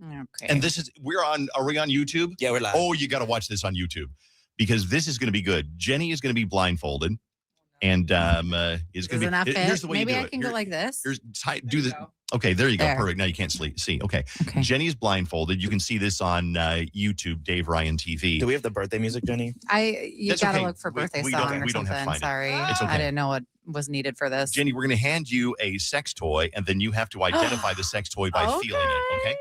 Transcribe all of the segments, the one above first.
Okay. And are we on YouTube? Yeah, we're live. Oh, you got to watch this on YouTube because this is going to be good. Jenny is going to be blindfolded. And is going to be. Here's the way Maybe you do I it. can go like this. Do the. Okay, there you go. Perfect. Now you can't see. Okay. Jenny is blindfolded. You can see this on YouTube, Dave Ryan TV. Do we have the birthday music, Jenny? You got to look for birthday song or something. Sorry. It's okay. I didn't know what was needed for this. Jenny, we're going to hand you a sex toy, and then you have to identify the sex toy by feeling it. Okay.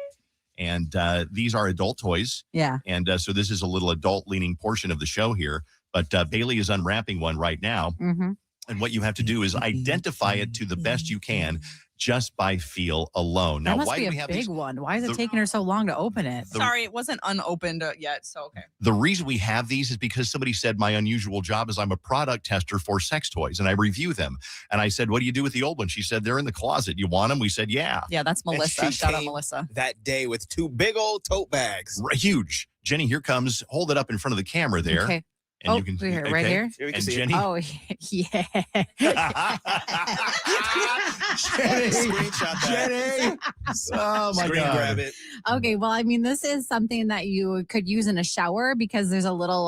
And these are adult toys. Yeah. And so this is a little adult-leaning portion of the show here. But Bailey is unwrapping one right now. Mm-hmm. And what you have to do is identify it to the best you can just by feel alone. That now, must why be do a we have big these? one? Why is it taking her so long to open it? Sorry, it wasn't unopened yet, so okay. The reason we have these is because somebody said my unusual job is I'm a product tester for sex toys, and I review them. And I said, what do you do with the old ones? She said, they're in the closet. You want them? We said, yeah. Yeah, that's Melissa. Shout out Melissa. That day with 2 big old tote bags. Huge. Jenny, here comes. Hold it up in front of the camera there. Okay. And you can see here, right here. And Jenny. Oh, yeah. Screenshot that. Jenny. Oh my Screen God. grab it. Okay, well, I mean, this is something that you could use in a shower because there's a little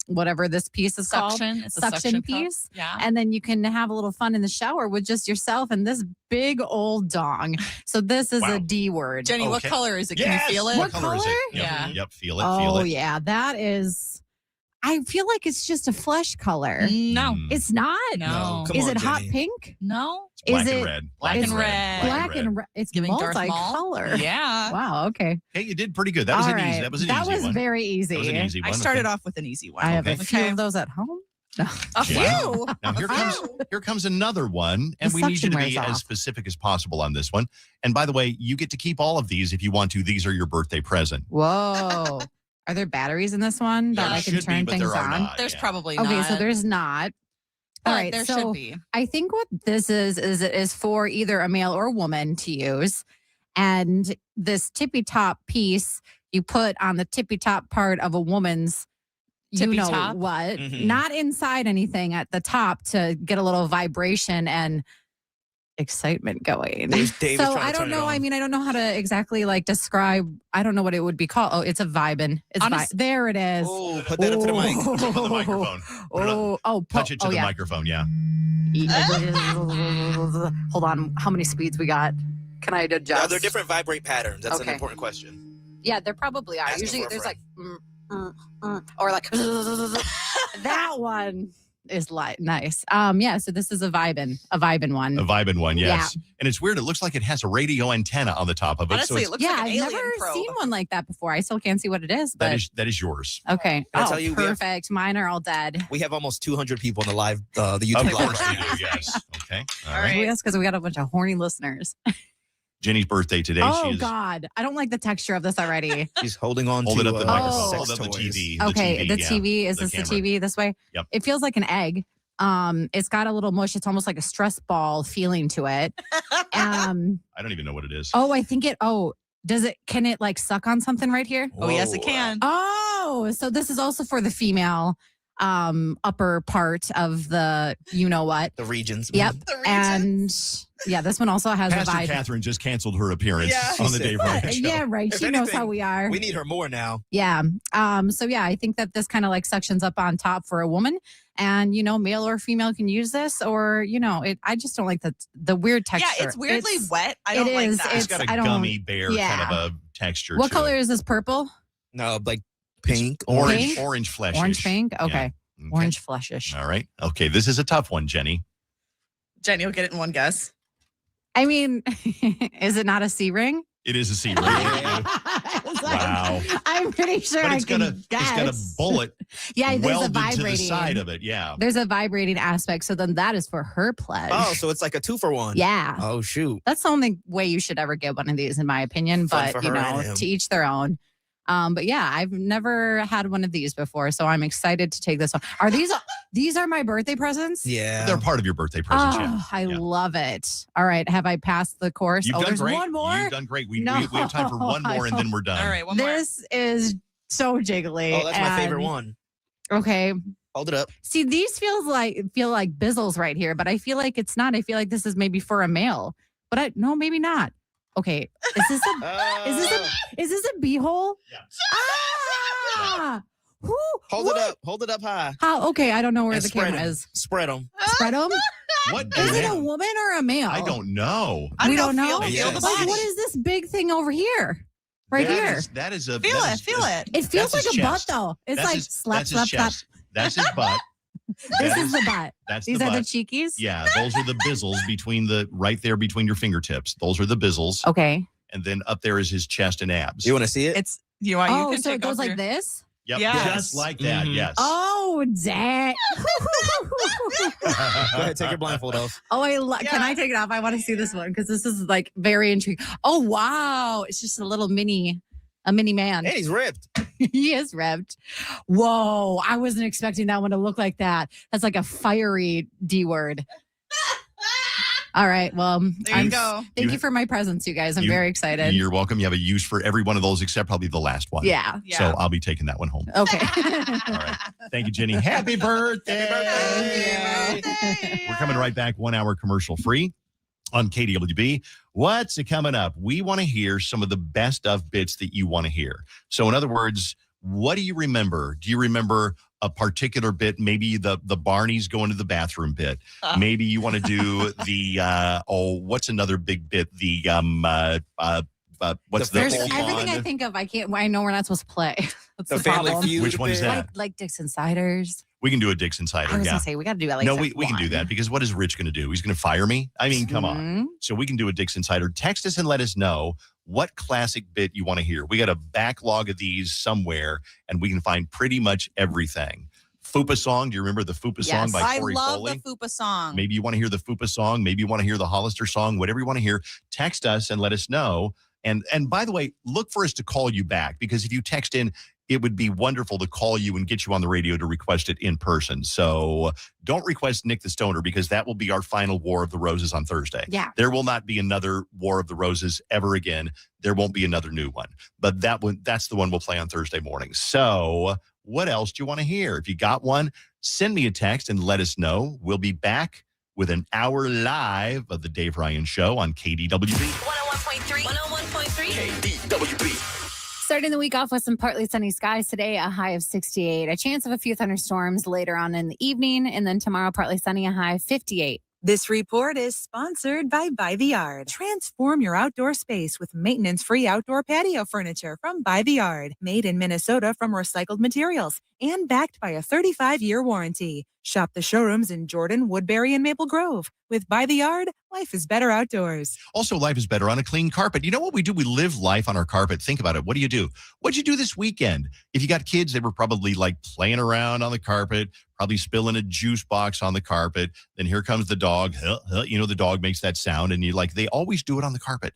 whatever this piece is Suction. called, It's a suction cup. piece. Yeah. And then you can have a little fun in the shower with just yourself and this big old dong. So this is a D word. Jenny, what color is it? Can you feel it? What color? Is it? Yep. Yeah. Yep. Feel it. Oh, Feel it. yeah. That is. I feel like it's just a flesh color. No. It's not. No. Come Is on, it hot Jenny. pink? No. It's black Is and it red. black and red? Black and red. It's Giving Darth Maul? multicolor. Yeah. Wow. Okay. Hey, you did pretty good. That was All an easy. right. That was an easy one. Very easy. That was an easy one. I started off with an easy one. I have a Okay. few of those at home. No. A few. Now here comes another one, and The we need you to suction be wears as off. specific as possible on this one. And by the way, you get to keep all of these if you want to. These are your birthday present. Whoa. Are there batteries in this one that There I can should be, turn but things there are on? not. There's Yeah. probably not. Okay, so there's not. All But right, there so should be. I think what this is for either a male or woman to use. And this tippy top piece you put on the tippy top part of a woman's Tippy you know top? what, Mhm. not inside anything at the top to get a little vibration and excitement going. Dave is So trying to I don't turn it know. on. I mean, I don't know how to exactly like describe. I don't know what it would be called. Oh, it's a vibin'. It's there. It is. Oh, put that up to the mic. Put it on the microphone. Put it on- touch it to the yeah. microphone. Yeah. Hold on. How many speeds we got? Can I adjust? Now, there are different vibrate patterns. That's an Okay. important question. Yeah, there probably are. Ask them Usually for a there's like, friend. or like, that one is like nice. Yeah, so this is a vibin' one. A vibin' one, yes. And it's weird. It looks like it has a radio antenna on the top of it. Honestly, so it looks Yeah, like an I've alien never probe. seen one like that before. I still can't see what it is, but that is yours. okay. I tell you, we have- perfect. Mine are all dead. We have almost 200 people in the live, the Of YouTube live. course we do, yes. Okay. All All right. right. That's because we got a bunch of horny listeners. Jenny's birthday today. Oh, she is, God. I don't like the texture of this already. She's holding on Hold to it up the Oh. microphone. sex Hold up the toys. TV. Okay, the yeah. TV. Is the this camera. the TV this way? Yep. It feels like an egg. It's got a little mush. It's almost like a stress ball feeling to it. I don't even know what it is. I think it. Can it like suck on something right here? Oh, yes, it Whoa. can. Oh, so this is also for the female upper part of the you know what. The regions. Yep. The region. And yeah, this one also has Pastor a vibe. Catherine just canceled her appearance Yeah. on the Dave Ryan show. Yeah, right. If She knows anything, how we are. We need her more now. Yeah. So yeah, I think that this kind of like suctions up on top for a woman, and male or female can use this, or I just don't like the weird texture. Yeah, it's weirdly wet. I it don't like is. that. It's got a I don't- gummy bear yeah. kind of a texture. What to color it. is this? Purple, No, like pink, Orange, Pink? orange flesh. orange, pink. Okay, Okay. orange fleshish. All right. Okay. This is a tough one, Jenny. Jenny will get it in one guess. I mean, is it not a C ring? It is a C ring. Wow. I'm pretty sure But I it's can got a guess. it's got a bullet Yeah, there's a welded to the vibrating. side of it. Yeah. There's a vibrating aspect, so then that is for her pledge. Oh, so it's like a 2-for-1. Yeah. Oh, shoot. That's the only way you should ever get one of these, in my opinion. Fun But for her and him. to each their own. But yeah, I've never had one of these before, so I'm excited to take this one. Are these are my birthday presents? Yeah. They're part of your birthday presents. Yeah. Oh, I Yeah. love it. All right, have I passed the course? You've done there's great. one more. You've done great. We No, have time for one I more, and then we're done. All right, one more. This is so jiggly. Oh, that's my favorite and- one. Okay. Hold it up. See, these feel like bizzles right here, but I feel like it's not. I feel like this is maybe for a male. But no, maybe not. Okay, is this a beehole? Yeah. Ah! Who? Hold what? it up. Hold it up high. How? Okay, I don't know where And the spread camera 'em. is. Spread them. Spread them. What Is the it a heck? woman or a male? I don't know. I We don't don't know. know. Feel the Yes. Like, body. what is this big thing over here? Right That here. is- that is a Feel that it. is- Feel it. It feels that's like his a butt, chest. though. It's That's like his- slap, that's slap, his slap. chest. That's his butt. This That is the butt. That's These the are the butt. cheekies. Yeah, those are the bizzles right there between your fingertips. Those are the bizzles. Okay. And then up there is his chest and abs. You want to see it? It's you want. you Oh, can so take it goes off like your- this? Yep, Yes. just like that. Mhm. Yes. Oh, dang. Go ahead, take your blindfold off. Oh, can Yeah. I take it off? I want to see this one because this is like very intriguing. Oh, wow. It's just a mini man. And he's ripped. He is revved. Whoa. I wasn't expecting that one to look like that. That's like a fiery D word. All right. Well, There you go. Thank You- you for my presence, you guys. I'm you- very excited. You're welcome. You have a use for every one of those except probably the last one. Yeah. Yeah. So I'll be taking that one home. Okay. All right. Thank you, Jenny. Happy birthday. Happy birthday. We're coming right back, 1 hour commercial free on KDWB. What's coming up? We want to hear some of the best of bits that you want to hear. So in other words, what do you remember? Do you remember a particular bit? Maybe the Barney's going to the bathroom bit. Maybe you want to do the what's another big bit? The what's the There's whole everything I pond? think of. I know we're not supposed to play. That's The the Family problem. Feud. Which one is bit. that? Like Dixon Ciders. We can do a Dixon I Cider. was Yeah. gonna say we got to do that. Like No, we can do that because what is Rich going to do? He's going to fire me? I mean, come on. Mhm. So we can do a Dixon Cider. Text us and let us know what classic bit you want to hear. We got a backlog of these somewhere, and we can find pretty much everything. Fupa song. Do you remember the Fupa song Yes. by I Corey love Foley? the Fupa song. Maybe you want to hear the Fupa song. Maybe you want to hear the Hollister song. Whatever you want to hear, text us and let us know. And by the way, look for us to call you back because if you text in, it would be wonderful to call you and get you on the radio to request it in person. So don't request Nick the Stoner because that will be our final War of the Roses on Thursday. Yeah. There will not be another War of the Roses ever again. There won't be another new one. But that's the one we'll play on Thursday morning. So what else do you want to hear? If you got one, send me a text and let us know. We'll be back with an hour live of the Dave Ryan Show on KDWB. 101.3. 101.3. KDWB. Starting the week off with some partly sunny skies today, a high of 68. A chance of a few thunderstorms later on in the evening. And then tomorrow, partly sunny, a high of 58. This report is sponsored by the Yard. Transform your outdoor space with maintenance-free outdoor patio furniture from By the Yard. Made in Minnesota from recycled materials and backed by a 35-year warranty. Shop the showrooms in Jordan, Woodbury, and Maple Grove. With By the Yard, life is better outdoors. Also, life is better on a clean carpet. You know what we do? We live life on our carpet. Think about it. What do you do? What'd you do this weekend? If you got kids, they were probably like playing around on the carpet, probably spilling a juice box on the carpet. Then here comes the dog. You know, the dog makes that sound. And they always do it on the carpet.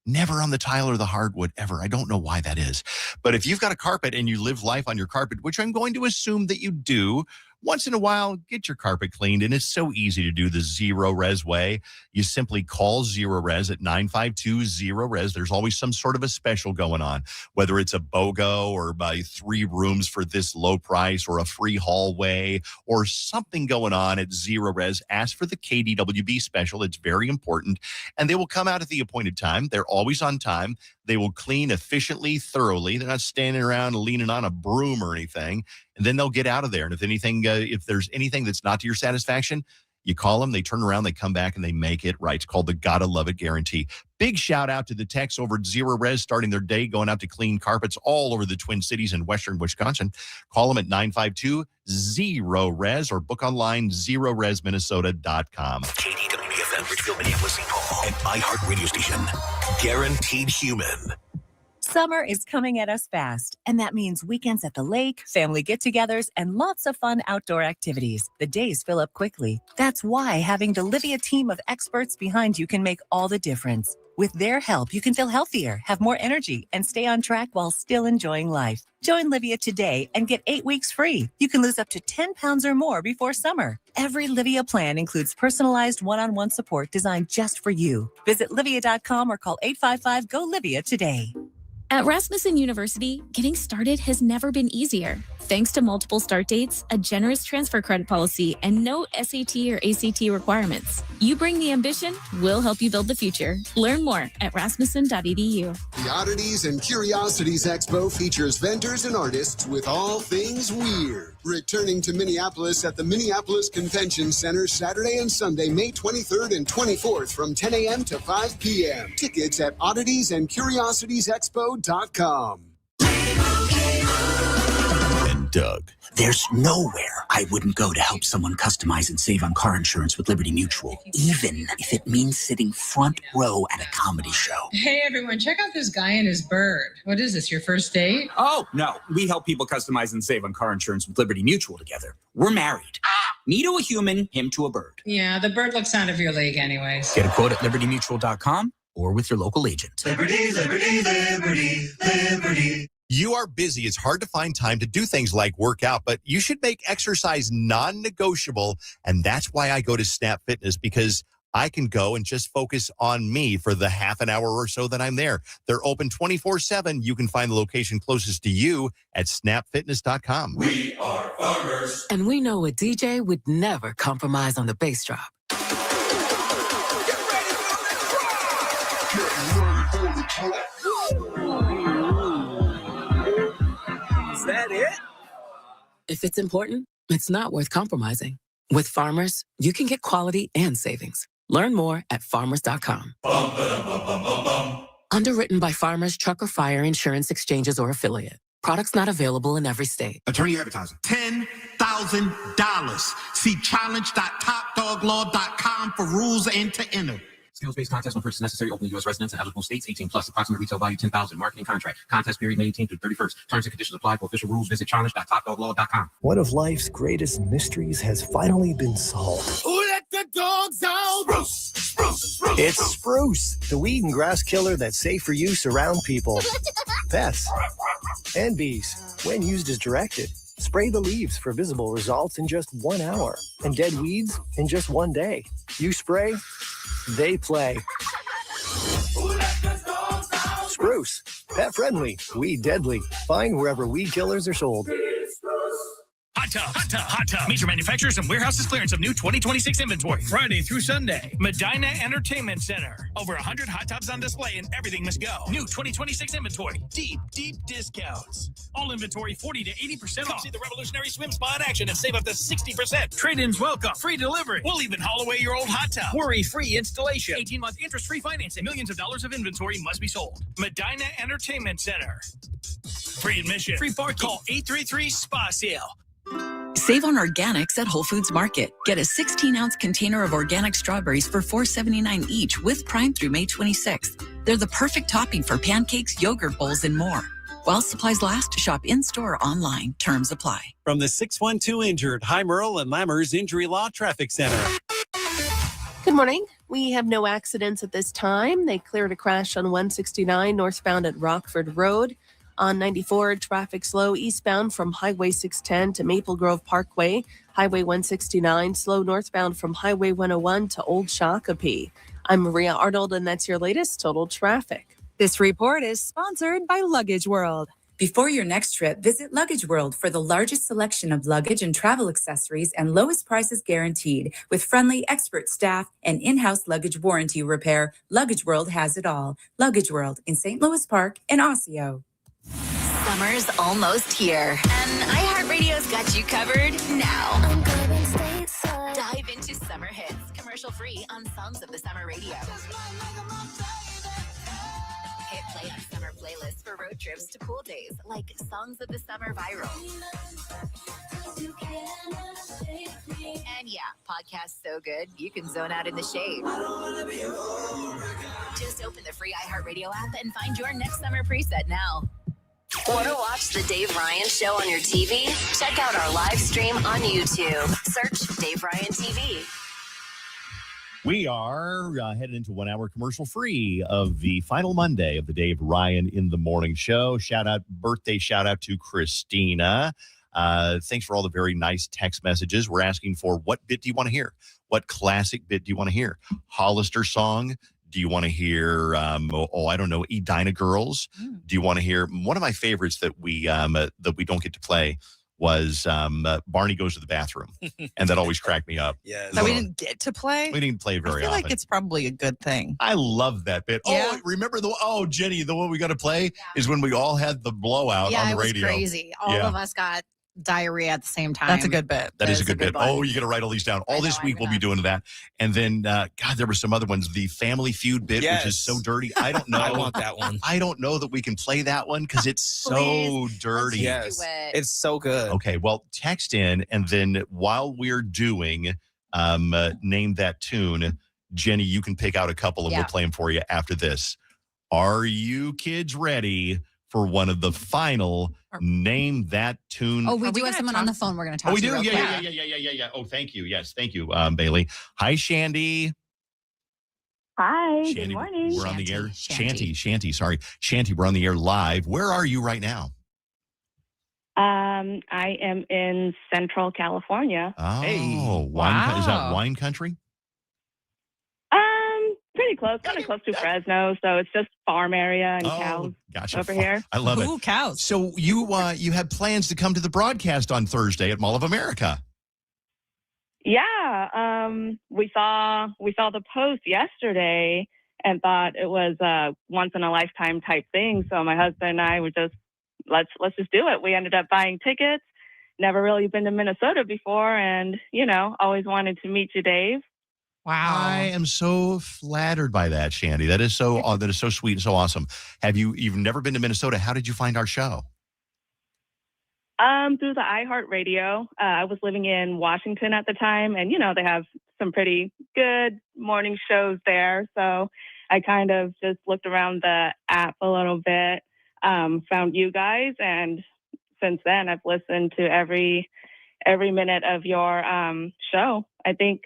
Never on the tile or the hardwood ever. I don't know why that is. But if you've got a carpet and you live life on your carpet, which I'm going to assume that you do, once in a while, get your carpet cleaned. And it's so easy to do the Zero Res way. You simply call Zero Res at 952-0-RES. There's always some sort of a special going on, whether it's a BOGO or buy 3 rooms for this low price or a free hallway or something going on at Zero Res. Ask for the KDWB special. It's very important. And they will come out at the appointed time. They're always on time. They will clean efficiently, thoroughly. They're not standing around leaning on a broom or anything. And then they'll get out of there. And if there's anything that's not to your satisfaction, you call them, they turn around, they come back, and they make it right. It's called the Gotta Love It Guarantee. Big shout out to the techs over at Zero Res, starting their day, going out to clean carpets all over the Twin Cities and Western Wisconsin. Call them at 952-0-RES or book online, zeroresminnesota.com. KDWB-FM, Richfield, Minneapolis, St. Paul, and iHeartRadio station. Guaranteed human. Summer is coming at us fast, and that means weekends at the lake, family get-togethers, and lots of fun outdoor activities. The days fill up quickly. That's why having the Livia team of experts behind you can make all the difference. With their help, you can feel healthier, have more energy, and stay on track while still enjoying life. Join Livia today and get 8 weeks free. You can lose up to 10 pounds or more before summer. Every Livia plan includes personalized one-on-one support designed just for you. Visit Livia.com or call 855-GO-LIVIA today. At Rasmussen University, getting started has never been easier. Thanks to multiple start dates, a generous transfer credit policy, and no SAT or ACT requirements. You bring the ambition, we'll help you build the future. Learn more at rasmussen.edu. The Oddities and Curiosities Expo features vendors and artists with all things weird. Returning to Minneapolis at the Minneapolis Convention Center Saturday and Sunday, May 23rd and 24th from 10 a.m. to 5 p.m. Tickets at odditiesandcuriositiesexpo.com. And Doug. There's nowhere I wouldn't go to help someone customize and save on car insurance with Liberty Mutual, even if it means sitting front row at a comedy show. Hey, everyone, check out this guy and his bird. What is this, your first date? Oh, no. We help people customize and save on car insurance with Liberty Mutual together. We're married. Me to a human, him to a bird. Yeah, the bird looks out of your league anyways. Get a quote at libertymutual.com or with your local agent. Liberty, liberty, liberty, liberty. You are busy. It's hard to find time to do things like work out, but you should make exercise non-negotiable. And that's why I go to Snap Fitness, because I can go and just focus on me for the half an hour or so that I'm there. They're open 24/7. You can find the location closest to you at snapfitness.com. We are farmers. And we know a DJ would never compromise on the bass drop. Get ready for the drop. Is that it? If it's important, it's not worth compromising. With Farmers, you can get quality and savings. Learn more at farmers.com. Underwritten by Farmers Truck or Fire Insurance Exchanges or Affiliate. Products not available in every state. Attorney advertising. $10,000. See challenge.topdoglaw.com for rules and to enter. Skills-based contest when purchase necessary. Open to U.S. residents and eligible states. 18 plus. Approximate retail value $10,000. Marketing contract. Contest period May 18th through 31st. Terms and conditions apply. For official rules, visit challenge.topdoglaw.com. One of life's greatest mysteries has finally been solved. Who let the dogs out? Spruce, spruce, spruce. It's Spruce, the weed and grass killer that's safe for use around people, pets, and bees. When used as directed, spray the leaves for visible results in just 1 hour and dead weeds in just 1 day. You spray, they play. Spruce, pet friendly, weed deadly. Find wherever weed killers are sold. Hot Tub, Hot Tub, Hot Tub. Major manufacturers and warehouses clearance of new 2026 inventory. Friday through Sunday. Medina Entertainment Center. Over 100 hot tubs on display and everything must go. New 2026 inventory. Deep, deep discounts. All inventory 40 to 80% off. See the revolutionary swim spa in action and save up to 60%. Trade-ins welcome. Free delivery. We'll even haul away your old hot tub. Worry-free installation. 18-month interest-free financing. Millions of dollars of inventory must be sold. Medina Entertainment Center. Free admission. Free parking. Call 833-SPA-SALE. Save on organics at Whole Foods Market. Get a 16-ounce container of organic strawberries for $4.79 each with Prime through May 26th. They're the perfect topping for pancakes, yogurt bowls, and more. While supplies last, shop in-store or online. Terms apply. From the 612 Injured, High Merle and Lammers Injury Law Traffic Center. Good morning. We have no accidents at this time. They cleared a crash on 169 northbound at Rockford Road. On 94, traffic slow eastbound from Highway 610 to Maple Grove Parkway. Highway 169 slow northbound from Highway 101 to Old Shakopee. I'm Maria Arnold, and that's your latest total traffic. This report is sponsored by Luggage World. Before your next trip, visit Luggage World for the largest selection of luggage and travel accessories and lowest prices guaranteed. With friendly, expert staff and in-house luggage warranty repair, Luggage World has it all. Luggage World in St. Louis Park and Osseo. Summer's almost here, and iHeartRadio's got you covered now. Dive into summer hits, commercial-free on Songs of the Summer Radio. Hit play on summer playlists for road trips to pool days, like Songs of the Summer Viral. And yeah, podcasts so good, you can zone out in the shade. Just open the free iHeartRadio app and find your next summer preset now. Want to watch the Dave Ryan Show on your TV? Check out our live stream on YouTube. Search Dave Ryan TV. We are headed into 1 hour commercial free of the final Monday of the Dave Ryan in the Morning Show. Birthday shout out to Christina. Thanks for all the very nice text messages. We're asking for what bit do you want to hear? What classic bit do you want to hear? Hollister song? Do you want to hear, I don't know, Edina Girls? Do you want to hear one of my favorites that we don't get to play was Barney Goes to the Bathroom. And that always cracked me up. Yes. That we didn't get to play? We didn't play it very I feel often. like it's probably a good thing. I love that bit. Yeah. Oh, remember Jenny, the one we got to play is when we all had the blowout on the radio. Yeah, it was crazy. All of us got diarrhea at the same time. That's a good bit. That is a good bit. one. Oh, you got to write all these down. All this week we'll be doing that. And then, God, there were some other ones. The Family Feud bit, which is so dirty. I don't know. I want that one. I don't know that we can play that one because it's so dirty. Yes. It's so good. Okay, well, text in, and then while we're doing Name That Tune, Jenny, you can pick out a couple, and we'll play them for you after this. Are you kids ready for one of the final Name That Tune? Oh, we do have someone on the phone we're going to talk Oh, we to. do? real Yeah. quick. Oh, thank you. Yes, thank you, Bailey. Hi, Shandy. Hi, Shandy, good morning. we're on the air. Shanty, sorry. Shanty, we're on the air live. Where are you right now? I am in Central California. Oh, Hey. wine, is that wine country? Pretty close, kind of close to Fresno, so it's just farm area and cows Gotcha. over here. I love it. Ooh, cows. So you have plans to come to the broadcast on Thursday at Mall of America. Yeah, we saw the post yesterday and thought it was a once in a lifetime type thing. So my husband and I were just let's just do it. We ended up buying tickets. Never really been to Minnesota before, and always wanted to meet you, Dave. Wow. I am so flattered by that, Shandy. That is so sweet and so awesome. You've never been to Minnesota. How did you find our show? Through the iHeartRadio. I was living in Washington at the time, and they have some pretty good morning shows there. So I kind of just looked around the app a little bit, found you guys, and since then I've listened to every minute of your show. I think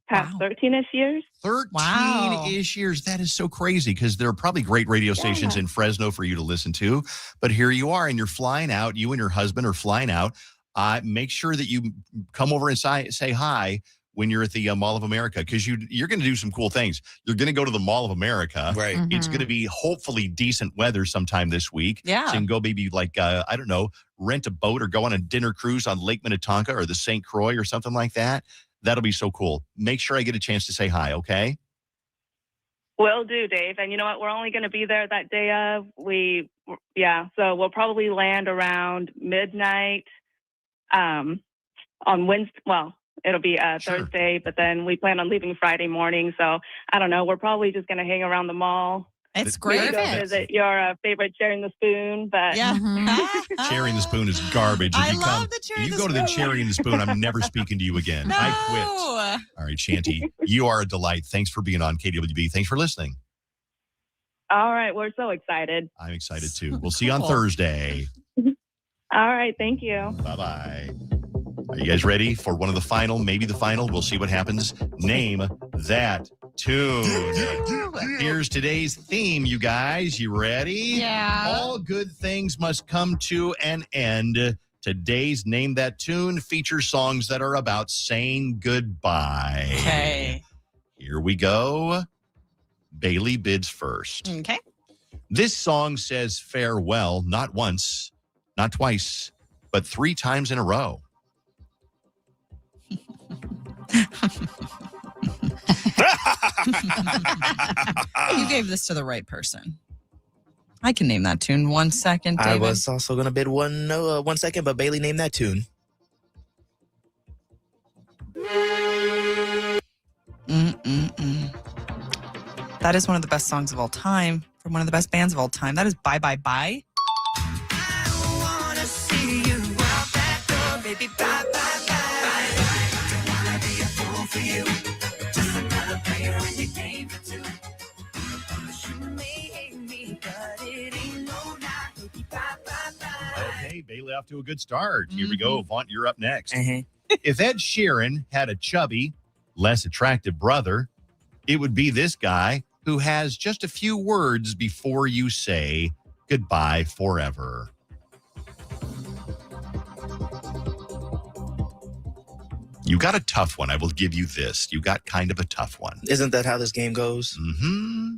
past 13-ish years. 13-ish years. That is so crazy because there are probably great radio stations in Fresno for you to listen to. But here you are, and you're flying out. You and your husband are flying out. Make sure that you come over and say hi when you're at the Mall of America, because you're going to do some cool things. You're going to go to the Mall of America. Right. It's going to be hopefully decent weather sometime this week. Yeah. So you can go maybe I don't know, rent a boat or go on a dinner cruise on Lake Minnetonka or the St. Croix or something like that. That'll be so cool. Make sure I get a chance to say hi, okay? Will do, Dave. And you know what? We're only going to be there that day of. So we'll probably land around midnight on Wednesday. Well, it'll be Thursday, but then we plan on leaving Friday morning. So I don't know. We're probably just going to hang around the mall. It's great. Maybe go visit your favorite Sharing the Spoon, but Sharing the Spoon is garbage. If I you love the Sharing you the go to the Spoon. Sharing the Spoon, I'm never speaking to you again. No. I quit. All right, Shanty, you are a delight. Thanks for being on KDWB. Thanks for listening. all right, we're so excited. I'm excited too. We'll see you on Thursday. All right, thank you. Bye-bye. Are you guys ready for one of the final, maybe the final? We'll see what happens. Name that tune. Here's today's theme, you guys. You ready? Yeah. All good things must come to an end. Today's Name That Tune features songs that are about saying goodbye. Okay. Here we go. Bailey bids first. Okay. This song says farewell not once, not twice, but 3 times in a row. You gave this to the right person. I can name that tune. 1 second, David. I was also going to bid 1 second, but Bailey named that tune. That is one of the best songs of all time from one of the best bands of all time. That is Bye Bye Bye. Okay, Bailey off to a good start. Here we go. Vaughn, you're up next. Mm-hmm. If Ed Sheeran had a chubby, less attractive brother, it would be this guy who has just a few words before you say goodbye forever. You got a tough one. I will give you this. You got kind of a tough one. Isn't that how this game goes? Mm-hmm.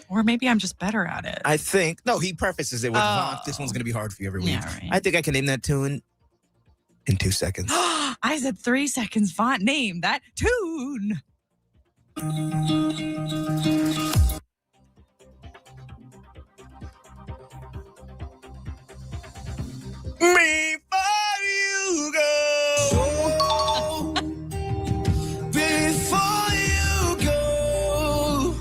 Or maybe I'm just better at it. I think. No, he prefaces it with, this one's going to be hard for you every week. Yeah, right. I think I can name that tune. in 2 seconds. I said 3 seconds. Vaughn, name that tune. Before you go, before you go,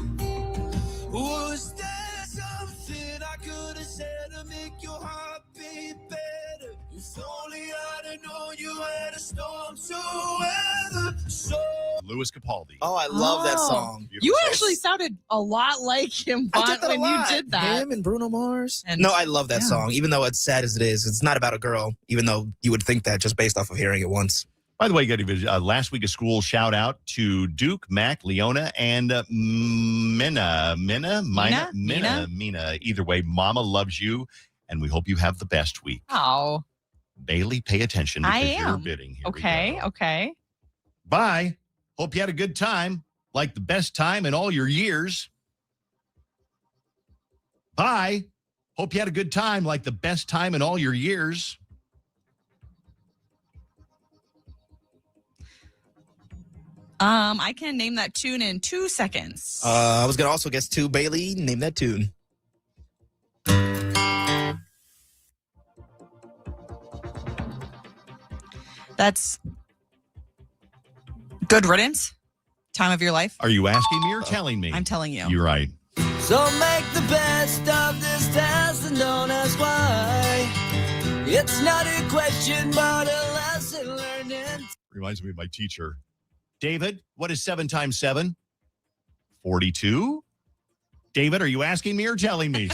was there something I could have said to make your heart beat better? If only I'd have known you had a storm to weather. So Louis Capaldi. Oh, I love that song. You actually sounded a lot like him, Vaughn, when you did that. Him and Bruno Mars. No, I love that song, even though it's sad as it is. It's not about a girl, even though you would think that just based off of hearing it once. By the way, last week of school shout out to Duke, Mac, Leona, and Mina. Either way, Mama loves you, and we hope you have the best week. Oh. Bailey, pay attention because I am. you're bidding. Here Okay. Bye. Hope you had a good time, like the best time in all your years. Bye. Hope you had a good time, like the best time in all your years. I can name that tune in 2 seconds. I was going to also guess too, Bailey, name that tune. That's Good Riddance, Time of Your Life. Are you asking me or telling me? I'm telling you. You're right. So make the best of this test and don't ask why. It's not a question, but a lesson learned. Reminds me of my teacher. David, what is 7 times 7? 42? David, are you asking me or telling me?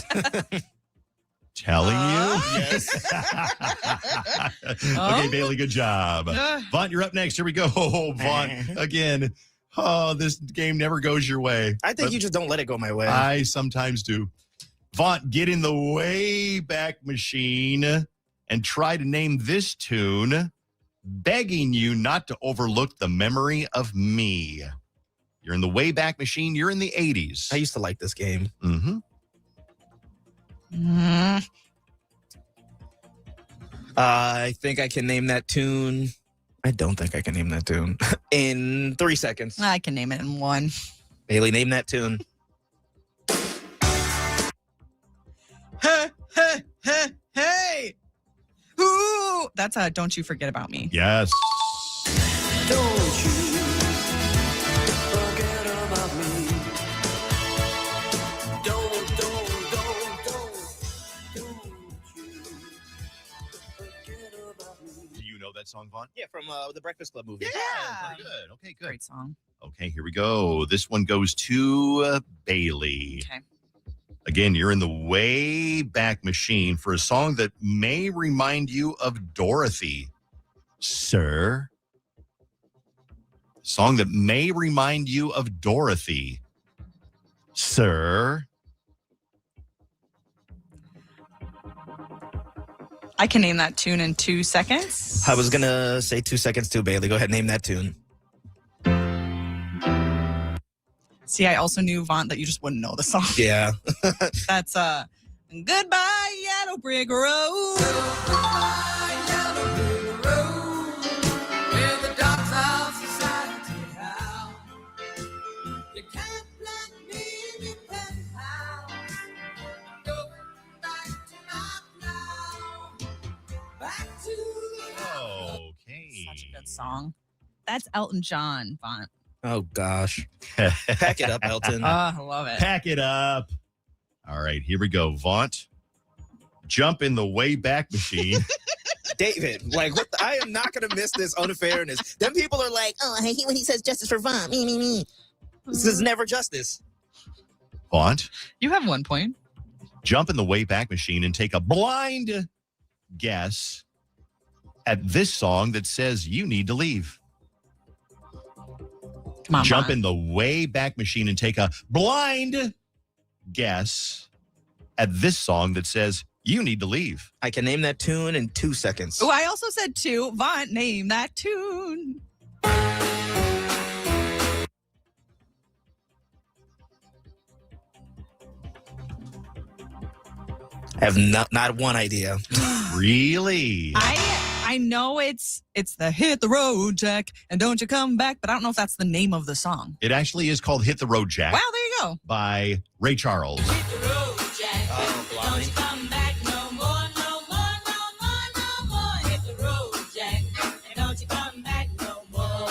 Telling you? Yes. Okay, Bailey, good job. Vaughn, you're up next. Here we go. Oh, Vaughn, again. Oh, this game never goes your way. I think you just don't let it go my way. I sometimes do. Vaughn, get in the Wayback Machine and try to name this tune, begging you not to overlook the memory of me. You're in the Wayback Machine. You're in the 80s. I used to like this game. Mm-hmm. I think I can name that tune. I don't think I can name that tune. In 3 seconds. I can name it in 1. Bailey, name that tune. Hey! Ooh! That's a Don't You Forget About Me. Yes. Don't you forget about me. Don't you forget about me. Do you know that song, Vaughn? Yeah, from the Breakfast Club movie. Yeah. Very good. Okay, good. Great song. Okay, here we go. This one goes to Bailey. Okay. Again, you're in the Wayback Machine for a song that may remind you of Dorothy, sir. Song that may remind you of Dorothy, sir. I can name that tune in 2 seconds. I was going to say 2 seconds too, Bailey. Go ahead, name that tune. See, I also knew, Vaughn, that you just wouldn't know the song. Yeah. That's Goodbye, Yellow Brick Road. Goodbye, Yellow Brick Road, where the dogs of society howl. You can't let me be penthouse. Go back to my now. Back to the Okay. Such a good song. That's Elton John, Vaughn. Oh, gosh. Pack it up, Elton. I love it. Pack it up. All right, here we go. Vaunt, jump in the Wayback Machine. David, like, what I am not going to miss this unfairness. Then people are like, oh, I hate when he says justice for Vaughn. Me. This is never justice. Vaunt, You have 1 point. jump in the Wayback Machine and take a blind guess at this song that says you need to leave. Come on, Jump Vaughn. in the Wayback Machine and take a blind guess at this song that says you need to leave. I can name that tune in 2 seconds. Oh, I also said 2. Vaughn, name that tune. I have not one idea. Really? I know it's the Hit the Road Jack and Don't You Come Back, but I don't know if that's the name of the song. It actually is called Hit the Road Jack. Wow, there you go. By Ray Charles. Hit the road, Jack. Don't you come back no more, no more, no more, no more. Hit the road, Jack. And don't you come back no more.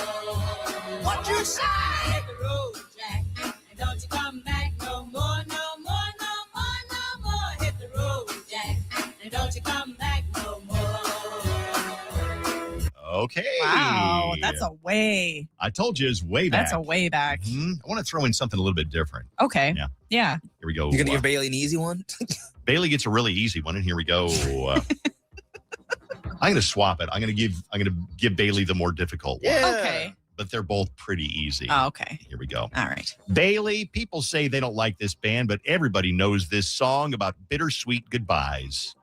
What you say? Hit the road, Jack. And don't you come back no more, no more, no more, no more. Hit the road, Jack. And don't you come back no more. Okay. Wow, that's a way. I told you it's way back. That's a way back. I want to throw in something a little bit different. Okay. Yeah. Here we go. You're going to give Bailey an easy one? Bailey gets a really easy one, and here we go. I'm going to swap it. I'm going to give Bailey the more difficult one. Yeah. Okay. But they're both pretty easy. Oh, okay. Here we go. All right. Bailey, people say they don't like this band, but everybody knows this song about bittersweet goodbyes.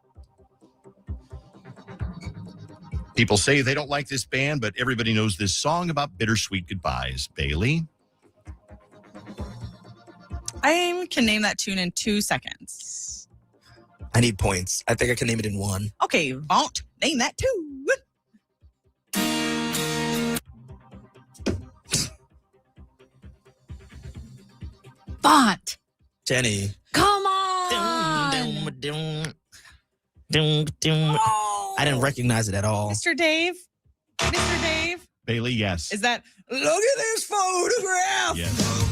People say they don't like this band, but everybody knows this song about bittersweet goodbyes. Bailey? I can name that tune in 2 seconds. I need points. I think I can name it in 1. Okay, Vaunt, name that tune. Vaunt. Jenny. Come on. I didn't recognize it at all. Mr. Dave. Mr. Dave. Bailey, yes. Is that, look at this photograph. Yes.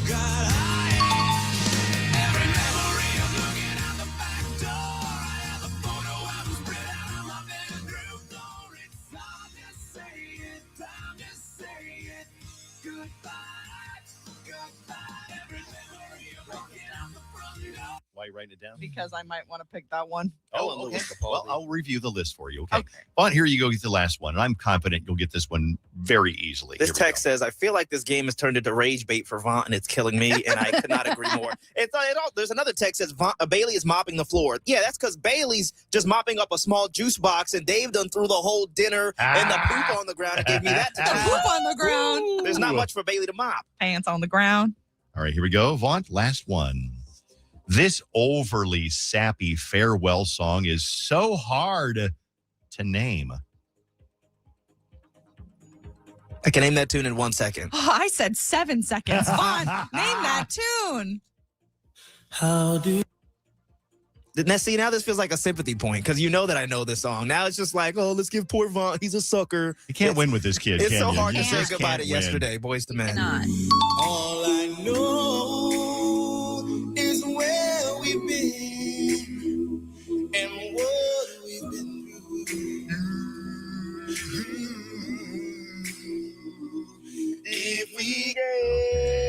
Why are you writing it down? Because I might want to pick that one. Oh, okay. Well, I'll review the list for you. Okay. Well, here you go. Get the last one. And I'm confident you'll get this one very easily. This text says, I feel like this game has turned into rage bait for Vaunt, and it's killing me, and I could not agree more. There's another text that says, Bailey is mopping the floor. Yeah, that's because Bailey's just mopping up a small juice box, and Dave done threw the whole dinner and the poop on the ground and gave me that. The poop on the ground. There's not much for Bailey to mop. Pants on the ground. All right, here we go. Vaunt, last one. This overly sappy farewell song is so hard to name. I can name that tune in 1 second. Oh, I said 7 seconds. Vaughn, name that tune. How do now this feels like a sympathy point because you know that I know this song. Now it's just like, oh, let's give poor Vaughn. He's a sucker. You can't win with this kid. It's can so you? hard You to say just goodbye can't to win. yesterday, Boys to Men. All I know is where we've been and what we've been through. If we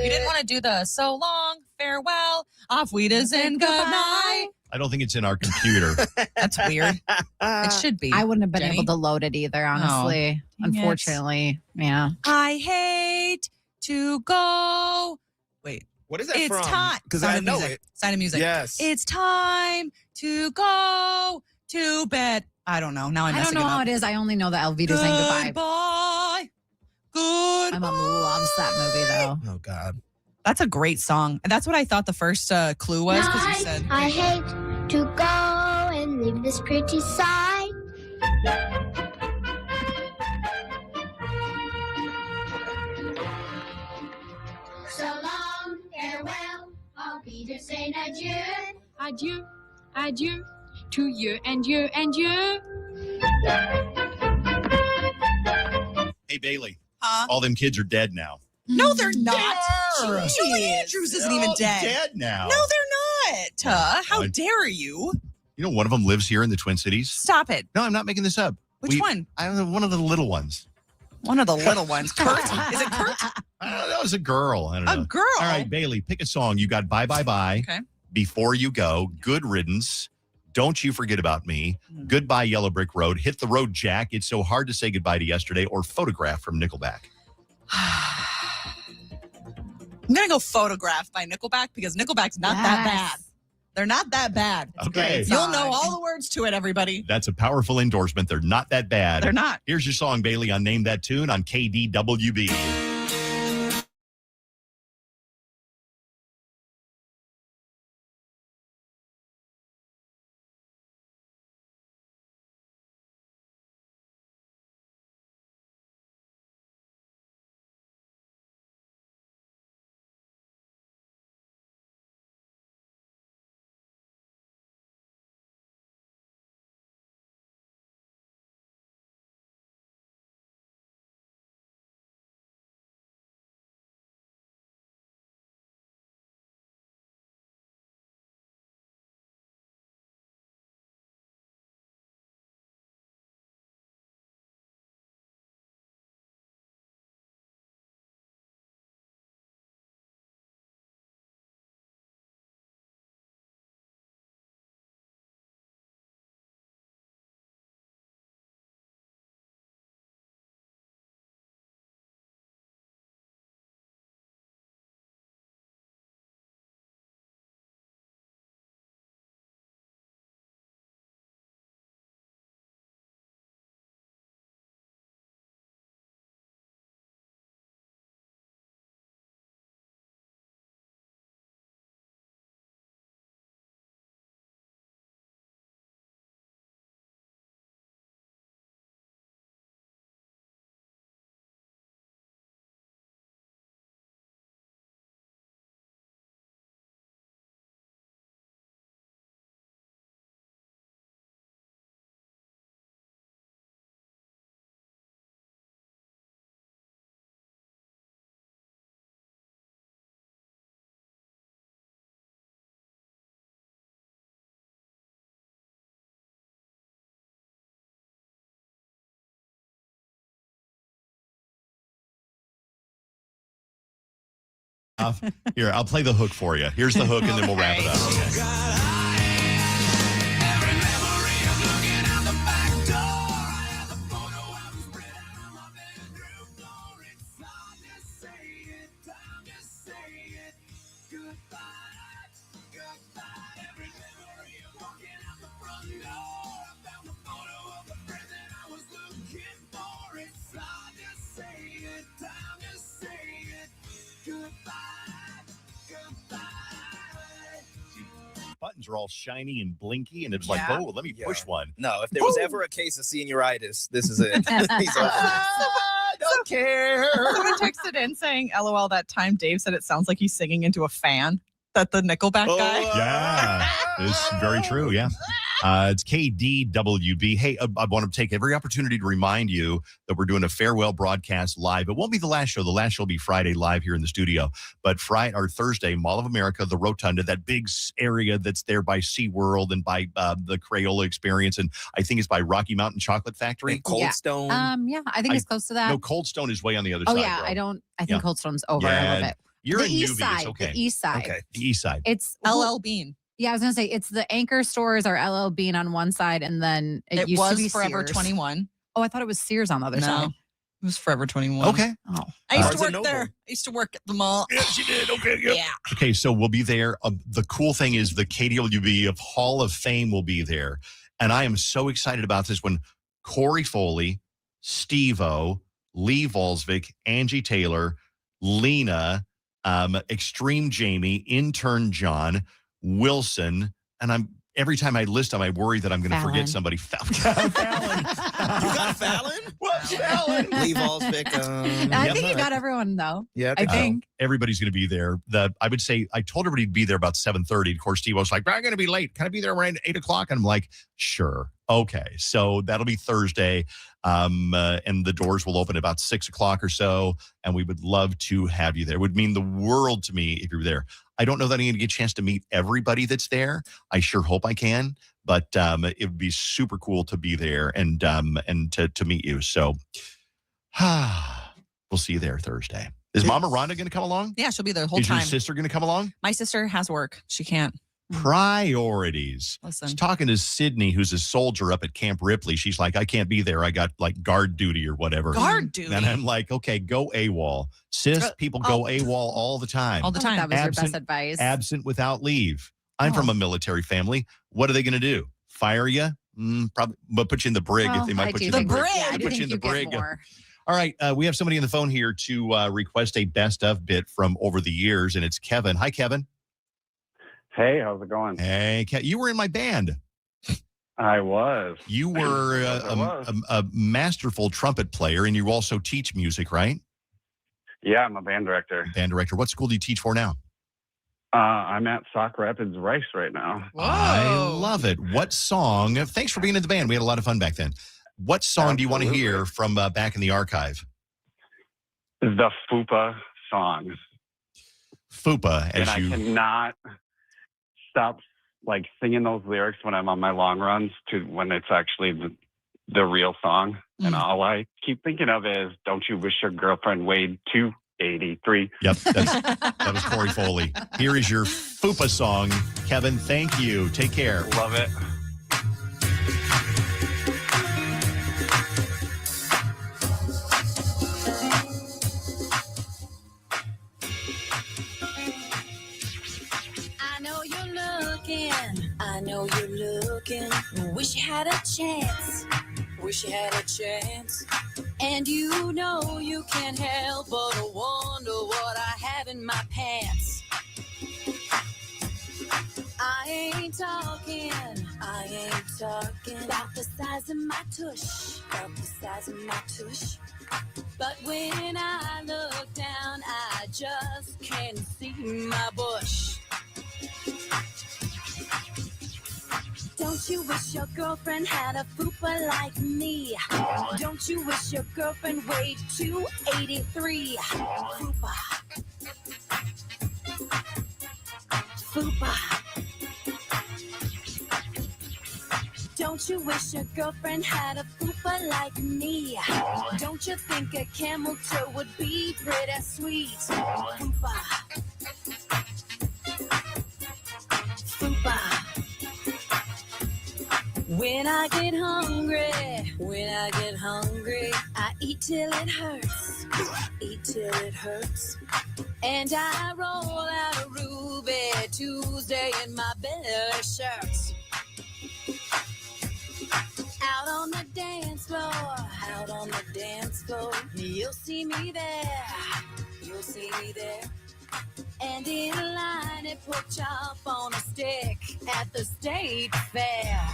You didn't want to do the so long, farewell, auf Wiedersehen, good night. I don't think it's in our computer. That's weird. It should be. I wouldn't have been Jenny. able to load it either, honestly. Dang it. Unfortunately. Yeah. I hate to go. Wait. What is that it's from? time. Because Sound I of know music. it. Sound of music. Yes. It's time to go to bed. I don't know. Now I'm I messing don't know it how up. it is. I only know the Elvita saying goodbye. Goodbye. Goodbye. My mom loves that movie, though. Oh, God. That's a great song. And that's what I thought the first clue was because you said. I hate to go and leave this pretty side. So long, farewell, auf Wiedersehen, adieu. Adieu, adieu to you and you and you. Hey, Bailey. Huh? All them kids are dead now. No, they're not. They are. Julie Andrews isn't They're even all dead. dead now. No, they're not. How dare you? You know, one of them lives here in the Twin Cities. Stop it. No, I'm not making this up. Which one? I don't know, one of the little ones. One of the little ones. Kurt? Is it Kurt? That was a girl. I don't know. A girl? All right, Bailey, pick a song. You got Bye Bye Bye. Okay. Before You Go. Good Riddance. Don't You Forget About Me. Goodbye Yellow Brick Road. Hit the Road Jack. It's So Hard to Say Goodbye to Yesterday. Or Photograph from Nickelback. I'm going to go Photograph by Nickelback because Nickelback's not that bad. They're not that bad. Okay. You'll know all the words to it, everybody. That's a powerful endorsement. They're not that bad. They're not. Here's your song, Bailey, on Name That Tune on KDWB. Here, I'll play the hook for you. Here's the hook, and then we'll wrap it up. Okay. Buttons are all shiny and blinky, and it's like, oh, let me push one. No, if there was ever a case of senioritis, this is it. He's over it. Don't care. Someone texted in saying, LOL, that time Dave said it sounds like he's singing into a fan. That the Nickelback guy? Yeah, it's very true. Yeah. It's KDWB. Hey, I want to take every opportunity to remind you that we're doing a farewell broadcast live. It won't be the last show. The last show will be Friday live here in the studio. But Friday or Thursday, Mall of America, the Rotunda, that big area that's there by SeaWorld and by the Crayola Experience. And I think it's by Rocky Mountain Chocolate Factory. And Cold Stone. Yeah, I think it's close to that. No, Cold Stone is way on the other Oh, side. yeah. Girl. I think Cold Stone's over a little bit. You're the in east Newbie. side. It's okay. The east side. Okay. The east side. It's LL Bean. Yeah, I was going to say, it's the anchor stores are LL Bean on one side, and then it used was to be Forever Sears. 21. Oh, I thought it was Sears on the other side. It was Forever 21. Okay. Oh. I used to work there. I used to work at the mall. Yes, you did. Okay. Yep. Yeah. Okay, so we'll be there. The cool thing is the KDWB of Hall of Fame will be there. And I am so excited about this when Corey Foley, Steve-O, Lee Volsvik, Angie Taylor, Lena, Extreme Jamie, Intern John, Wilson, and every time I list them, I worry that I'm going to forget somebody. Fallon. You got Fallon? What Fallon? Lee Volsvik. I think you got everyone, though. Yeah, I think. Everybody's going to be there. I would say, I told everybody to be there about 7:30. Of course, Steve was like, I'm going to be late. Can I be there around 8 o'clock? And I'm like, sure. Okay. So that'll be Thursday. And the doors will open about 6 o'clock or so. And we would love to have you there. It would mean the world to me if you were there. I don't know that I'm going to get a chance to meet everybody that's there. I sure hope I can, but it would be super cool to be there and to meet you. So we'll see you there Thursday. Is Mama Rhonda going to come along? Yeah, she'll be there the whole Is time. your sister going to come along? My sister has work. She can't. Priorities. Listen. I was talking to Sydney, who's a soldier up at Camp Ripley. She's like, I can't be there. I got like guard duty or whatever. Guard duty? And I'm like, okay, go AWOL. Sis, people go AWOL all the time. All the time. That was your best advice. Absent without leave. I'm from a military family. What are they going to do? Fire you? Probably, but put you in the brig. Well, They might put you in the the brig. brig. Yeah, I do Put you think in the you brig. get more. All right, we have somebody on the phone here to request a best of bit from over the years, and it's Kevin. Hi, Kevin. Hey, how's it going? Hey, you were in my band. I was. You were a masterful trumpet player, and you also teach music, right? Yeah, I'm a band director. Band director. What school do you teach for now? I'm at Sauk Rapids Rice right now. I love it. What song? Thanks for being in the band. We had a lot of fun back then. What song do you want to hear from back in the archive? The FUPA song. FUPA, and I cannot stop like singing those lyrics when I'm on my long runs to when it's actually the real song. And all I keep thinking of is, don't you wish your girlfriend weighed 283? Yep, that was Corey Foley. Here is your FUPA song. Kevin, thank you. Take care. Love it. I know you're looking. Wish you had a chance. Wish you had a chance. And you know you can't help but wonder what I have in my pants. I ain't talking about the size of my tush, about the size of my tush. But when I look down, I just can't see my bush. Don't you wish your girlfriend had a FUPA like me? Don't you wish your girlfriend weighed 283? FUPA. FUPA. Don't you wish your girlfriend had a FUPA like me? Don't you think a camel toe would be pretty sweet? FUPA. When I get hungry, I eat till it hurts. And I roll out a Ruby Tuesday in my belly shirt. Out on the dance floor, you'll see me there. And in line at pork chop on a stick at the state fair.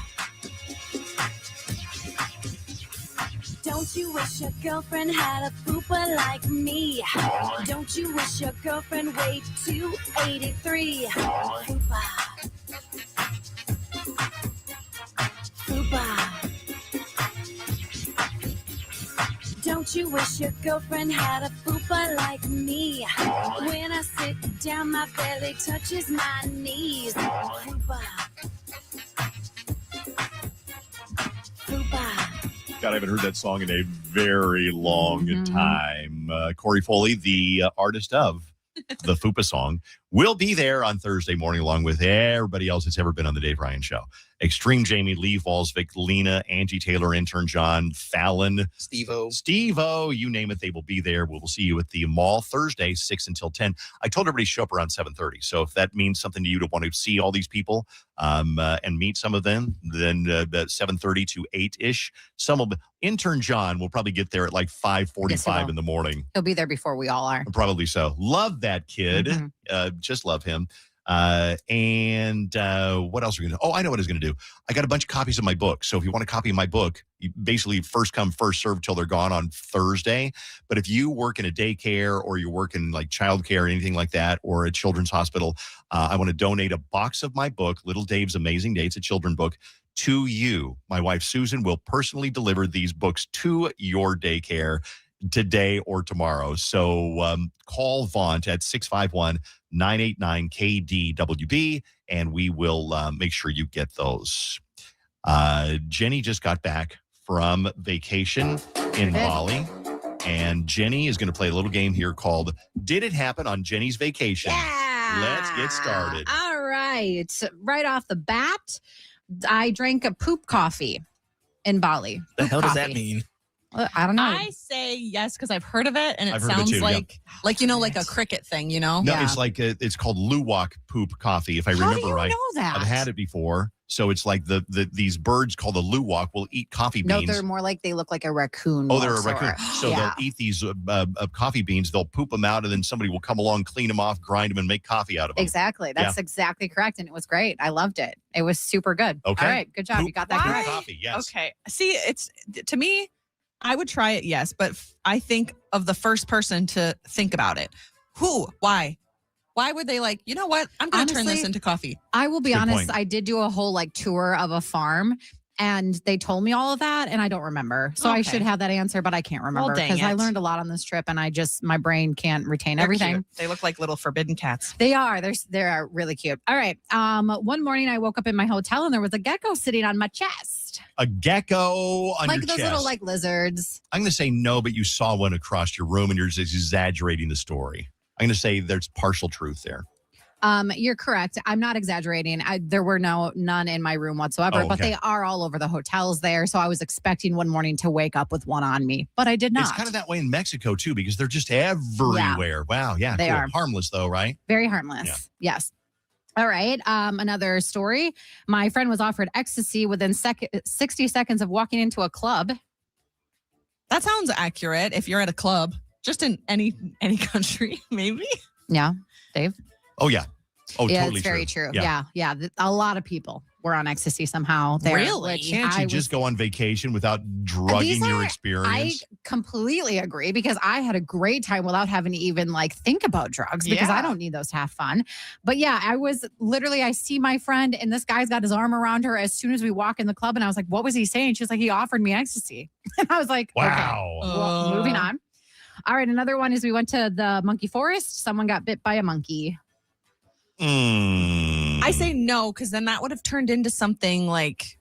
Don't you wish your girlfriend had a pooper like me? Don't you wish your girlfriend weighed 283? Pooper. Don't you wish your girlfriend had a pooper like me? When I sit down, my belly touches my knees. Pooper. God, I haven't heard that song in a very long time. Corey Foley, the artist of the Fupa song, will be there on Thursday morning along with everybody else that's ever been on the Dave Ryan Show. Extreme Jamie, Lee Valsvik, Lena, Angie Taylor, Intern John, Fallon, Steve-O, you name it, they will be there. We will see you at the mall Thursday, 6 until 10. I told everybody to show up around 7:30. So if that means something to you to want to see all these people and meet some of them, then 7:30 to 8-ish. Intern John will probably get there at like 5:45 in the morning. He'll be there before we all are. Probably so. Love that kid. Just love him. And what else are we going to do? Oh, I know what I was going to do. I got a bunch of copies of my book. So if you want a copy of my book, you basically first come, first serve till they're gone on Thursday. But if you work in a daycare or you work in like childcare or anything like that, or a children's hospital, I want to donate a box of my book, Little Dave's Amazing Day. It's a children's book, to you. My wife, Susan, will personally deliver these books to your daycare today or tomorrow. So call Vaunt at 651-989-KDWB, and we will make sure you get those. Jenny just got back from vacation in Bali, and Jenny is going to play a little game here called Did It Happen on Jenny's Vacation? Yeah. Let's get started. All right. Right off the bat, I drank a poop coffee in Bali. The hell does that mean? I don't know. I say yes because I've heard of it, and it I've heard of it sounds too, like like a cricket thing, you know? No, it's like it's called luwak poop coffee, if I remember right. Know that? I've had it before. So it's like these birds called the luwak will eat coffee beans. No, they're more like they look like a raccoon. Oh, they're a raccoon. So yeah. they'll eat these coffee beans. They'll poop them out, and then somebody will come along, clean them off, grind them, and make coffee out of them. Exactly. That's exactly correct. And it was great. I loved it. It was super good. Okay. All right. Good job. You got that correct. Coffee, yes. Okay. See, it's to me, I would try it, yes, but I think of the first person to think about it. Who? Why? Why would they like, you know what? I'm going to turn this into coffee. I will be Good honest. point. I did do a whole tour of a farm, and they told me all of that, and I don't remember. So I should have that answer, but I can't remember Well, dang because I it. learned a lot on this trip, and my brain can't retain They're everything. cute. They look like little forbidden cats. They are. They're really cute. All right. One morning I woke up in my hotel and there was a gecko sitting on my chest. A gecko on your Like those chest. little lizards. I'm going to say no, but you saw one across your room, and you're just exaggerating the story. I'm going to say there's partial truth there. You're correct. I'm not exaggerating. There were none in my room whatsoever, but they are all over the hotels there. So I was expecting one morning to wake up with one on me, but I did not. It's kind of that way in Mexico too, because they're just everywhere. Wow. Yeah. They are. Harmless though, right? Very harmless. Yeah. Yes. All right. Another story. My friend was offered ecstasy within 60 seconds of walking into a club. That sounds accurate if you're at a club, just in any country, maybe. Yeah. Dave? Oh, yeah. Oh, yeah, totally it's very true. Yeah. A lot of people were on ecstasy somehow. There, Really? Can't you just go on vacation without drugging your experience? I completely agree because I had a great time without having to even think about drugs because I don't need those to have fun. But yeah, I see my friend and this guy's got his arm around her as soon as we walk in the club. And I was like, what was he saying? She's like, he offered me ecstasy. And I was like, wow. Okay, well, moving on. All right. Another one is we went to the monkey forest. Someone got bit by a monkey. I say no, because then that would have turned into something like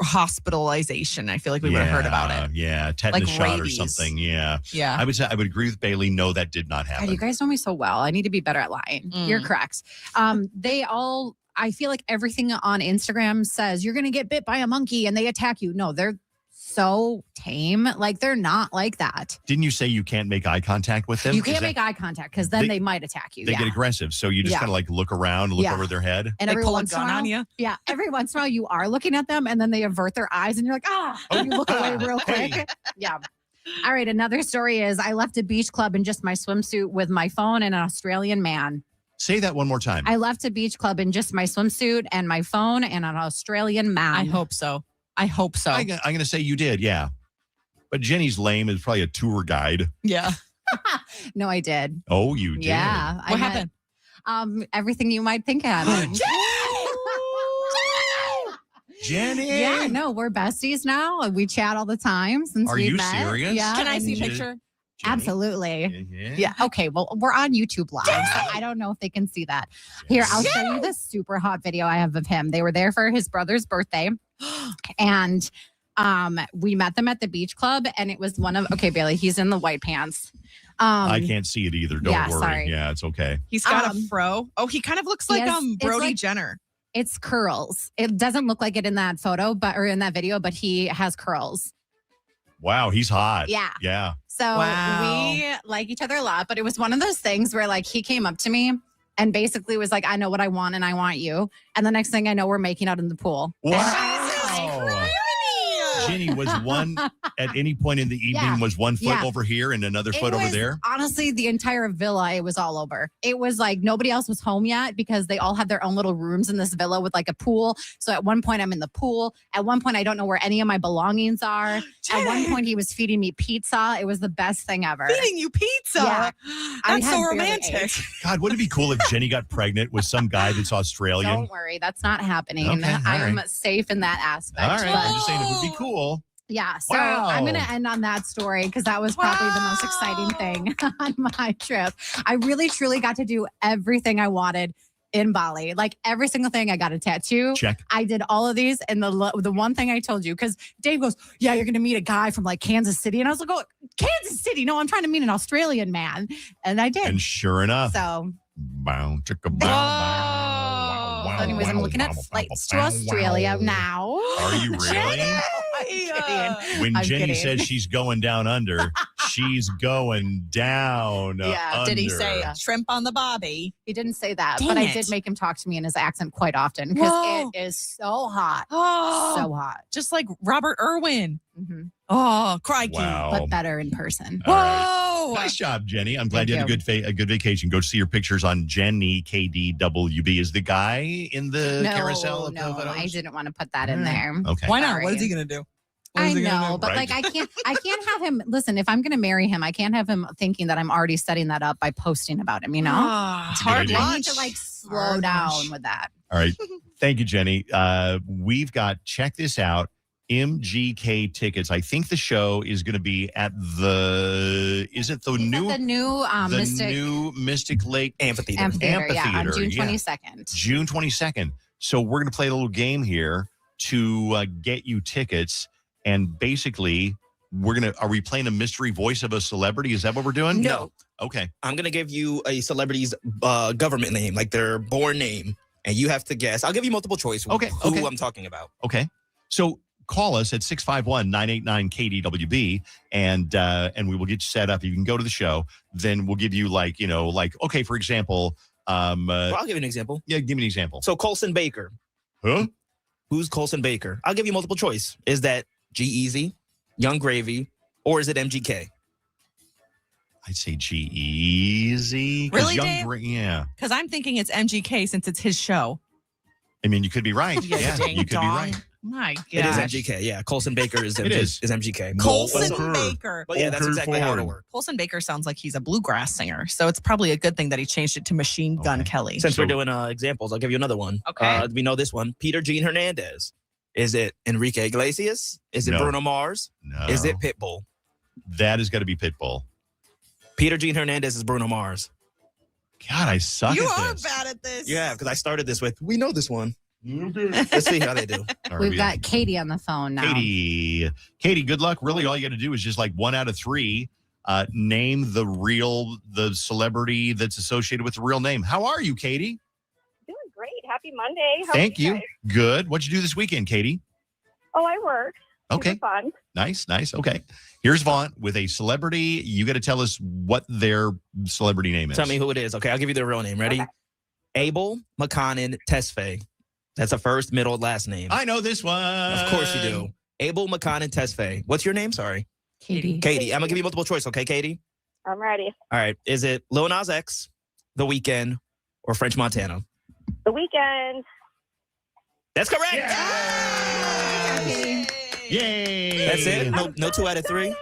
hospitalization. I feel like we would have heard about it. Yeah, tetanus shot rabies. or something. Yeah. Yeah. I would agree with Bailey. No, that did not happen. God, you guys know me so well. I need to be better at lying. You're correct. They all I feel like everything on Instagram says you're going to get bit by a monkey and they attack you. No, they're so tame. Like, they're not like that. Didn't you say you can't make eye contact with them? You can't make eye contact because then they might attack you. They get aggressive. So you just kind of like look around, look over their head. And every once in a while, yeah, every once in a while you are looking at them and then they avert their eyes and you're like, and you look away real quick. Yeah. All right. Another story is I left a beach club in just my swimsuit with my phone and an Australian man. Say that one more time. I left a beach club in just my swimsuit and my phone and an Australian man. I hope so. I'm going to say you did, yeah. But Jenny's lame is probably a tour guide. Yeah. No, I did. Oh, you did? Yeah. What happened? Everything you might think happened. Jenny! Yeah, no, we're besties now. We chat all the time since Are we you met. serious? Yeah. Can I see a picture? Absolutely. Yeah. Okay. Well, we're on YouTube Live, so I don't know if they can see that. Here, I'll show you this super hot video I have of him. They were there for his brother's birthday, and we met them at the beach club, and it was okay, Bailey, he's in the white pants. I can't see it either. Don't worry. Sorry. Yeah, it's okay. He's got a fro. Oh, he kind of looks like Brody Jenner. It's curls. It doesn't look like it in that photo, or in that video, but he has curls. Wow, he's hot. Yeah. Yeah. So we like each other a lot, but it was one of those things where like he came up to me and basically was like, I know what I want and I want you. And the next thing I know, we're making out in the pool. Wow. Jenny, was one at any point in the evening was one foot over here and another foot over there? Honestly, the entire villa, it was all over. It was like nobody else was home yet because they all had their own little rooms in this villa with like a pool. So at one point I'm in the pool. At one point I don't know where any of my belongings are. Jenny. At one point he was feeding me pizza. It was the best thing ever. Feeding you pizza? Yeah. That's so romantic. God, wouldn't it be cool if Jenny got pregnant with some guy that's Australian? Don't worry. That's not happening. Okay, I'm safe in that aspect. All right. I'm just saying it would be cool. Yeah, so I'm going to end on that story because that was probably the most exciting thing on my trip. I really, truly got to do everything I wanted in Bali. Like every single thing. I got a tattoo. Check. I did all of these. And the one thing I told you, because Dave goes, yeah, you're going to meet a guy from like Kansas City. And I was like, oh, Kansas City? No, I'm trying to meet an Australian man. And I did. And sure enough. So. Bow, chicka, bow, So anyways, I'm looking at flights to Australia now. Are you really? When I'm Jenny kidding. says she's going down under, she's going down under. Did he say shrimp on the bobby? He didn't say that, Dang but I it. did make him talk to me in his accent quite often because Whoa. it is so hot. Oh, So hot. just like Robert Irwin. Mm-hmm. Oh, crikey. Wow. But better in person. All right. Whoa. Nice job, Jenny. I'm glad Thank you had you. a good vacation. Go see your pictures on Jenny KDWB. Is the guy in the carousel of No, photos? I didn't want to put that in there. Okay. Why not? Sorry. What is he going to do? I know, but Right. like I can't have him. Listen, if I'm going to marry him, I can't have him thinking that I'm already setting that up by posting about him. You know, It's hard I need lunch. to like slow down with that. All right. Thank you, Jenny. We've got, check this out, MGK tickets. I think the show is going to be at the new Mystic Lake Amphitheater, yeah, on June yeah. 22nd. June 22nd. So we're going to play a little game here to get you tickets. And basically, are we playing a mystery voice of a celebrity? Is that what we're doing? No. Okay. I'm going to give you a celebrity's government name, like their born name, and you have to guess. I'll give you multiple choice who I'm talking about. Okay. So call us at 651-989-KDWB and we will get you set up. You can go to the show. Then we'll give you okay, for example. Well, I'll give you an example. Yeah, give me an example. So Colson Baker. Huh? Who's Colson Baker? I'll give you multiple choice. Is that G-Eazy, Young Gravy, or is it MGK? I'd say G-Eazy. Really, Dave? Yeah. Because I'm thinking it's MGK since it's his show. I mean, you could be right. Yeah, ding you could be dong. right. My God. It is MGK. Yeah, Colson Baker is It is. MGK. Colson Baker. But yeah, that's exactly how it works. Colson Baker sounds like he's a bluegrass singer, so it's probably a good thing that he changed it to Machine Gun Kelly. Since we're doing examples, I'll give you another one. Okay. We know this one. Peter Gene Hernandez. Is it Enrique Iglesias? Is it No. Bruno Mars? No. Is it Pitbull? That has got to be Pitbull. Peter Gene Hernandez is Bruno Mars. God, I suck You at are this. bad at this. Yeah, because I started this with, we know this one. Let's see how they do. All right, We've got Katie on the phone now. Katie, good luck. Really, all you got to do is just like 1 out of 3. Name the celebrity that's associated with the real name. How are you, Katie? Doing great. Happy Happy Monday. How Thank are you. guys? Good. What'd you do this weekend, Katie? Oh, I worked. Okay. Super fun. Nice. Okay. Here's Vaughn with a celebrity. You got to tell us what their celebrity name is. Tell me who it is. Okay, I'll give you the real name. Ready? Okay. Abel McConnon Tesfaye. That's a first, middle, last name. I know this one. Of course you do. Abel McConnon Tesfaye. What's your name? Sorry. Katie. Katie. I'm going to give you multiple choice. Okay, Katie? I'm ready. All right. Is it Lil Nas X, The Weeknd, or French Montana? The Weeknd. That's correct. Yay. That's it? No 2 out of 3?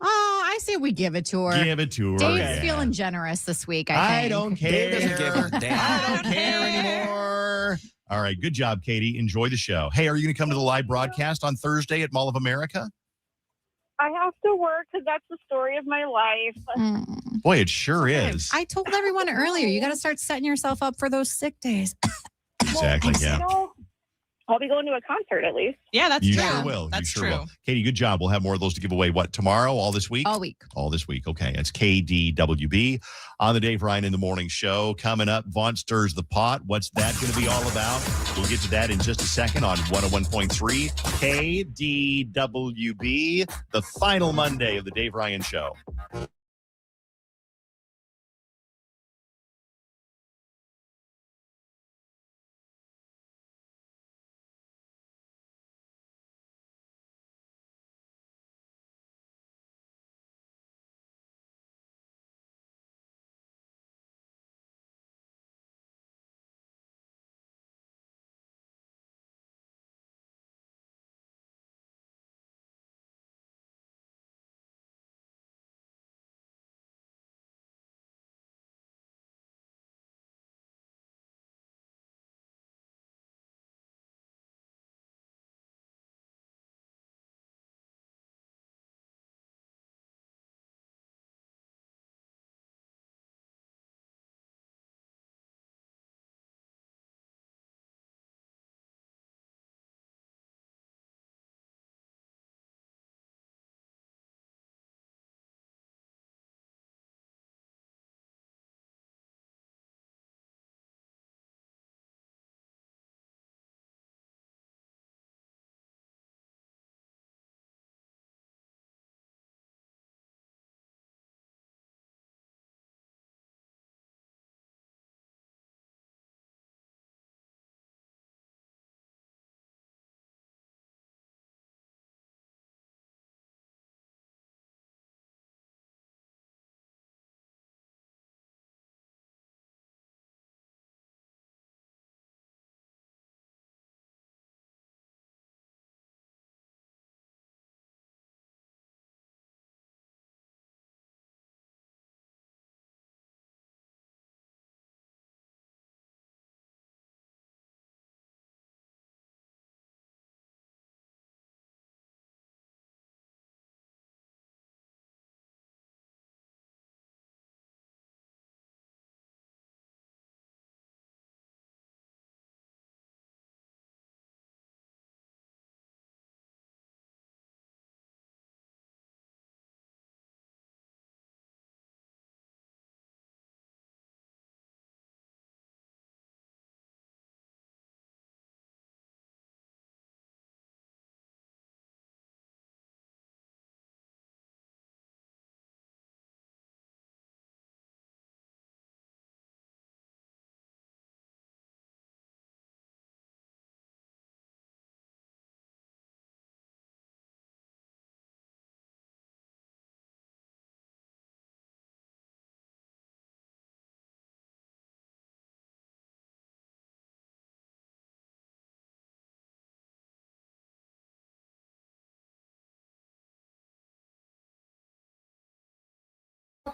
Oh, I say we give it to her. Give it to her. Dave's Yeah. feeling generous this week, I think. don't care. Dave doesn't give a damn. I don't care anymore. All right. Good job, Katie. Enjoy the show. Hey, are you going to come to the live broadcast on Thursday at Mall of America? I have to work because that's the story of my life. Boy, it sure is. I told everyone earlier, you got to start setting yourself up for those sick days. Exactly. Yeah. I'll be going to a concert at least. Yeah, that's You true. sure will. That's you sure true. will. Katie, good job. We'll have more of those to give away. What, tomorrow? All this week? All week. All this week. Okay. It's KDWB on the Dave Ryan in the Morning Show. Coming up, Vaughn stirs the pot. What's that going to be all about? We'll get to that in just a second on 101.3 KDWB, the final Monday of the Dave Ryan Show.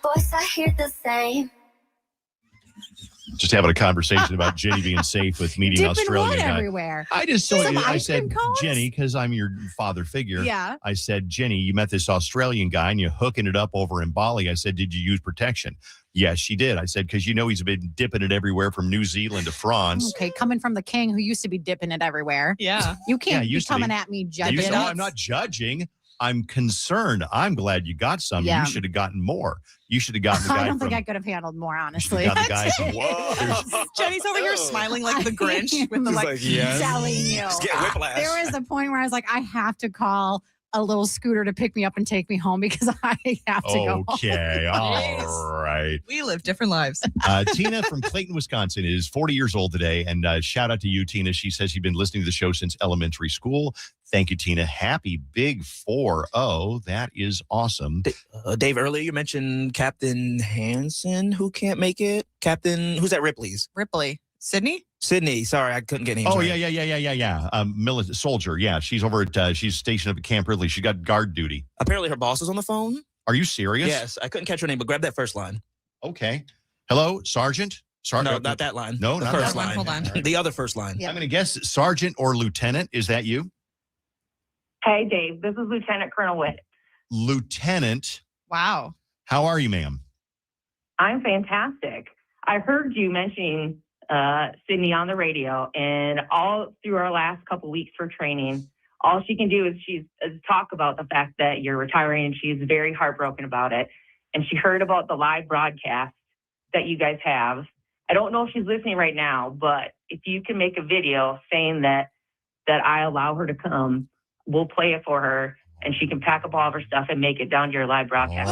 Voice, I hear the same. Just having a conversation about Jenny being safe with meeting Dipping Australian what guy. everywhere? I just Some told you, I ice cream said, cones? Jenny, because I'm your father figure. Yeah. I said, Jenny, you met this Australian guy and you're hooking it up over in Bali. I said, did you use protection? Yes, she did. I said, because you know he's been dipping it everywhere from New Zealand to France. Okay, coming from the king who used to be dipping it everywhere. Yeah. You can't Yeah, be used to be. coming at me judging. No, I'm not judging. I'm concerned. I'm glad you got some. Yeah. You should have gotten more. You should have gotten the guy I don't think from. I could have handled more, You honestly. should have got the guy from. Whoa. Jenny's over here smiling like the Grinch. With the, like, yes. telling you. Just get whiplash. There was a point where I was like, I have to call a little scooter to pick me up and take me home because I have to go home. Okay, all right. We live different lives. Tina from Clayton, Wisconsin is 40 years old today. And shout out to you, Tina. She says she's been listening to the show since elementary school. Thank you, Tina. Happy big 4-0. That is awesome. Dave, earlier you mentioned Captain Hansen, who can't make it. Captain, who's at Ripley's? Ripley. Sydney? Sydney. Sorry, I couldn't get names Oh, right. yeah. Military soldier. Yeah, she's over at, she's stationed up at Camp Ridley. She got guard duty. Apparently her boss is on the phone. Are you serious? Yes, I couldn't catch her name, but grab that first line. Okay. Hello, Sergeant? No, not that line. No, the not first that line. Hold on. The other first line. I'm going to guess Sergeant or Lieutenant. Is that you? Hey, Dave, this is Lieutenant Colonel Witt. Lieutenant. Wow. How are you, ma'am? I'm fantastic. I heard you mentioning Sydney on the radio, and all through our last couple weeks for training, all she can do is talk about the fact that you're retiring, and she's very heartbroken about it. And she heard about the live broadcast that you guys have. I don't know if she's listening right now, but if you can make a video saying that I allow her to come, we'll play it for her, and she can pack up all of her stuff and make it down to your live broadcast.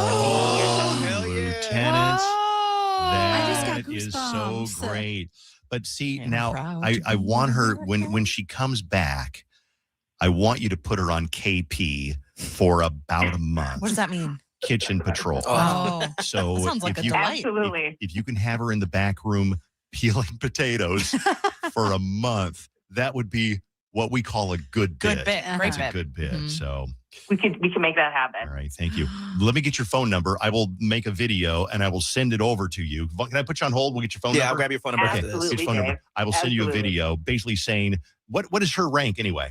Lieutenant. I just got That is so goosebumps. great. But see, I'm now proud I to be want her American. when she comes back, I want you to put her on KP for about a month. What does that mean? Kitchen patrol. Oh. So That sounds like if a you delight. Absolutely. if you can have her in the back room peeling potatoes for a month, that would be what we call a good bit. Good bit. Great That's bit. a good bit. Mhm. So, We can make that happen. all right, thank you. Let me get your phone number. I will make a video and I will send it over to you. Can I put you on hold? We'll get your phone Yeah, number. I'll grab your phone number after this. Absolutely. Get your phone number. Dave. I will send you a Absolutely. video basically saying what is her rank anyway?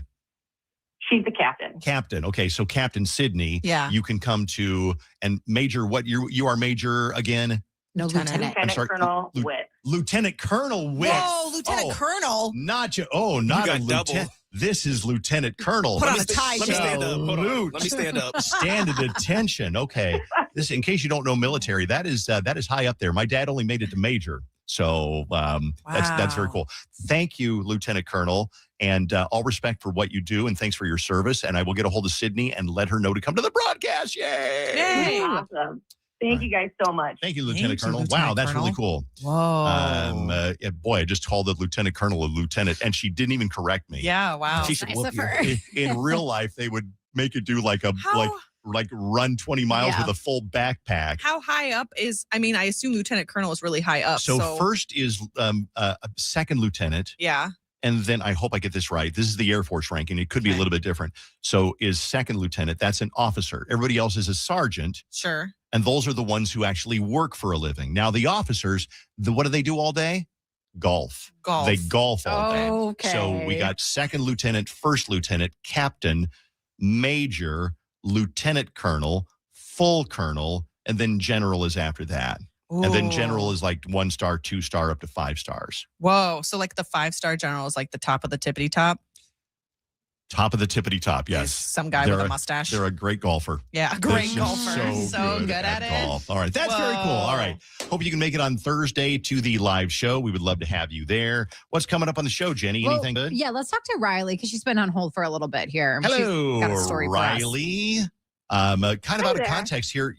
She's the captain. Captain. Okay, so Captain Sydney. Yeah. You can come to and Major. What you are Major again? No, Lieutenant. Lieutenant sorry, Colonel Lieu- Witt. Lieutenant Colonel Witt. Whoa, Lieutenant Colonel. Not you. Oh, not a got double. lieutenant. This is Lieutenant Colonel. Put Let on me a tie, Let me stand up. Hold on. Salute. Let me stand up. Stand at attention. Okay. This, in case you don't know military, that is high up there. My dad only made it to Major. So that's very Wow. cool. Thank you, Lieutenant Colonel, and all respect for what you do, and thanks for your service. And I will get a hold of Sydney and let her know to come to the broadcast. Yay! Yay. Awesome. Thank you guys so much. Thank you, Lieutenant Thank you, Colonel. Lieutenant Wow, that's really Colonel. cool. Whoa. Yeah, boy, I just called the Lieutenant Colonel a lieutenant, and she didn't even correct me. Yeah, wow. She That's said, nice "Look, of her." in real life, they would make you do like a How- like run 20 miles Yeah. with a full backpack." How high up is, I mean, I assume Lieutenant Colonel is really high up. So first is a second lieutenant, Yeah. and then I hope I get this right. This is the Air Force ranking. It could be a Okay. little bit different. So is second lieutenant. That's an officer. Everybody else is a sergeant. Sure. And those are the ones who actually work for a living. Now, the officers, what do they do all day? Golf. Golf. They golf all day. Okay. So we got second lieutenant, first lieutenant, captain, major, lieutenant colonel, full colonel, and then general is after that. And then general Ooh. is like 1 star, 2 star, up to 5 stars. Whoa. So like the 5-star general is like the top of the tippity top. Top of the tippity top, He's yes. some guy They're with a mustache. They're a great golfer. Yeah, They're great just golfer. So good at it. golf. All right, that's very cool. All right, hope you can make it on Thursday to the live show. We would love to have you there. What's coming up on the show, Jenny? Well, Anything good? Yeah, let's talk to Riley because she's been on hold for a little bit here. Hello, She's got a story for us. Riley. Kind of Hi out of there. context here.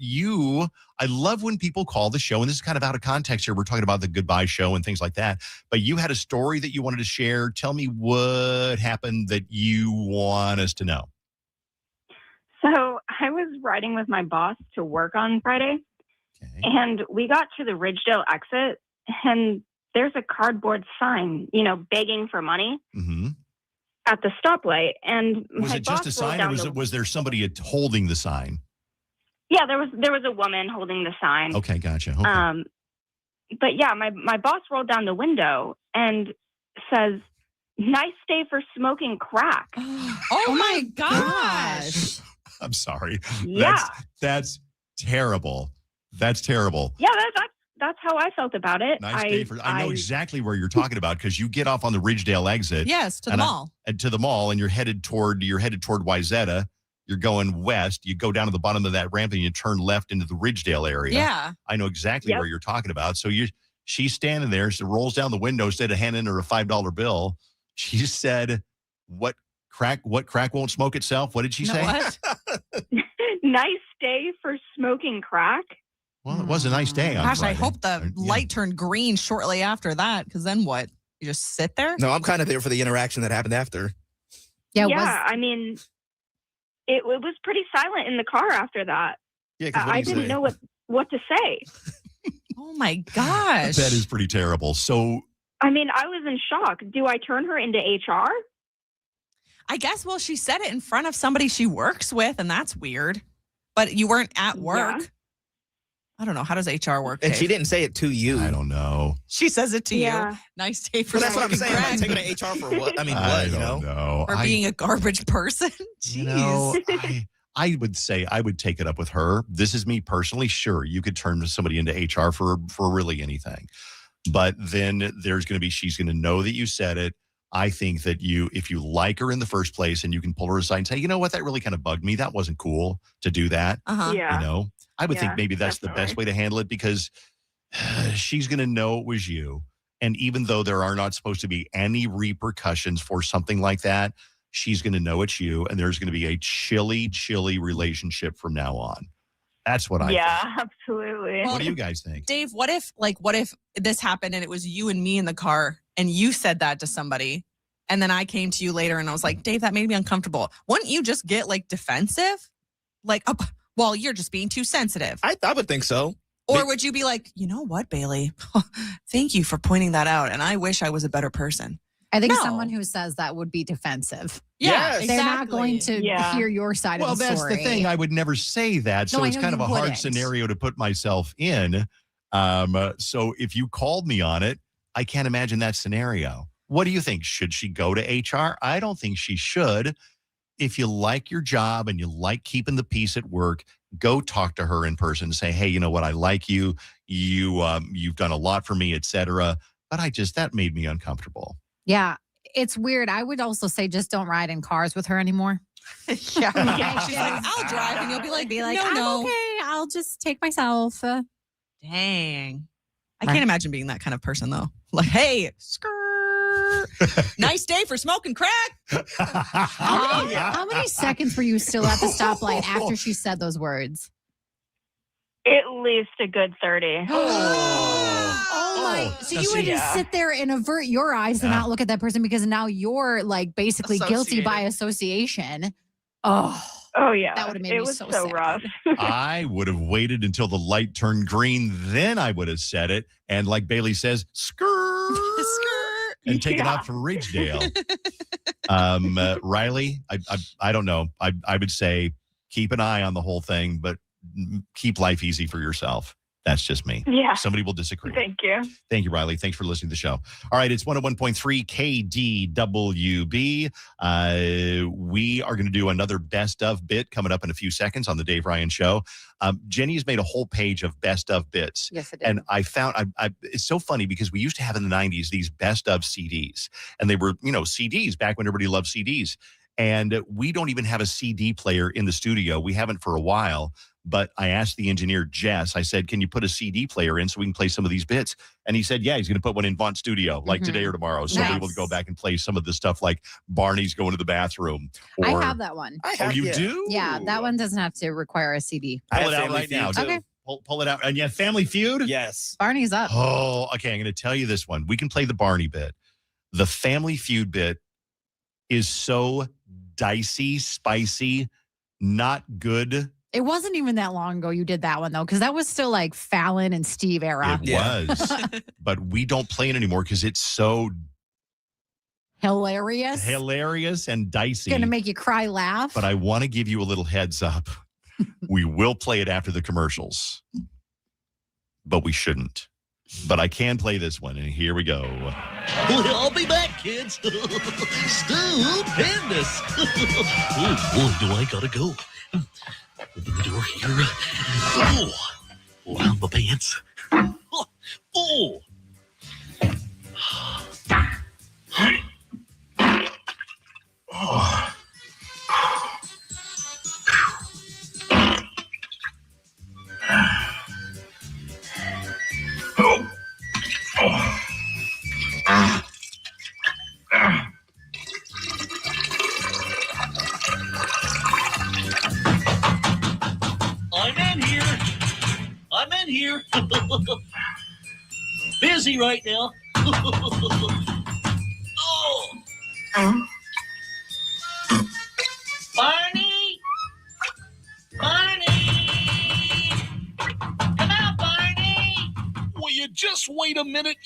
I love when people call the show, and this is kind of out of context here. We're talking about the goodbye show and things like that. But you had a story that you wanted to share. Tell me what happened that you want us to know. So I was riding with my boss to work on Friday, and we got to the Ridgedale exit, and there's a cardboard sign, begging for money Mm-hmm. at the stoplight. And Was my it just boss a rolled sign, down or the- was there somebody holding the sign? Yeah, there was a woman holding the sign. Okay, gotcha. Okay. But yeah, my boss rolled down the window and says, "Nice day for smoking crack." Oh my gosh. I'm sorry. Yeah. That's terrible. That's terrible. Yeah, that's how I felt about it. Nice day for. I know exactly where you're talking about because you get off on the Ridgedale exit. Yes, to the and mall. And to the mall, and you're headed toward Wyzetta. you're going west. You go down to the bottom of that ramp and you turn left into the Ridgedale area. Yeah. I know exactly where you're talking about. So she's standing there. She rolls down the window instead of handing her a $5 bill. She said, what crack won't smoke itself? What did she say? What? Nice day for smoking crack. Well, it was a nice day. On Gosh, Friday. I hope the light turned green shortly after that, because then what? You just sit there? No, I'm kind of there for the interaction that happened after. Yeah, I mean, it was pretty silent in the car after that. Yeah, I didn't know what to say. Oh my gosh. That is pretty terrible. So, I mean, I was in shock. Do I turn her into HR? I guess, well, she said it in front of somebody she works with, and that's weird. But you weren't at work. Yeah. I don't know. How does HR work? And Dave? she didn't say it to you. I don't know. She says it to Yeah. you. Nice day for But that's what I'm smoking saying. crack. Like, taking to HR for what? I mean, I what, don't know. Or being a garbage person. Jeez. You know, I would say I would take it up with her. This is me personally. Sure, you could turn somebody into HR for really anything. But then there's going to be, she's going to know that you said it. I think that if you like her in the first place and you can pull her aside and say, you know what, that really kind of bugged me. That wasn't cool to do that. Uh-huh. Yeah. You know, I would think maybe that's the best way to handle it, because she's going to know it was you. And even though there are not supposed to be any repercussions for something like that, she's going to know it's you. And there's going to be a chilly relationship from now on. That's what I think. Absolutely. What do you guys think? Dave, what if this happened and it was you and me in the car and you said that to somebody, and then I came to you later and I was like, Dave, that made me uncomfortable. Wouldn't you just get like defensive? Like, well, you're just being too sensitive. I would think so. Or would you be like, you know what, Bailey? Thank you for pointing that out. And I wish I was a better person. I think No. someone who says that would be defensive. Yeah, They're not going to hear your side Well, of the that's story. the thing. I would never say that. So No, I it's know kind of you a hard wouldn't. scenario to put myself in. So if you called me on it, I can't imagine that scenario. What do you think? Should she go to HR? I don't think she should. If you like your job and you like keeping the peace at work, go talk to her in person and say, hey, you know what? I like you. You've done a lot for me, etc. But that made me uncomfortable. Yeah, it's weird. I would also say just don't ride in cars with her anymore. Yeah. She's like, I'll drive, and you'll be like, I'm no. okay. I'll just take myself. Dang. I can't imagine being that kind of person, though. Like, hey, skirt. Nice day for smoking crack. How many seconds were you still at the stoplight after she said those words? At least a good 30. Oh my. So you would just sit there and avert your eyes and not look at that person, because now you're like basically guilty by association. Oh yeah. That would have made it me was so so sad. rough. I would have waited until the light turned green. Then I would have said it. And like Bailey says, skirt. And take it out for Ridgedale. Riley, I don't know. I would say keep an eye on the whole thing, but keep life easy for yourself. That's just me. Yeah. Somebody will disagree. Thank you. Thank you, Riley. Thanks for listening to the show. All right, it's 101.3 KDWB. We are going to do another best of bit coming up in a few seconds on the Dave Ryan Show. Jenny has made a whole page of best of bits. Yes, I did. And I found it's so funny because we used to have in the 90s these best of CDs. And they were, CDs back when everybody loved CDs. And we don't even have a CD player in the studio. We haven't for a while. But I asked the engineer, Jess, I said, can you put a CD player in so we can play some of these bits? And he said, yeah, he's going to put one in Vaughn Studio like today or tomorrow. So we're able to go back and play some of the stuff like Barney's going to the bathroom. Or, I have that one. you do? Yeah, that one doesn't have to require a CD. Pull it out right now. Okay. Pull it out. And yeah, Family Feud? Yes. Barney's up. Oh, okay. I'm going to tell you this one. We can play the Barney bit. The Family Feud bit is so dicey, spicy, not good. It wasn't even that long ago you did that one, though, because that was still like Fallon and Steve era. It was. But we don't play it anymore because it's so hilarious and dicey. It's going to make you cry, laugh. But I want to give you a little heads up. We will play it after the commercials, but we shouldn't. But I can play this one, and here we go. I'll be back, kids. Stu Pandas. Oh, boy, do I gotta go. Open the door here. Oh, around my pants. Oh. in here. I'm in here. Busy right now. Oh. Barney! Barney! Come out, Barney! Will you just wait a minute?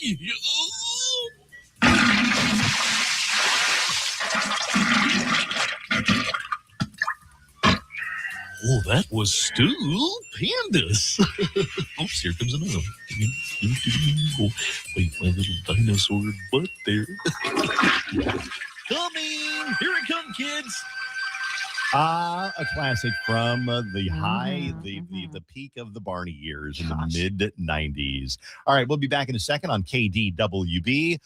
Oh, that was stupendous. Oops, here comes another one. Wait, my little dinosaur butt there. Coming! Here it comes, kids. A classic from the peak of the Barney years in the mid-90s. All right, we'll be back in a second on KDWB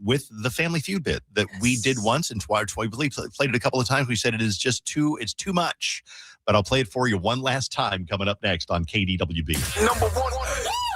with the Family Feud bit that we did once, and twice we played it a couple of times. We said it's too much, but I'll play it for you one last time coming up next on KDWB. Number one,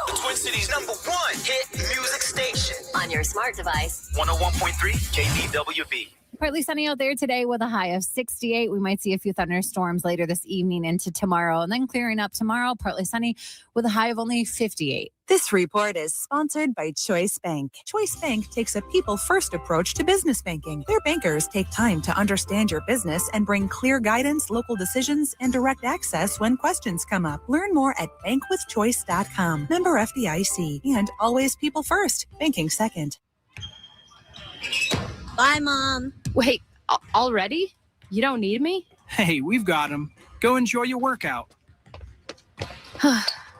the Twin Cities number one hit music station. On your smart device. 101.3 KDWB. Partly sunny out there today with a high of 68. We might see a few thunderstorms later this evening into tomorrow, and then clearing up tomorrow, partly sunny with a high of only 58. This report is sponsored by Choice Bank. Choice Bank takes a people-first approach to business banking. Their bankers take time to understand your business and bring clear guidance, local decisions, and direct access when questions come up. Learn more at bankwithchoice.com. Member FDIC. And always people first. Banking second. Bye, Mom. Wait, already? You don't need me? Hey, we've got him. Go enjoy your workout.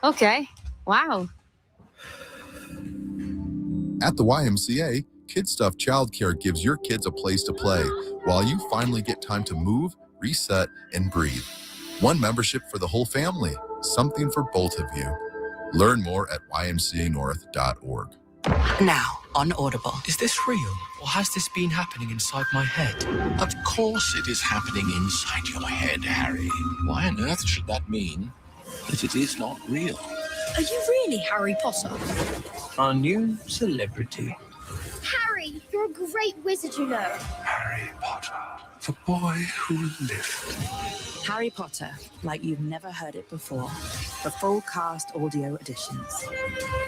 Okay. Wow. At the YMCA, Kid Stuff Childcare gives your kids a place to play while you finally get time to move, reset, and breathe. One membership for the whole family, something for both of you. Learn more at ymcanorth.org. Now, on Audible. Is this real, or has this been happening inside my head? Of course it is happening inside your head, Harry. Why on earth should that mean that it is not real? Are you really Harry Potter? Our new celebrity. Harry, you're a great wizard, you know. Harry Potter, the boy who lived. Harry Potter, like you've never heard it before. The full cast audio editions.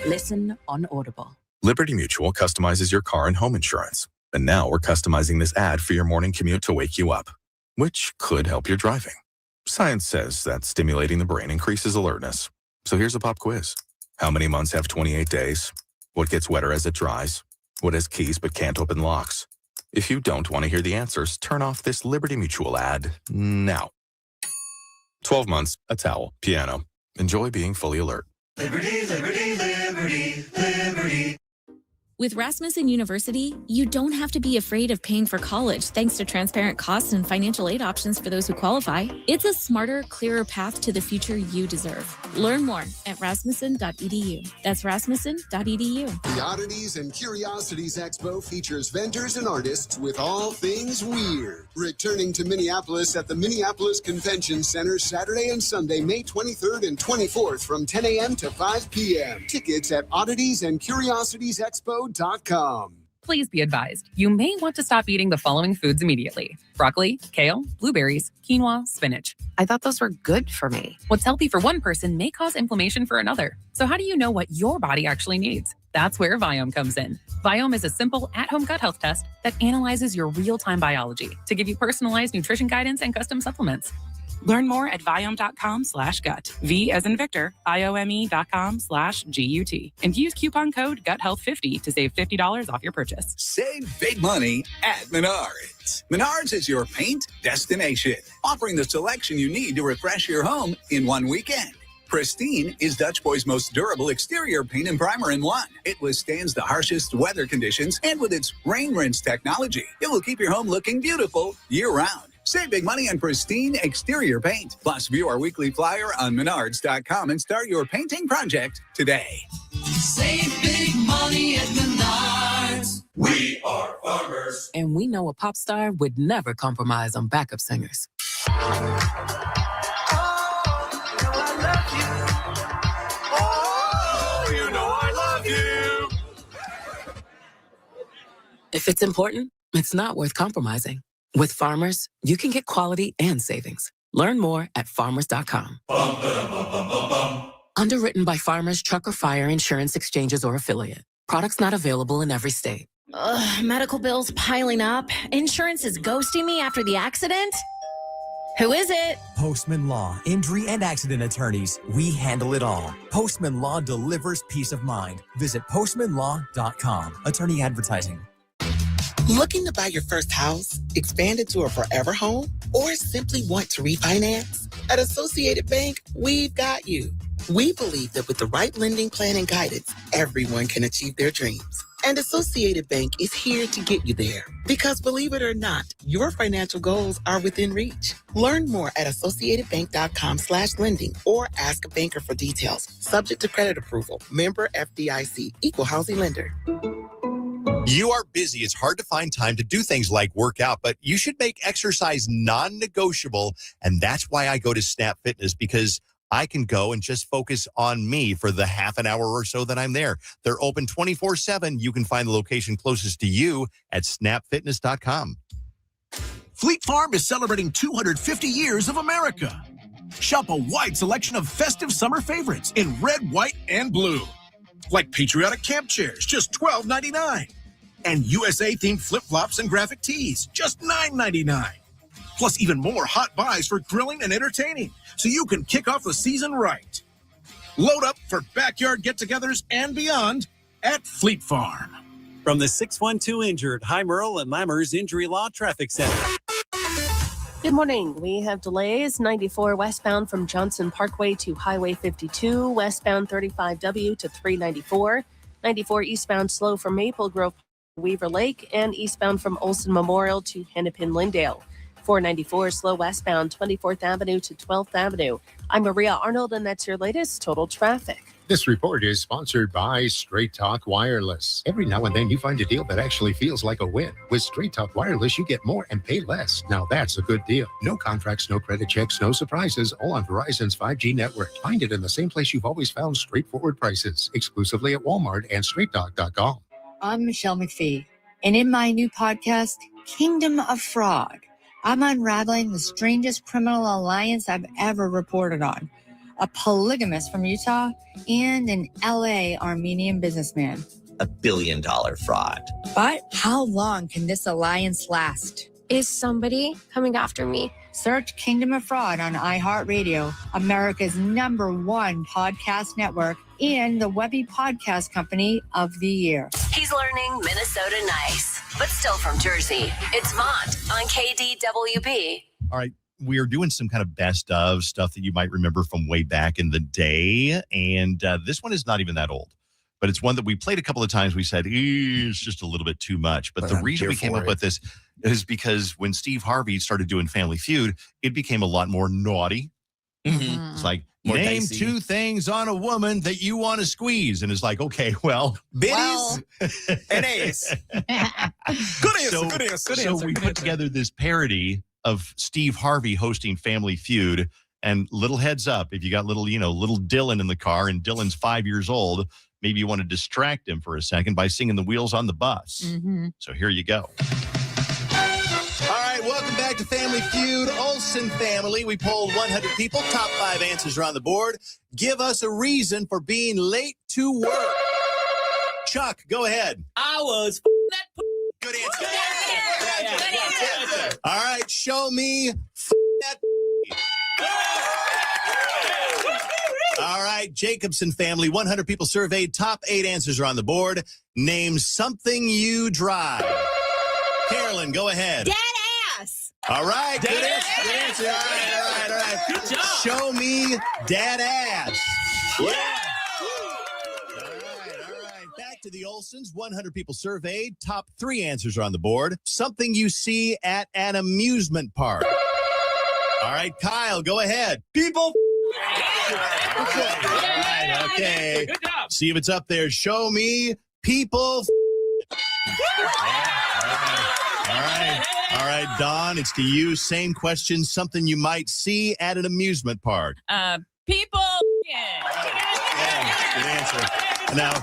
Listen on Audible. Liberty Mutual customizes your car and home insurance. And now we're customizing this ad for your morning commute to wake you up, which could help your driving. Science says that stimulating the brain increases alertness. So here's a pop quiz. How many months have 28 days? What gets wetter as it dries? What has keys but can't open locks? If you don't want to hear the answers, turn off this Liberty Mutual ad now. 12 months, a towel, piano. Enjoy being fully alert. Liberty, liberty, liberty, liberty. With Rasmussen University, you don't have to be afraid of paying for college thanks to transparent costs and financial aid options for those who qualify. It's a smarter, clearer path to the future you deserve. Learn more at rasmussen.edu. That's rasmussen.edu. The Oddities and Curiosities Expo features vendors and artists with all things weird. Returning to Minneapolis at the Minneapolis Convention Center Saturday and Sunday, May 23rd and 24th from 10 a.m. to 5 p.m. Tickets at odditiesandcuriositiesexpo.com. Please be advised, you may want to stop eating the following foods immediately: broccoli, kale, blueberries, quinoa, spinach. I thought those were good for me. What's healthy for one person may cause inflammation for another. So how do you know what your body actually needs? That's where Viome comes in. Viome is a simple at-home gut health test that analyzes your real-time biology to give you personalized nutrition guidance and custom supplements. Learn more at Viome.com/gut. V as in Victor, IOME.com/GUT. And use coupon code GUTHEALTH50 to save $50 off your purchase. Save big money at Menards. Menards is your paint destination, offering the selection you need to refresh your home in one weekend. Pristine is Dutch Boy's most durable exterior paint and primer in one. It withstands the harshest weather conditions, and with its rain rinse technology, it will keep your home looking beautiful year-round. Save big money on Pristine exterior paint. Plus, view our weekly flyer on Menards.com and start your painting project today. Save big money at Menards. We are farmers. And we know a pop star would never compromise on backup singers. If it's important, it's not worth compromising. With Farmers, you can get quality and savings. Learn more at farmers.com. Underwritten by Farmers Trucker Fire Insurance Exchanges or Affiliate. Products not available in every state. Ugh, medical bills piling up. Insurance is ghosting me after the accident. Who is it? Postman Law, injury and accident attorneys. We handle it all. Postman Law delivers peace of mind. Visit postmanlaw.com. Attorney advertising. Looking to buy your first house, expand it to a forever home, or simply want to refinance? At Associated Bank, we've got you. We believe that with the right lending plan and guidance, everyone can achieve their dreams. And Associated Bank is here to get you there. Because believe it or not, your financial goals are within reach. Learn more at associatedbank.com/lending or ask a banker for details. Subject to credit approval. Member FDIC. Equal housing lender. You are busy. It's hard to find time to do things like work out, but you should make exercise non-negotiable. And that's why I go to Snap Fitness, because I can go and just focus on me for the half an hour or so that I'm there. They're open 24/7. You can find the location closest to you at snapfitness.com. Fleet Farm is celebrating 250 years of America. Shop a wide selection of festive summer favorites in red, white, and blue. Like patriotic camp chairs, just $12.99. And USA-themed flip-flops and graphic tees, just $9.99. Plus even more hot buys for grilling and entertaining, so you can kick off the season right. Load up for backyard get-togethers and beyond at Fleet Farm. From the 612 Injured, High Merle and Lammers Injury Law Traffic Center. Good morning. We have delays 94 westbound from Johnson Parkway to Highway 52, westbound 35W to 394, 94 eastbound slow from Maple Grove, Weaver Lake, and eastbound from Olson Memorial to Hennepin Lindale. 494 slow westbound 24th Avenue to 12th Avenue. I'm Maria Arnold, and that's your latest total traffic. This report is sponsored by Straight Talk Wireless. Every now and then you find a deal that actually feels like a win. With Straight Talk Wireless, you get more and pay less. Now that's a good deal. No contracts, no credit checks, no surprises, all on Verizon's 5G network. Find it in the same place you've always found straightforward prices, exclusively at Walmart and straighttalk.com. I'm Michelle McPhee, and in my new podcast, Kingdom of Fraud, I'm unraveling the strangest criminal alliance I've ever reported on. A polygamist from Utah and an LA Armenian businessman. $1 billion fraud. But how long can this alliance last? Is somebody coming after me? Search Kingdom of Fraud on iHeartRadio, America's #1 podcast network, and the Webby Podcast Company of the Year. He's learning Minnesota nice, but still from Jersey. It's Vaught on KDWB. All right. We are doing some kind of best of stuff that you might remember from way back in the day. And this one is not even that old, but it's one that we played a couple of times. We said, it's just a little bit too much. But the reason we came up with this is because when Steve Harvey started doing Family Feud, it became a lot more naughty. Mm-hmm. It's like, more name dicey. 2 things on a woman that you want to squeeze. And it's like, okay, well. Biddies and A's. Good answer. So we put together this parody of Steve Harvey hosting Family Feud. And little heads up, if you got little Dylan in the car and Dylan's 5 years old, maybe you want to distract him for a second by singing The Wheels on the Bus. Mm-hmm. So here you go. All right, welcome back to Family Feud. Olsen family, we polled 100 people. Top 5 answers are on the board. Give us a reason for being late to work. Chuck, go ahead. I was that. Good answer. All right, show me that. All right, Jacobson family, 100 people surveyed. Top 8 answers are on the board. Name something you drive. Carolyn, go ahead. Dead ass. All right, good answer. All right. Good job. Show me dad ass. Yeah. To the Olsons, 100 people surveyed. Top 3 answers are on the board. Something you see at an amusement park. All right, Kyle, go ahead. People. All right, okay. Good job. See if it's up there. Show me people. All right, Dawn, it's to you. Same question. Something you might see at an amusement park. People. Yeah, good answer. Now,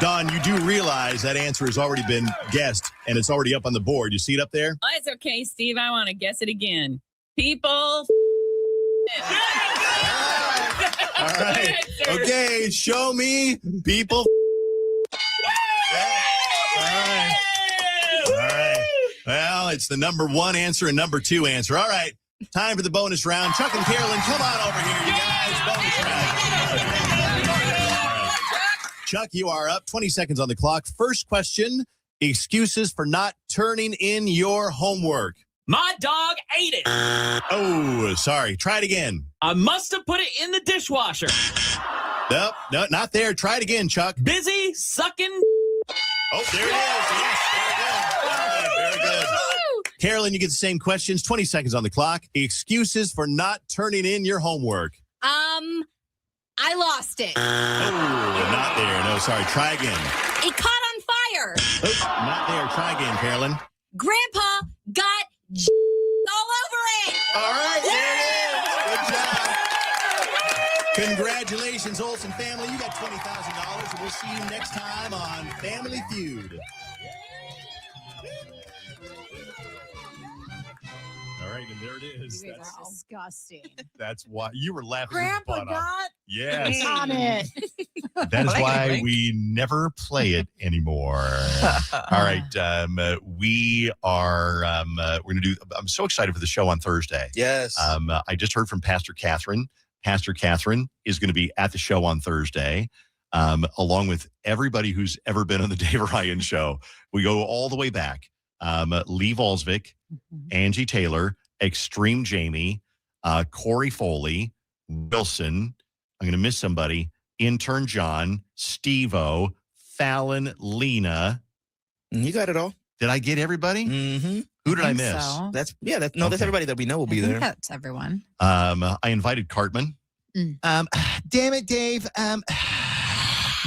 Dawn, you do realize that answer has already been guessed, and it's already up on the board. You see it up there? Oh, it's okay, Steve. I want to guess it again. People. All right. Okay, show me people. All right. Well, it's the number one answer and number two answer. All right. Time for the bonus round. Chuck and Carolyn, come on over here, you guys. Bonus round. Chuck, you are up. 20 seconds on the clock. First question, excuses for not turning in your homework. My dog ate it. Oh, sorry. Try it again. I must have put it in the dishwasher. Nope, no, not there. Try it again, Chuck. Busy sucking. Oh, there it is. Yes, very good. Carolyn, you get the same questions. 20 seconds on the clock. Excuses for not turning in your homework. I lost it. Oh, not there. No, sorry. Try again. It caught on fire. Oops, not there. Try again, Carolyn. Grandpa got all over it. All right, there it is. Good job. Congratulations, Olsen family. You got $20,000, and we'll see you next time on Family Feud. All right, and there it is. You guys are disgusting. That's why you were laughing. Grandpa got Yes. on it. That is why we never play it anymore. All right. We are we're going to do. I'm so excited for the show on Thursday. Yes. I just heard from Pastor Catherine. Pastor Catherine is going to be at the show on Thursday, along with everybody who's ever been on the Dave Ryan show. We go all the way back. Lee Volsvik, Angie Taylor, Extreme Jamie, Corey Foley, Wilson. I'm going to miss somebody. Intern John, Steve-O, Fallon, Lena. You got it all. Did I get everybody? Mm-hmm. Who did I miss? So. That's everybody that we know will be there. That's everyone. I invited Cartman. Damn it, Dave.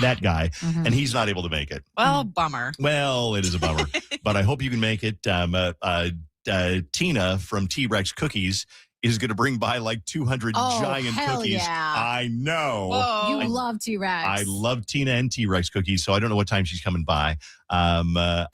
That guy, and he's not able to make it. Well, bummer. Well, it is a bummer, but I hope you can make it. Tina from T-Rex Cookies is going to bring by like 200 giant cookies. Yeah. I know. You love T-Rex. I love Tina and T-Rex cookies, so I don't know what time she's coming by. I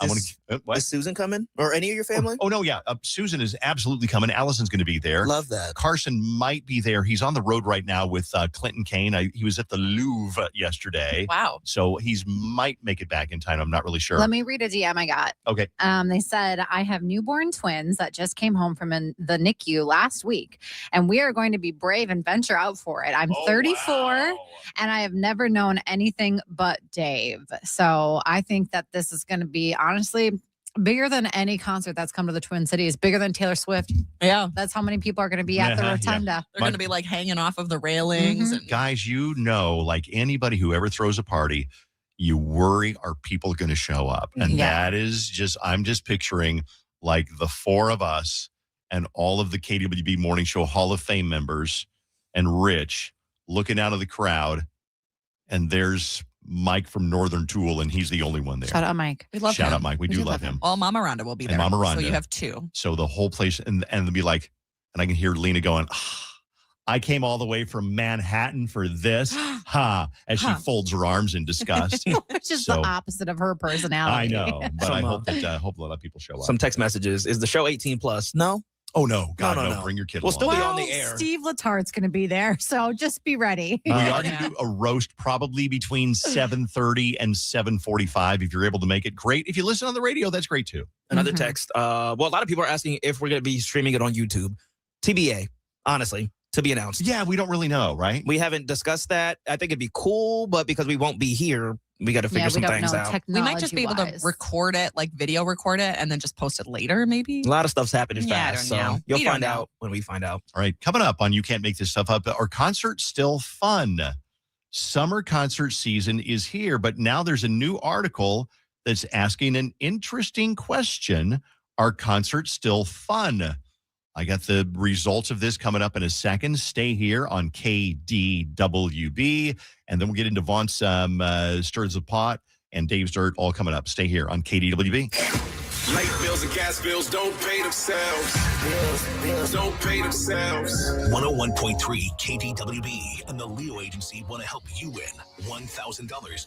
want to. Is Susan coming, or any of your family? Oh no, yeah. Susan is absolutely coming. Allison's going to be there. Love that. Carson might be there. He's on the road right now with Clinton Kane. He was at the Louvre yesterday. Wow. So he's might make it back in time. I'm not really sure. Let me read a DM I got. Okay. They said, I have newborn twins that just came home from the NICU last week, and we are going to be brave and venture out for it. I'm 34, and I have never known anything but Dave. So I think that this is going to be, honestly, bigger than any concert that's come to the Twin Cities, bigger than Taylor Swift. Yeah. That's how many people are going to be at the Rotunda. Yeah. They're going to be like hanging off of the railings. And guys, like anybody who ever throws a party, you worry, are people going to show up? And that is just, I'm just picturing like the four of us and all of the KDWB Morning Show Hall of Fame members and Rich looking out of the crowd, and there's Mike from Northern Tool, and he's the only one there. Shout out, Mike. We love him. Shout out, Mike. We do love him. Well, Mama Rhonda will be there. And Mama Rhonda. So you have two. So the whole place, and they'll be like, and I can hear Lena going, I came all the way from Manhattan for this, as she folds her arms in disgust. Which is the opposite of her personality. I know, but I hope that a lot of people show up. Some text messages. Is the show 18+? No. Oh, no. God, no. Bring your kid We'll along. still be on the air. Steve Latart's going to be there, so just be ready. We are going to do a roast probably between 7:30 and 7:45. If you're able to make it, great. If you listen on the radio, that's great too. Another text. Well, a lot of people are asking if we're going to be streaming it on YouTube. TBA, honestly, to be announced. Yeah, we don't really know, right? We haven't discussed that. I think it'd be cool, but because we won't be here, we got to figure some things out. We might just be able to record it, like video record it, and then just post it later, maybe. A lot of stuff's happening Yeah, I fast, don't so know. you'll We don't find know. out when we find out. All right, coming up on You Can't Make This Stuff Up, our concert's still fun. Summer concert season is here, but now there's a new article that's asking an interesting question. Are concerts still fun? I got the results of this coming up in a second. Stay here on KDWB, and then we'll get into Vaughn's Stirs the Pot and Dave's Dirt all coming up. Stay here on KDWB. Light bills and gas bills don't pay themselves. Bills don't pay themselves. 101.3 KDWB and the Leo Agency want to help you win $1,000.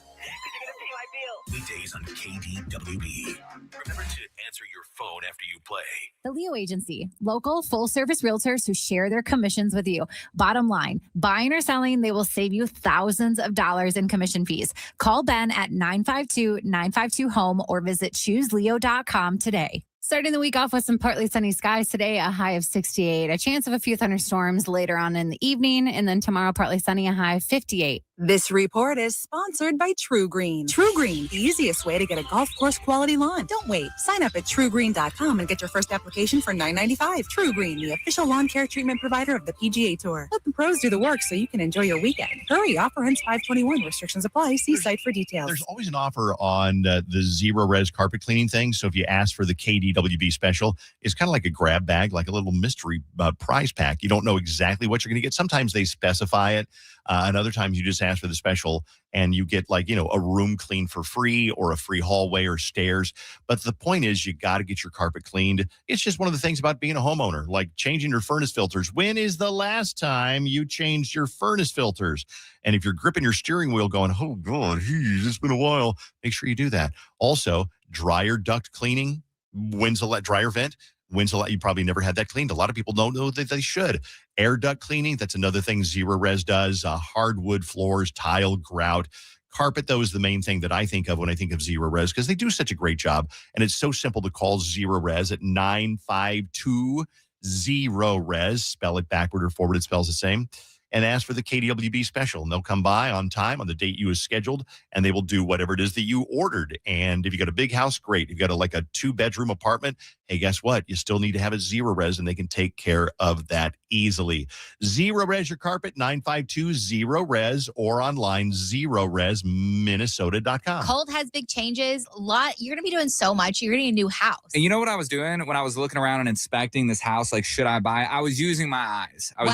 Weekdays on KDWB. Remember to answer your phone after you play. The Leo Agency, local full-service realtors who share their commissions with you. Bottom line, buying or selling, they will save you thousands of dollars in commission fees. Call Ben at 952-952-HOME or visit chooseleo.com today. Starting the week off with some partly sunny skies today, a high of 68, a chance of a few thunderstorms later on in the evening, and then tomorrow partly sunny, a high of 58. This report is sponsored by True Green. True Green, the easiest way to get a golf course quality lawn. Don't wait. Sign up at truegreen.com and get your first application for $9.95. True Green, the official lawn care treatment provider of the PGA Tour. Let the pros do the work so you can enjoy your weekend. Hurry, offer ends 5/21. Restrictions apply. See site for details. There's always an offer on the zero res carpet cleaning thing. So if you ask for the KDWB special, it's kind of like a grab bag, like a little mystery prize pack. You don't know exactly what you're going to get. Sometimes they specify it. And other times you just ask for the special and you get a room cleaned for free or a free hallway or stairs. But the point is you got to get your carpet cleaned. It's just one of the things about being a homeowner, like changing your furnace filters. When is the last time you changed your furnace filters? And if you're gripping your steering wheel going, oh God, it's been a while, make sure you do that. Also, dryer duct cleaning. When's the dryer vent? You probably never had that cleaned. A lot of people don't know that they should. Air duct cleaning, that's another thing Zero Res does. Hardwood floors, tile, grout. Carpet, though, is the main thing that I think of when I think of Zero Res because they do such a great job. And it's so simple to call Zero Res at 952-0-RES. Spell it backward or forward, it spells the same. And ask for the KDWB special. And they'll come by on time on the date you was scheduled, and they will do whatever it is that you ordered. And if you got a big house, great. If you got a 2-bedroom apartment, hey, guess what? You still need to have a Zero Res, and they can take care of that easily. Zero Res your carpet, 952-0-RES, or online, zeroresminnesota.com. Cold has big changes. You're going to be doing so much. You're getting a new house. And you know what I was doing when I was looking around and inspecting this house? Like, should I buy it? I was using my eyes. I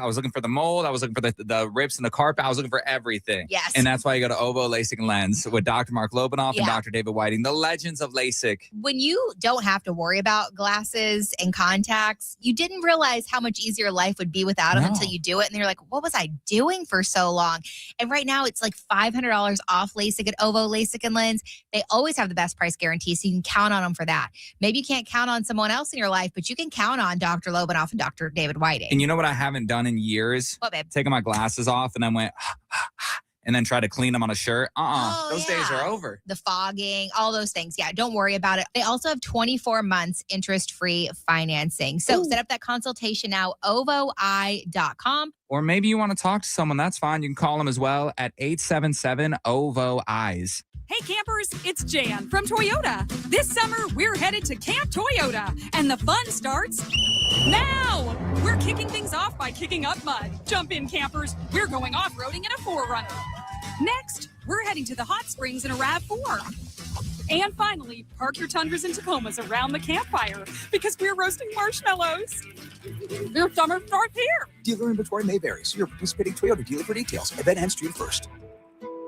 was looking for the mold. I was looking for the rips in the carpet. I was looking for everything. Yes. And that's why you go to OVO LASIK and Lens with Dr. Mark Lobanoff and Dr. David Whiting, the legends of LASIK. When you don't have to worry about glasses and contacts, you didn't realize how much easier life would be without them until you do it. And you're like, what was I doing for so long? And right now it's like $500 off LASIK at OVO LASIK and Lens. They always have the best price guarantee, so you can count on them for that. Maybe you can't count on someone else in your life, but you can count on Dr. Lobanoff and Dr. David Whiting. And you know what I haven't done in years? What, babe? Taking my glasses off and then went, and then try to clean them on a shirt. Those days are over. The fogging, all those things. Yeah, don't worry about it. They also have 24 months interest-free financing. So set up that consultation now, ovoi.com. Or maybe you want to talk to someone. That's fine. You can call them as well at 877-OVO-EYES. Hey campers, it's Jan from Toyota. This summer, we're headed to Camp Toyota, and the fun starts now. We're kicking things off by kicking up mud. Jump in, campers. We're going off-roading in a 4Runner. Next, we're heading to the hot springs in a RAV4. And finally, park your Tundras and Tacomas around the campfire because we're roasting marshmallows. Your summer starts here. Dealer inventory may vary. See your participating Toyota dealer for details. Event ends June 1st.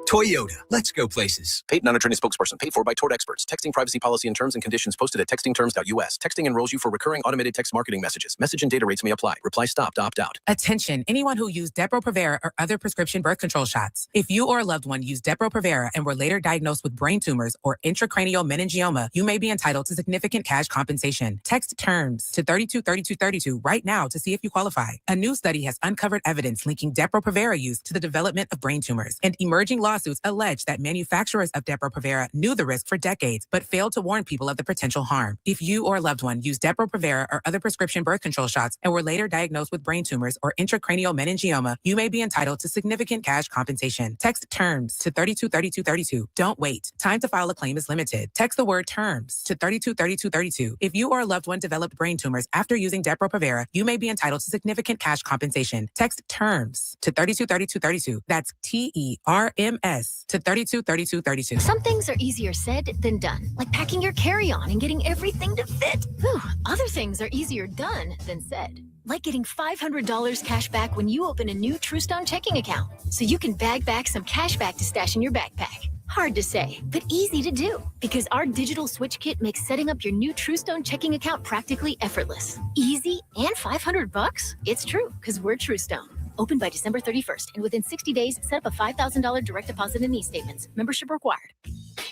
Toyota. Let's go places. Paid non-attorney spokesperson. Paid for by Tort Experts. Texting privacy policy and terms and conditions posted at textingterms.us. Texting enrolls you for recurring automated text marketing messages. Message and data rates may apply. Reply stop to opt out. Attention, anyone who used Depo-Provera or other prescription birth control shots. If you or a loved one used Depo-Provera and were later diagnosed with brain tumors or intracranial meningioma, you may be entitled to significant cash compensation. Text TERMS to 323232 right now to see if you qualify. A new study has uncovered evidence linking Depo-Provera use to the development of brain tumors, and emerging lawsuits allege that manufacturers of Depo-Provera knew the risk for decades but failed to warn people of the potential harm. If you or a loved one used Depo-Provera or other prescription birth control shots and were later diagnosed with brain tumors or intracranial meningioma, you may be entitled to significant cash compensation. Text TERMS to 323232. Don't wait. Time to file a claim is limited. Text the word TERMS to 323232. If you or a loved one developed brain tumors after using Depo-Provera, you may be entitled to significant cash compensation. Text TERMS to 323232. That's TERMS to 323232. Some things are easier said than done, like packing your carry-on and getting everything to fit. Whew. Other things are easier done than said, like getting $500 cash back when you open a new TrueStone checking account, so you can bag back some cash back to stash in your backpack. Hard to say, but easy to do, because our digital switch kit makes setting up your new TrueStone checking account practically effortless. Easy and $500? It's true, because we're TrueStone. Open by December 31st, and within 60 days, set up a $5,000 direct deposit and e-statements. Membership required.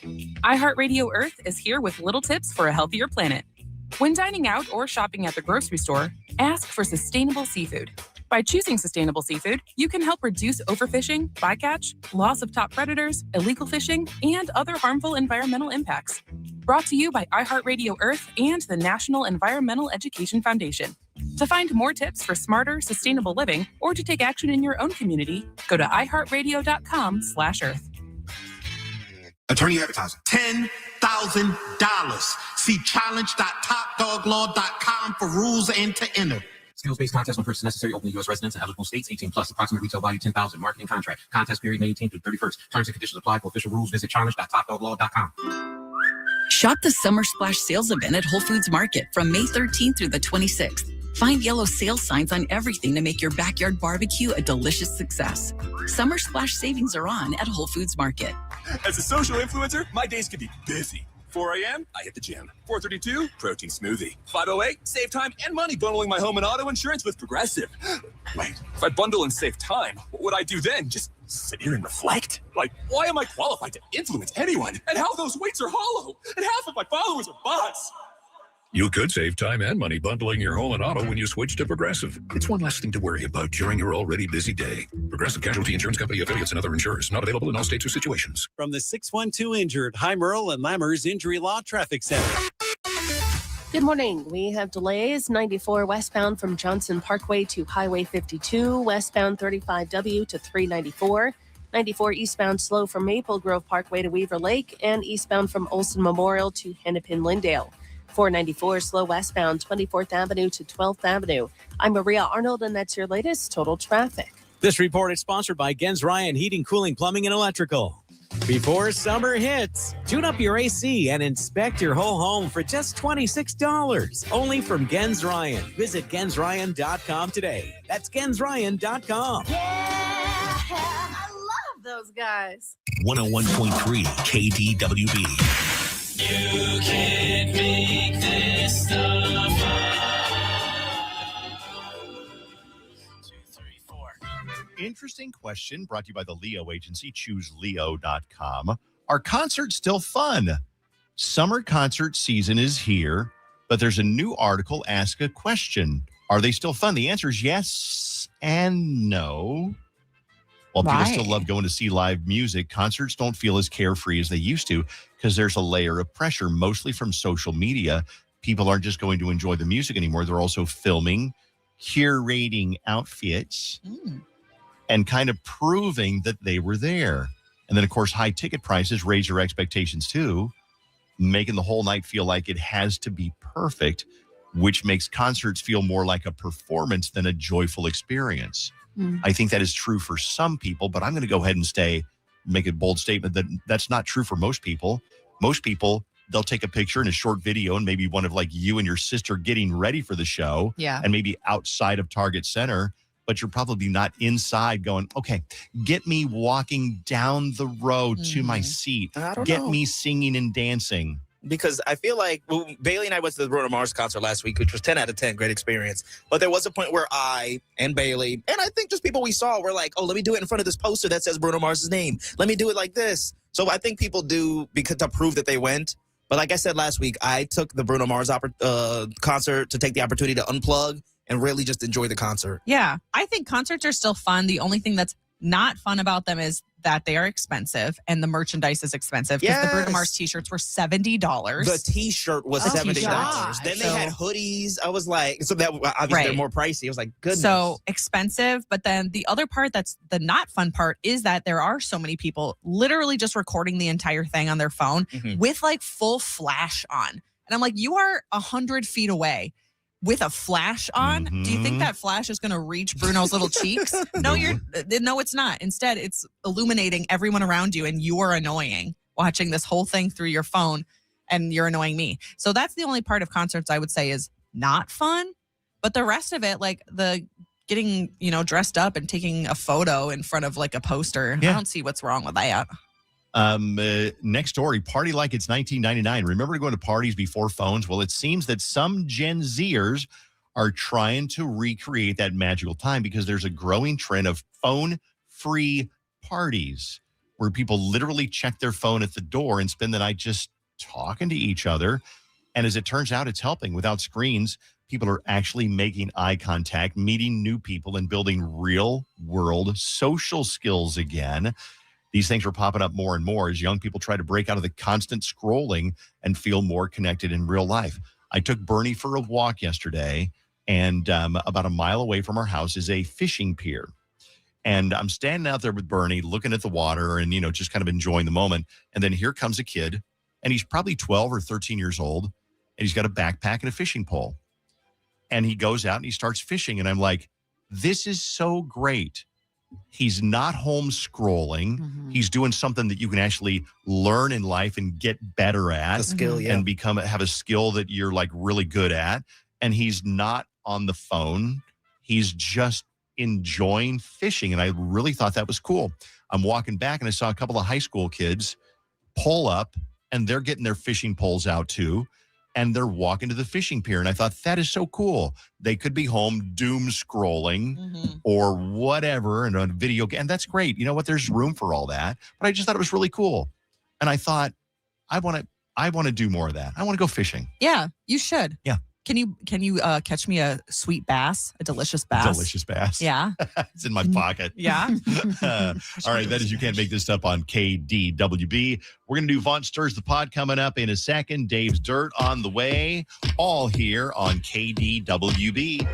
iHeartRadio Earth is here with little tips for a healthier planet. When dining out or shopping at the grocery store, ask for sustainable seafood. By choosing sustainable seafood, you can help reduce overfishing, bycatch, loss of top predators, illegal fishing, and other harmful environmental impacts. Brought to you by iHeartRadio Earth and the National Environmental Education Foundation. To find more tips for smarter, sustainable living, or to take action in your own community, go to iHeartRadio.com/Earth. Attorney advertising. $10,000. See challenge.topdoglaw.com for rules and to enter. Skills-based contest when purchase necessary. Open to U.S. residents and eligible states. 18 plus. Approximate retail value $10,000. Marketing contract. Contest period May 18th through 31st. Terms and conditions apply. For official rules, visit challenge.topdoglaw.com. Shop the Summer Splash sales event at Whole Foods Market from May 13th through the 26th. Find yellow sales signs on everything to make your backyard barbecue a delicious success. Summer Splash savings are on at Whole Foods Market. As a social influencer, my days can be busy. 4 a.m., I hit the gym. 4:32, protein smoothie. 5:08, save time and money bundling my home and auto insurance with Progressive. Wait, if I bundle and save time, what would I do then? Just sit here and reflect? Like, why am I qualified to influence anyone? And how those weights are hollow? And half of my followers are bots. You could save time and money bundling your home and auto when you switch to Progressive. It's one less thing to worry about during your already busy day. Progressive Casualty Insurance Company affiliates and other insurers. Not available in all states or situations. From the 612 Injured, High Merle and Lammers Injury Law Traffic Center. Good morning. We have delays 94 westbound from Johnson Parkway to Highway 52, westbound 35W to 394, 94 eastbound slow from Maple Grove Parkway to Weaver Lake, and eastbound from Olson Memorial to Hennepin Lindale. 494 slow westbound 24th Avenue to 12th Avenue. I'm Maria Arnold, and that's your latest total traffic. This report is sponsored by Gens Ryan Heating, Cooling, Plumbing, and Electrical. Before summer hits, tune up your AC and inspect your whole home for just $26. Only from Gens Ryan. Visit GensRyan.com today. That's GensRyan.com. I love those guys. 101.3 KDWB. You can't make this stuff up. Interesting question brought to you by the Leo agency, chooseleo.com. Are concerts still fun? Summer concert season is here, but there's a new article, Ask a Question. Are they still fun? The answer is yes and no. While people still love going to see live music, concerts don't feel as carefree as they used to because there's a layer of pressure, mostly from social media. People aren't just going to enjoy the music anymore. They're also filming, curating outfits, and kind of proving that they were there. And then, of course, high ticket prices raise your expectations too, making the whole night feel like it has to be perfect, which makes concerts feel more like a performance than a joyful experience. I think that is true for some people, but I'm going to go ahead and make a bold statement that that's not true for most people. Most people, they'll take a picture and a short video and maybe one of like you and your sister getting ready for the show. Yeah. And maybe outside of Target Center, but you're probably not inside going, okay, get me walking down the road to my seat. Get me singing and dancing. Because I feel like Bailey and I went to the Bruno Mars concert last week, which was 10 out of 10, great experience. But there was a point where I and Bailey, and I think just people we saw were like, oh, let me do it in front of this poster that says Bruno Mars's name. Let me do it like this. So I think people do because to prove that they went. But like I said last week, I took the Bruno Mars concert to take the opportunity to unplug and really just enjoy the concert. Yeah, I think concerts are still fun. The only thing that's not fun about them is that they are expensive and the merchandise is expensive because the Bruno Mars t-shirts were $70. The t-shirt was $70. Then they had hoodies. I was like, so that obviously they're more pricey. I was like, goodness. So expensive. But then the other part that's the not fun part is that there are so many people literally just recording the entire thing on their phone with like full flash on. And I'm like, you are 100 feet away with a flash on. Do you think that flash is going to reach Bruno's little cheeks? No, it's not. Instead, it's illuminating everyone around you, and you're annoying watching this whole thing through your phone, and you're annoying me. So that's the only part of concerts I would say is not fun. But the rest of it, like the getting, dressed up and taking a photo in front of like a poster, I don't see what's wrong with that. Next story, party like it's 1999. Remember going to parties before phones? Well, it seems that some Gen Zers are trying to recreate that magical time because there's a growing trend of phone-free parties. where people literally check their phone at the door and spend the night just talking to each other. And as it turns out, it's helping. Without screens, people are actually making eye contact, meeting new people, and building real world social skills again. These things are popping up more and more as young people try to break out of the constant scrolling and feel more connected in real life. I took Bernie for a walk yesterday, and about a mile away from our house is a fishing pier. And I'm standing out there with Bernie looking at the water and, just kind of enjoying the moment. And then here comes a kid, and he's probably 12 or 13 years old, and he's got a backpack and a fishing pole. And he goes out and he starts fishing. And I'm like, this is so great. He's not home scrolling. Mm-hmm. He's doing something that you can actually learn in life and get better at. A skill, yeah. And have a skill that you're like really good at. And he's not on the phone. He's just enjoying fishing. And I really thought that was cool. I'm walking back and I saw a couple of high school kids pull up, and they're getting their fishing poles out too. And they're walking to the fishing pier. And I thought, that is so cool. They could be home doom scrolling or whatever and on video game. And that's great. You know what? There's room for all that. But I just thought it was really cool. And I thought, I want to do more of that. I want to go fishing. Yeah, you should. Yeah. Can you catch me a sweet bass, a delicious bass? Delicious bass. Yeah. It's in my pocket. Yeah. All right. That is You Can't Make This Up on KDWB. We're going to do Vaughn Stirs the Pot coming up in a second. Dave's Dirt on the way. All here on KDWB.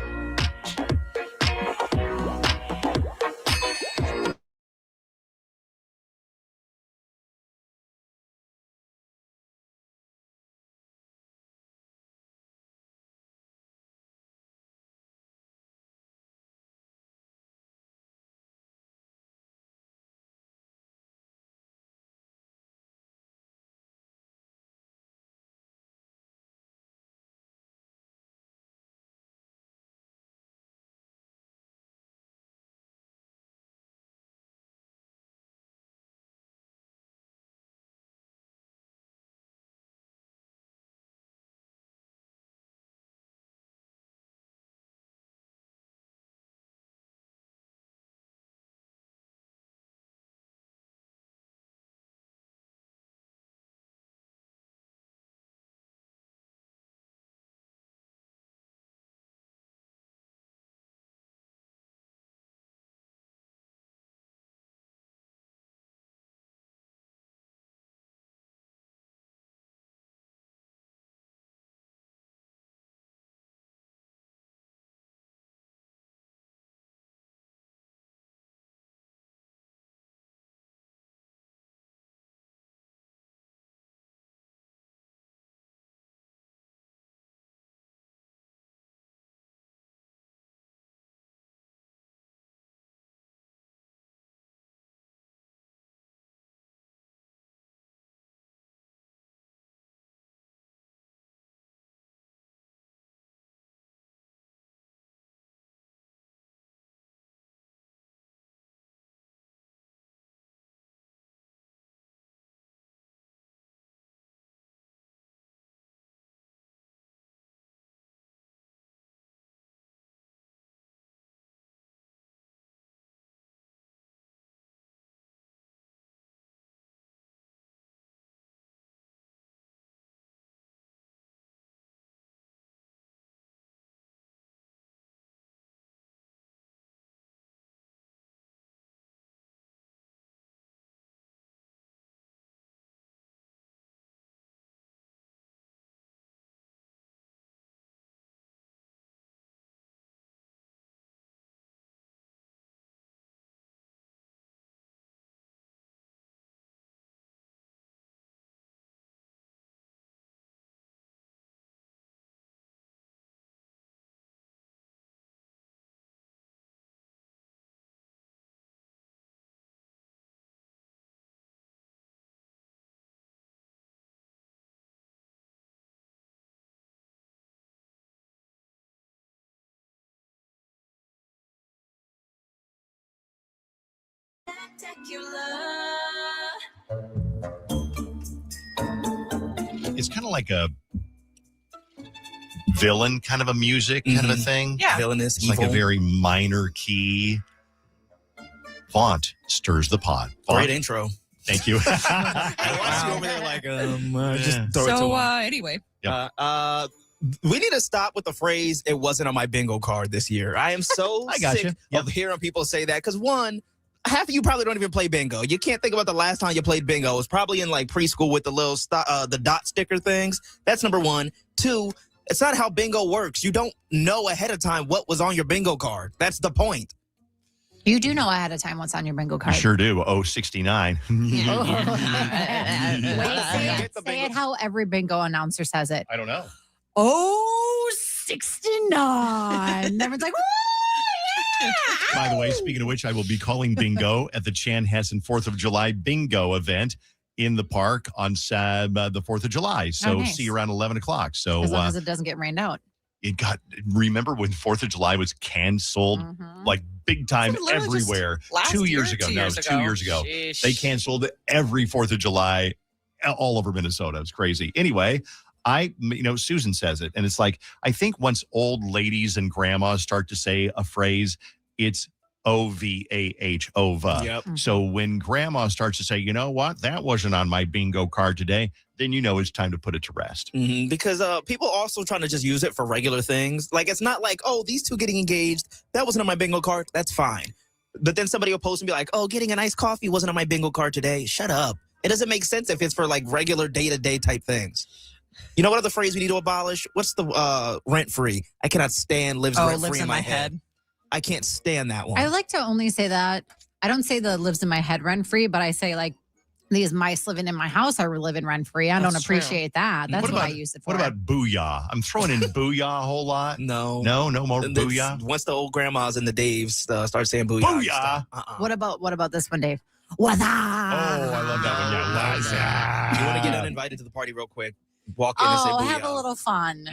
It's kind of like a villain kind of a music kind of a thing. Yeah. Villainous, It's like a very minor key. Vaunt stirs the pot. Vaunt, Great intro. Thank you. I watched you over there like, just throw it to So him. anyway, we need to stop with the phrase, it wasn't on my bingo card this year. I am so sick of hearing people say that because, one, half of you probably don't even play bingo. You can't think about the last time you played bingo. It was probably in like preschool with the little the dot sticker things. That's number one. Two, it's not how bingo works. You don't know ahead of time what was on your bingo card. That's the point. You do know ahead of time what's on your bingo I card. sure do. 069. Wait, say it how every bingo announcer says it. I don't know. 69. Everyone's like, By the way, speaking of which, I will be calling bingo at the Chanhassen 4th of July bingo event in the park on the 4th of July. So nice. see you around 11 o'clock. So as long as it doesn't get rained out. Remember when 4th of July was canceled like big time everywhere? 2 years ago. 2 years ago. Sheesh. They canceled every 4th of July all over Minnesota. It's crazy. Anyway, Susan says it, and it's like, I think once old ladies and grandmas start to say a phrase, it's OVAH, OVA. Yep. So when grandma starts to say, you know what, that wasn't on my bingo card today, then you know it's time to put it to rest. Mm-hmm. Because people also trying to just use it for regular things. Like, it's not like, oh, these two getting engaged, that wasn't on my bingo card. That's fine. But then somebody will post and be like, oh, getting a nice coffee wasn't on my bingo card today. Shut up. It doesn't make sense if it's for like regular day-to-day type things. You know what other phrase we need to abolish? What's the rent-free? I cannot stand lives rent-free in my head. I can't stand that one. I like to only say that. I don't say the lives in my head rent free, but I say like these mice living in my house are living rent free. I don't appreciate that. That's what I use it for. What about booyah? I'm throwing in booyah a whole lot. No, no more booyah. Once the old grandmas and the Daves start saying booyah. Booyah. What about this one, Dave? What's up? Oh, I love that one. Yeah, what's up? You want to get uninvited to the party real quick? Walk in and say booyah. Have a little fun.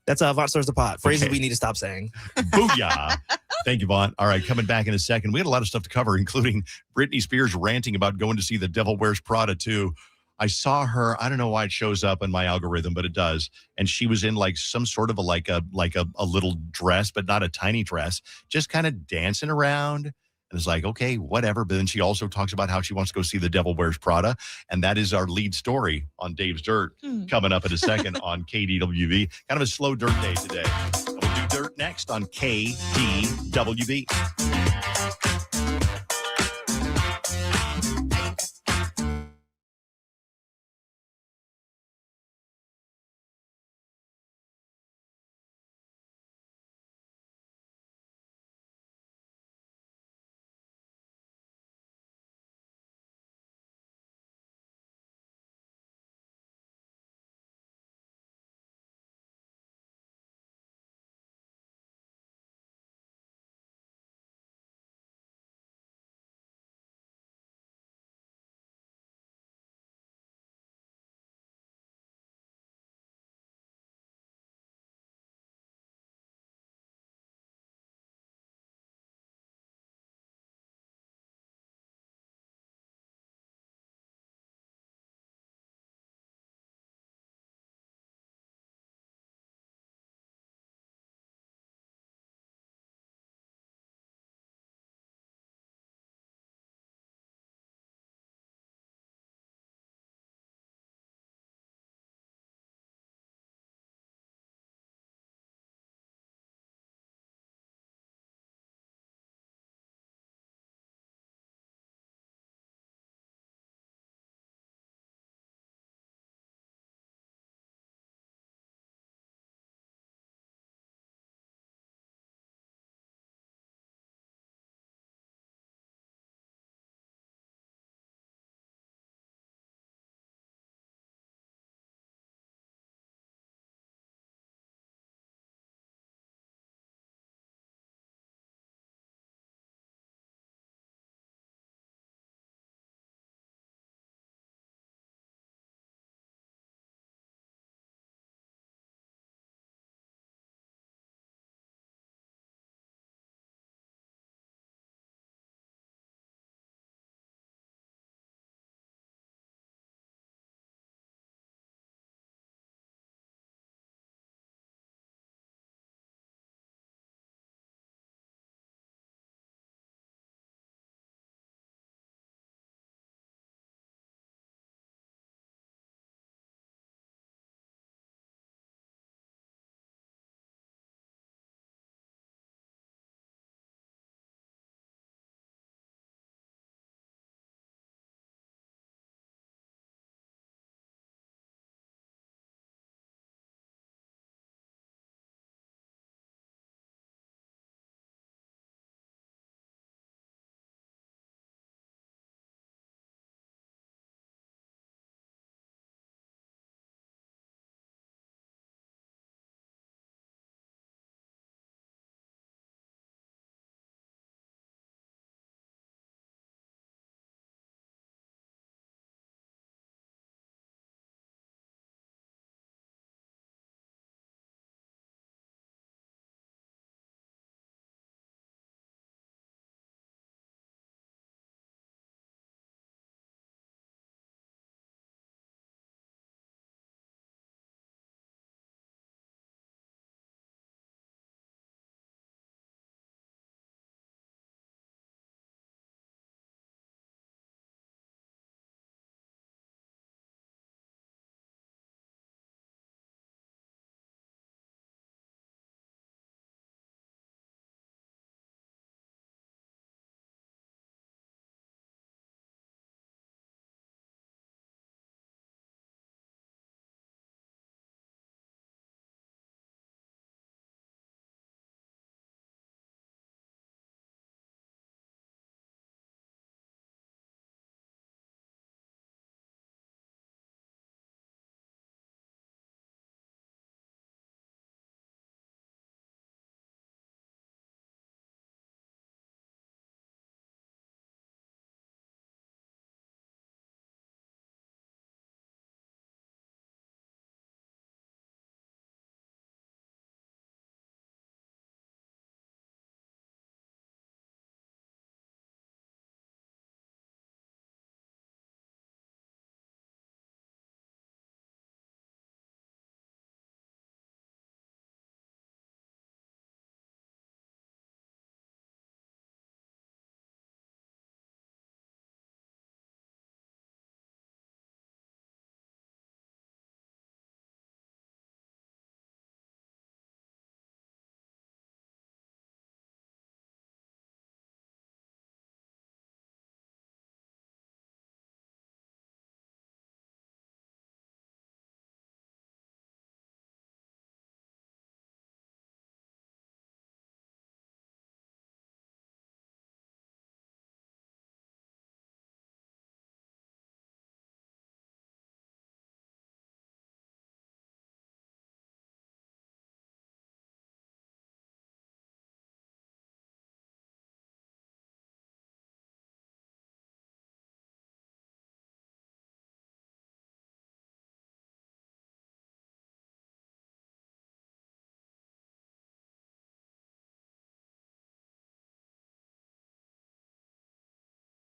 That's Vaughn Stirs the Pot. Phrases we need to stop saying. Booyah. Thank you, Vaughn. All right, coming back in a second. We had a lot of stuff to cover, including Britney Spears ranting about going to see The Devil Wears Prada 2. I saw her. I don't know why it shows up in my algorithm, but it does. And she was in like some sort of a little dress, but not a tiny dress, just kind of dancing around. And it's like, okay, whatever. But then she also talks about how she wants to go see The Devil Wears Prada. And that is our lead story on Dave's Dirt coming up in a second on KDWB. Kind of a slow dirt day today. And we'll do dirt next on KDWB.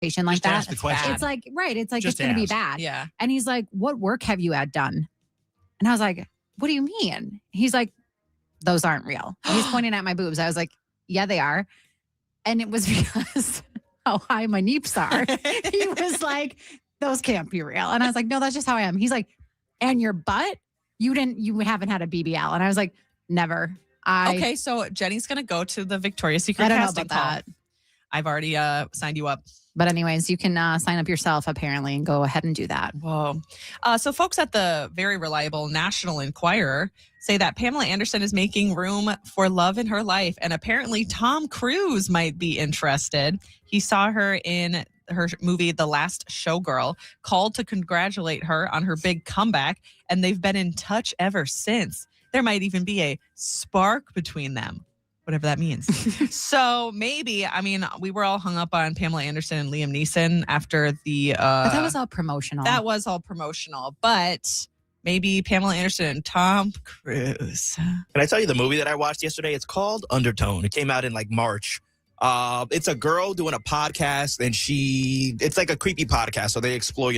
like Just that. ask the question. It's like, right. It's like, Just it's going to be ask. bad. Yeah. And he's like, what work have you had done? And I was like, what do you mean? He's like, those aren't real. He's pointing at my boobs. I was like, yeah, they are. And it was because how high my neeps are. He was like, those can't be real. And I was like, no, that's just how I am. He's like, and your butt? You haven't had a BBL. And I was like, never. Okay, so Jenny's going to go to the Victoria's Secret I don't know casting about call. that. I've already signed you up. But anyways, you can sign up yourself apparently and go ahead and do that. Whoa. So folks at the very reliable National Enquirer say that Pamela Anderson is making room for love in her life. And apparently Tom Cruise might be interested. He saw her in her movie, The Last Showgirl, called to congratulate her on her big comeback. And they've been in touch ever since. There might even be a spark between them, whatever that means. So maybe, I mean, we were all hung up on Pamela Anderson and Liam Neeson after the... but that was all promotional. That was all promotional. But maybe Pamela Anderson and Tom Cruise. Can I tell you the movie that I watched yesterday? It's called Undertone. It came out in like March. It's a girl doing a podcast, and it's like a creepy podcast. So they explore,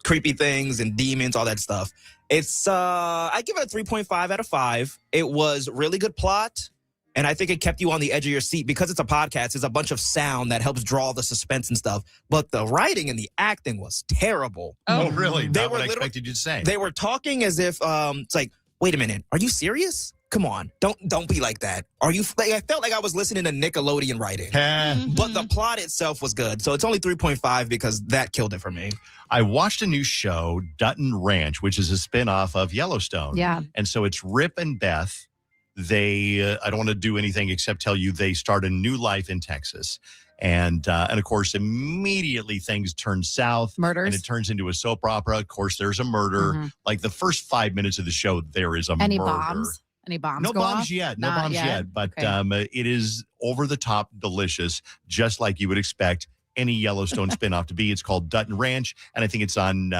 creepy things and demons, all that stuff. It's I give it a 3.5 out of 5. It was really good plot, and I think it kept you on the edge of your seat because it's a podcast. It's a bunch of sound that helps draw the suspense and stuff. But the writing and the acting was terrible. Oh, really? They Not were what I expected you to say. They were talking as if it's like, wait a minute, are you serious? Come on, don't be like that. Are you? Like, I felt like I was listening to Nickelodeon writing, but the plot itself was good. So it's only 3.5 because that killed it for me. I watched a new show, Dutton Ranch, which is a spinoff of Yellowstone. Yeah. And so it's Rip and Beth. They, I don't want to do anything except tell you they start a new life in Texas. And of course, immediately things turn south. Murders. And it turns into a soap opera. Of course, there's a murder. Like the first 5 minutes of the show, there is a Any murder. bombs? Any bombs? No go bombs off? yet. No Not bombs yet. But it is over the top delicious, just like you would expect any Yellowstone spinoff to be. It's called Dutton Ranch, and I think it's on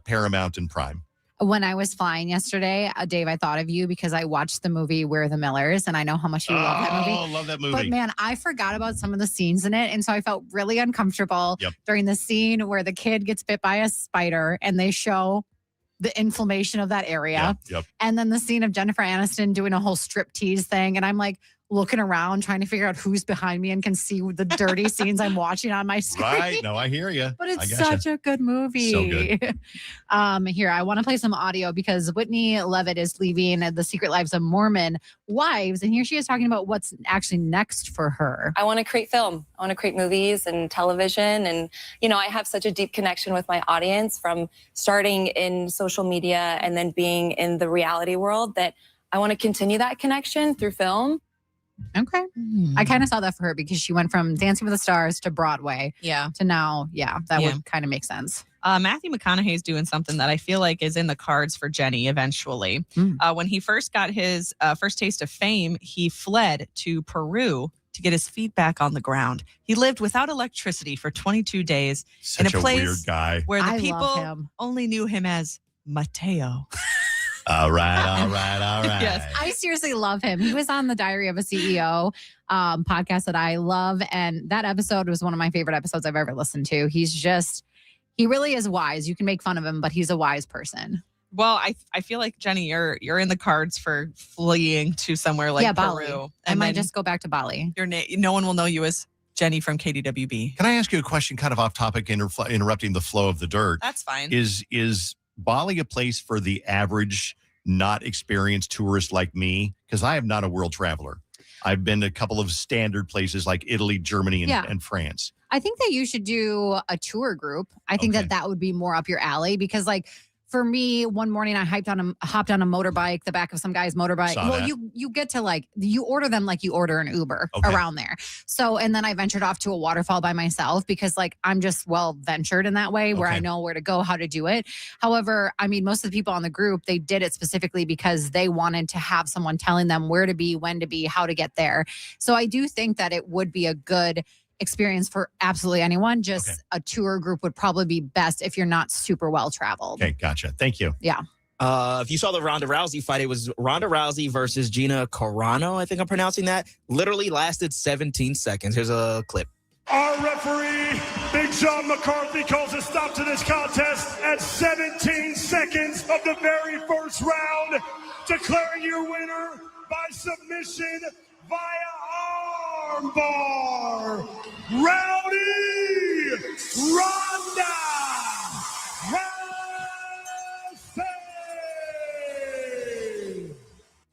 Paramount and Prime. When I was flying yesterday, Dave, I thought of you because I watched the movie We're the Millers, and I know how much you love that movie. Oh, love that movie. But man, I forgot about some of the scenes in it, and so I felt really uncomfortable during the scene where the kid gets bit by a spider, and they show the inflammation of that area. And then the scene of Jennifer Aniston doing a whole striptease thing, and I'm like looking around trying to figure out who's behind me and can see the dirty scenes I'm watching on my screen. Right. No, I hear you. But it's such a good movie. So good. Here, I want to play some audio because Whitney Levitt is leaving The Secret Lives of Mormon Wives. And here she is talking about what's actually next for her. I want to create film. I want to create movies and television. And, I have such a deep connection with my audience from starting in social media and then being in the reality world that I want to continue that connection through film. Okay. I kind of saw that for her because she went from Dancing with the Stars to Broadway. Yeah. To now, that would kind of make sense. Matthew McConaughey's doing something that I feel like is in the cards for Jenny eventually. When he first got his first taste of fame, he fled to Peru to get his feet back on the ground. He lived without electricity for 22 days Such in a place weird guy. where the I love people him. only knew him as Mateo. All right. Yes, I seriously love him. He was on the Diary of a CEO podcast that I love. And that episode was one of my favorite episodes I've ever listened to. He really is wise. You can make fun of him, but he's a wise person. Well, I feel like, Jenny, you're in the cards for fleeing to somewhere like Bali. Peru. I And might then just go back to Bali. no one will know you as Jenny from KDWB. Can I ask you a question kind of off topic, interrupting the flow of the dirt? That's fine. Is Bali a place for the average, not experienced tourist like me? Because I am not a world traveler. I've been to a couple of standard places like Italy, Germany, and France. I think that you should do a tour group. I think that would be more up your alley because for me, one morning I hopped on a motorbike, the back of some guy's motorbike. Saw Well, that. you get to you order them like you order an Uber around there. So, and then I ventured off to a waterfall by myself because I'm just well ventured in that way where I know where to go, how to do it. However, I mean, most of the people on the group, they did it specifically because they wanted to have someone telling them where to be, when to be, how to get there. So I do think that it would be a good experience for absolutely anyone. Just a tour group would probably be best if you're not super well traveled. Okay, gotcha. Thank you. Yeah. If you saw the Ronda Rousey fight, it was Ronda Rousey versus Gina Carano. I think I'm pronouncing that. Literally lasted 17 seconds. Here's a clip. Our referee Big John McCarthy calls a stop to this contest at 17 seconds of the very first round, declaring your winner by submission via armbar, Rowdy Ronda Rousey.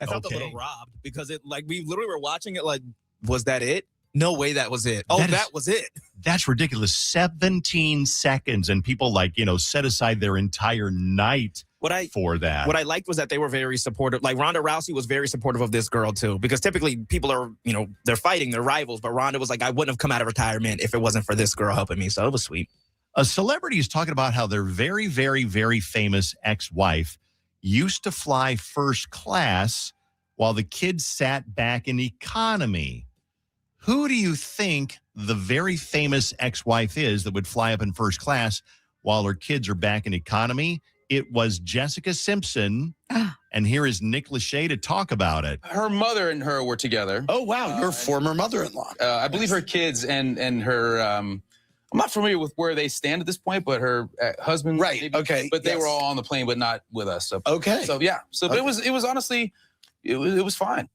I felt a little robbed because we literally were watching it like, was that it? No way that was it. Oh, that was it. That's ridiculous. 17 seconds, and people set aside their entire night for that. What I liked was that they were very supportive. Like Ronda Rousey was very supportive of this girl too, because typically people are, they're fighting, they're rivals, but Ronda was like, I wouldn't have come out of retirement if it wasn't for this girl helping me. So it was sweet. A celebrity is talking about how their very, very, very famous ex-wife used to fly first class while the kids sat back in economy. Who do you think the very famous ex-wife is that would fly up in first class while her kids are back in economy? It was Jessica Simpson. And here is Nick Lachey to talk about it. Her mother and her were together. Oh, wow. Your former mother-in-law. I believe her kids and her, I'm not familiar with where they stand at this point, but her husband. Right. Maybe, okay. But they were all on the plane, but not with us. So, okay. So, yeah. So okay. it was honestly, it was fine.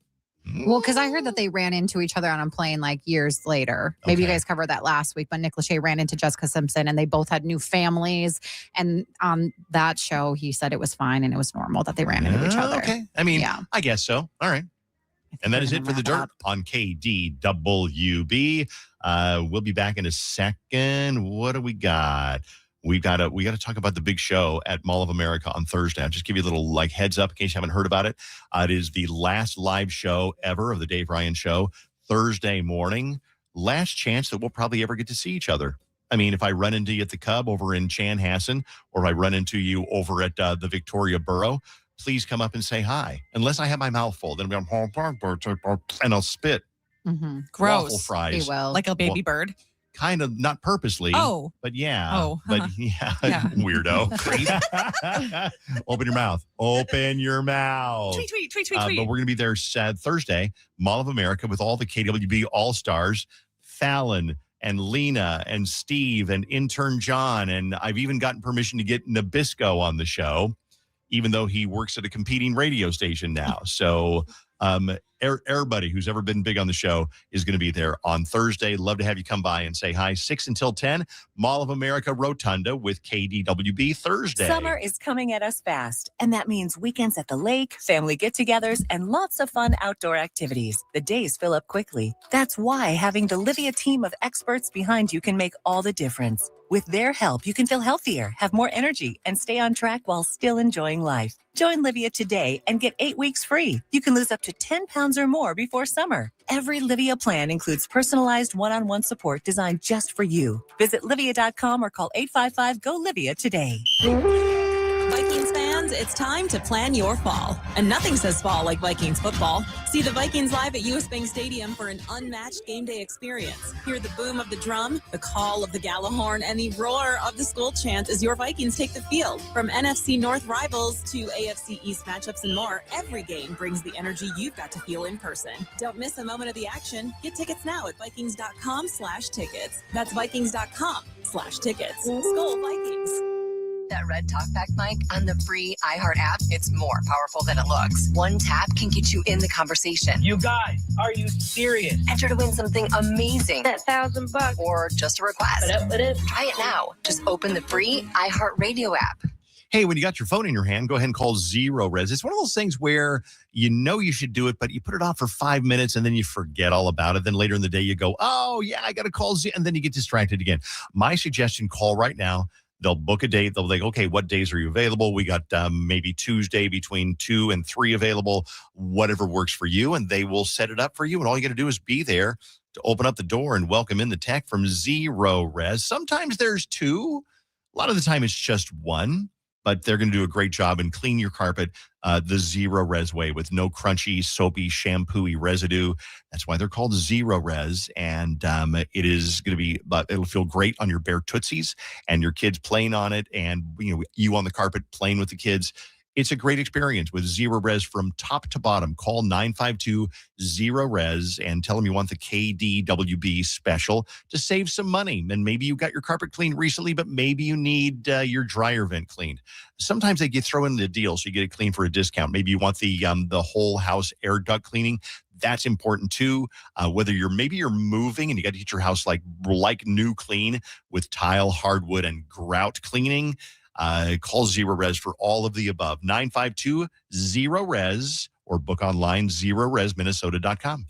Well, because I heard that they ran into each other on a plane like years later. Maybe you guys covered that last week, but Nick Lachey ran into Jessica Simpson and they both had new families. And on that show, he said it was fine and it was normal that they ran into each other. Okay. I mean, I guess so. All right. And that is it for the dirt on KDWB. We'll be back in a second. What do we got? We got to talk about the big show at Mall of America on Thursday. I'll just give you a little heads up in case you haven't heard about it. It is the last live show ever of the Dave Ryan Show, Thursday morning. Last chance that we'll probably ever get to see each other. I mean, if I run into you at the Cub over in Chanhassen, or if I run into you over at the Victoria Borough, please come up and say hi. Unless I have my mouth full, then and I'll spit. Mm-hmm. Gross. Waffle fries. He will. Like a baby bird. Kind of, not purposely. Oh. But yeah. Oh. But yeah. Weirdo. Open your mouth. Open your mouth. Tweet. But we're going to be there Thursday, Mall of America, with all the KDWB All-Stars, Fallon and Lena and Steve and intern John. And I've even gotten permission to get Nabisco on the show, even though he works at a competing radio station now. So everybody who's ever been big on the show is going to be there on Thursday. Love to have you come by and say hi. 6 until 10, Mall of America Rotunda with KDWB Thursday. Summer is coming at us fast, and that means weekends at the lake, family get-togethers, and lots of fun outdoor activities. The days fill up quickly. That's why having the Livia team of experts behind you can make all the difference. With their help, you can feel healthier, have more energy, and stay on track while still enjoying life. Join Livia today and get 8 weeks free. You can lose up to 10 pounds or more before summer. Every Livia plan includes personalized one-on-one support designed just for you. Visit Livia.com or call 855-GO-LIVIA today. Vikings fans, it's time to plan your fall. And nothing says fall like Vikings football. See the Vikings live at US Bank Stadium for an unmatched game day experience. Hear the boom of the drum, the call of the Gallahorn, and the roar of the Skull chant as your Vikings take the field. From NFC North rivals to AFC East matchups and more, every game brings the energy you've got to feel in person. Don't miss a moment of the action. Get tickets now at Vikings.com/tickets. That's Vikings.com/tickets. Skull Vikings. That red talkback mic on the free iHeart app, it's more powerful than it looks. One tap can get you in the conversation. You guys, are you serious? Enter to win something amazing. That $1,000 or just a request. Try it now. Just open the free iHeartRadio app. Hey, when you got your phone in your hand, go ahead and call Zero Res. It's one of those things where you know you should do it, but you put it off for 5 minutes and then you forget all about it. Then later in the day, you go, oh, yeah, I got to call Z, and then you get distracted again. My suggestion, call right now. They'll book a date. They'll be like, okay, what days are you available? We got maybe Tuesday between 2 and 3 available, whatever works for you. And they will set it up for you. And all you got to do is be there to open up the door and welcome in the tech from Zero Res. Sometimes there's 2. A lot of the time it's just 1. But they're going to do a great job and clean your carpet the Zero Res way with no crunchy, soapy, shampooy residue. That's why they're called Zero Res. And it is going to be, it'll feel great on your bare tootsies and your kids playing on it, and you on the carpet playing with the kids. It's a great experience with Zero Res from top to bottom. Call 952-0RES and tell them you want the KDWB special to save some money. And maybe you got your carpet cleaned recently, but maybe you need your dryer vent cleaned. Sometimes they throw in the deal so you get it cleaned for a discount. Maybe you want the whole house air duct cleaning. That's important too. Whether you're moving and you got to get your house like new clean with tile, hardwood, and grout cleaning. Call Zero Res for all of the above. 952-0RES or book online zeroresminnesota.com.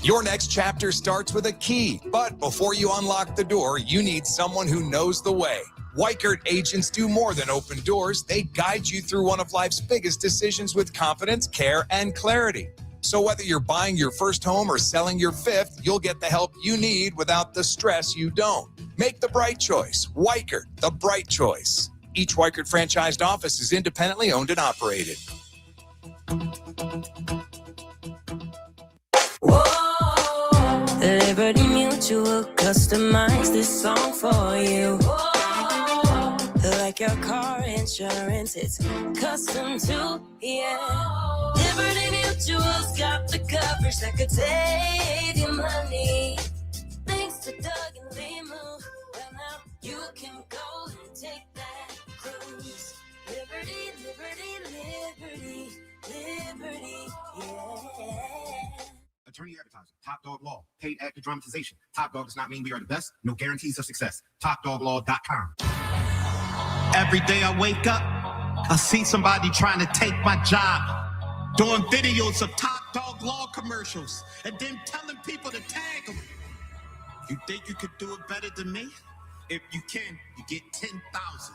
Your next chapter starts with a key, but before you unlock the door, you need someone who knows the way. Weichert agents do more than open doors. They guide you through one of life's biggest decisions with confidence, care, and clarity. So whether you're buying your first home or selling your fifth, you'll get the help you need without the stress you don't. Make the bright choice. Weichert, the bright choice. Each Weichert franchised office is independently owned and operated. Whoa, Liberty Mutual customized this song for you. Whoa, like your car insurance, it's custom too, yeah. Liberty Mutual's got the coverage that could save you money. Thanks to Doug and Limu, well now you can go and take that cruise. Liberty, liberty, liberty, liberty, yeah. Attorney advertising, Top Dog Law, paid actor dramatization. Top Dog does not mean we are the best. No guarantees of success. TopDogLaw.com. Every day I wake up, I see somebody trying to take my job. Doing videos of Top Dog Law commercials and then telling people to tag them. You think you could do it better than me? If you can, you get 10,000.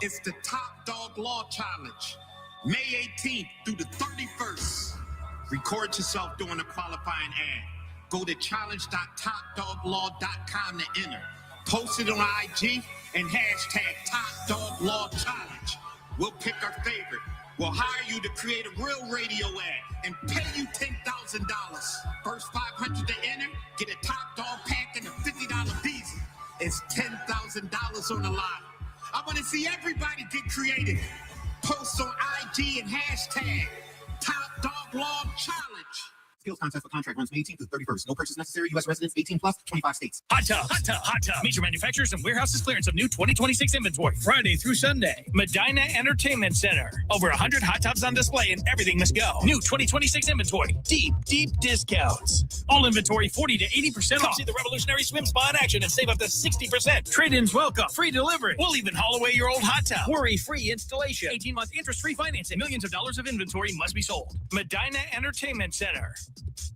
It's the Top Dog Law Challenge, May 18th through the 31st. Record yourself doing a qualifying ad. Go to challenge.topdoglaw.com to enter. Post it on IG and hashtag Top Dog Law Challenge. We'll pick our favorite. We'll hire you to create a real radio ad and pay you $10,000. First 500 to enter, get a Top Dog pack and a $50 visa. It's $10,000 on the line. I want to see everybody get creative. Post on IG and hashtag Top Dog Law Challenge. Skills contest for contract runs May 18th to 31st. No purchase necessary. U.S. residents 18 plus, 25 states. Hot tub, hot tub, hot tub. Major manufacturers and warehouses clearance of new 2026 inventory. Friday through Sunday. Medina Entertainment Center. Over 100 hot tubs on display and everything must go. New 2026 inventory. Deep, deep discounts. All inventory 40 to 80% off. See the revolutionary swim spa in action and save up to 60%. Trade-ins welcome. Free delivery. We'll even haul away your old hot tub. Worry-free installation. 18-month interest-free financing. Millions of dollars of inventory must be sold. Medina Entertainment Center.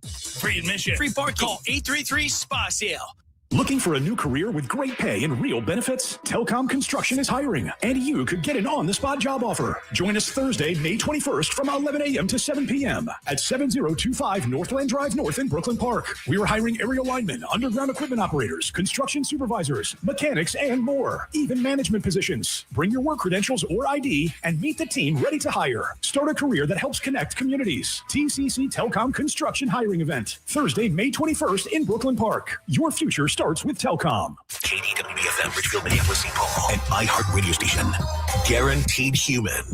Free admission. Free parking. Call 833-SPA-SALE. Looking for a new career with great pay and real benefits? Telcom Construction is hiring, and you could get an on-the-spot job offer. Join us Thursday, May 21st from 11 a.m. to 7 p.m. at 7025 Northland Drive North in Brooklyn Park. We are hiring aerial linemen, underground equipment operators, construction supervisors, mechanics, and more. Even management positions. Bring your work credentials or ID and meet the team ready to hire. Start a career that helps connect communities. TCC Telcom Construction Hiring Event. Thursday, May 21st in Brooklyn Park. Your future starts with Telcom. KDWB FM, Richfield, Minneapolis, St. Paul. An iHeartRadio station. Guaranteed human.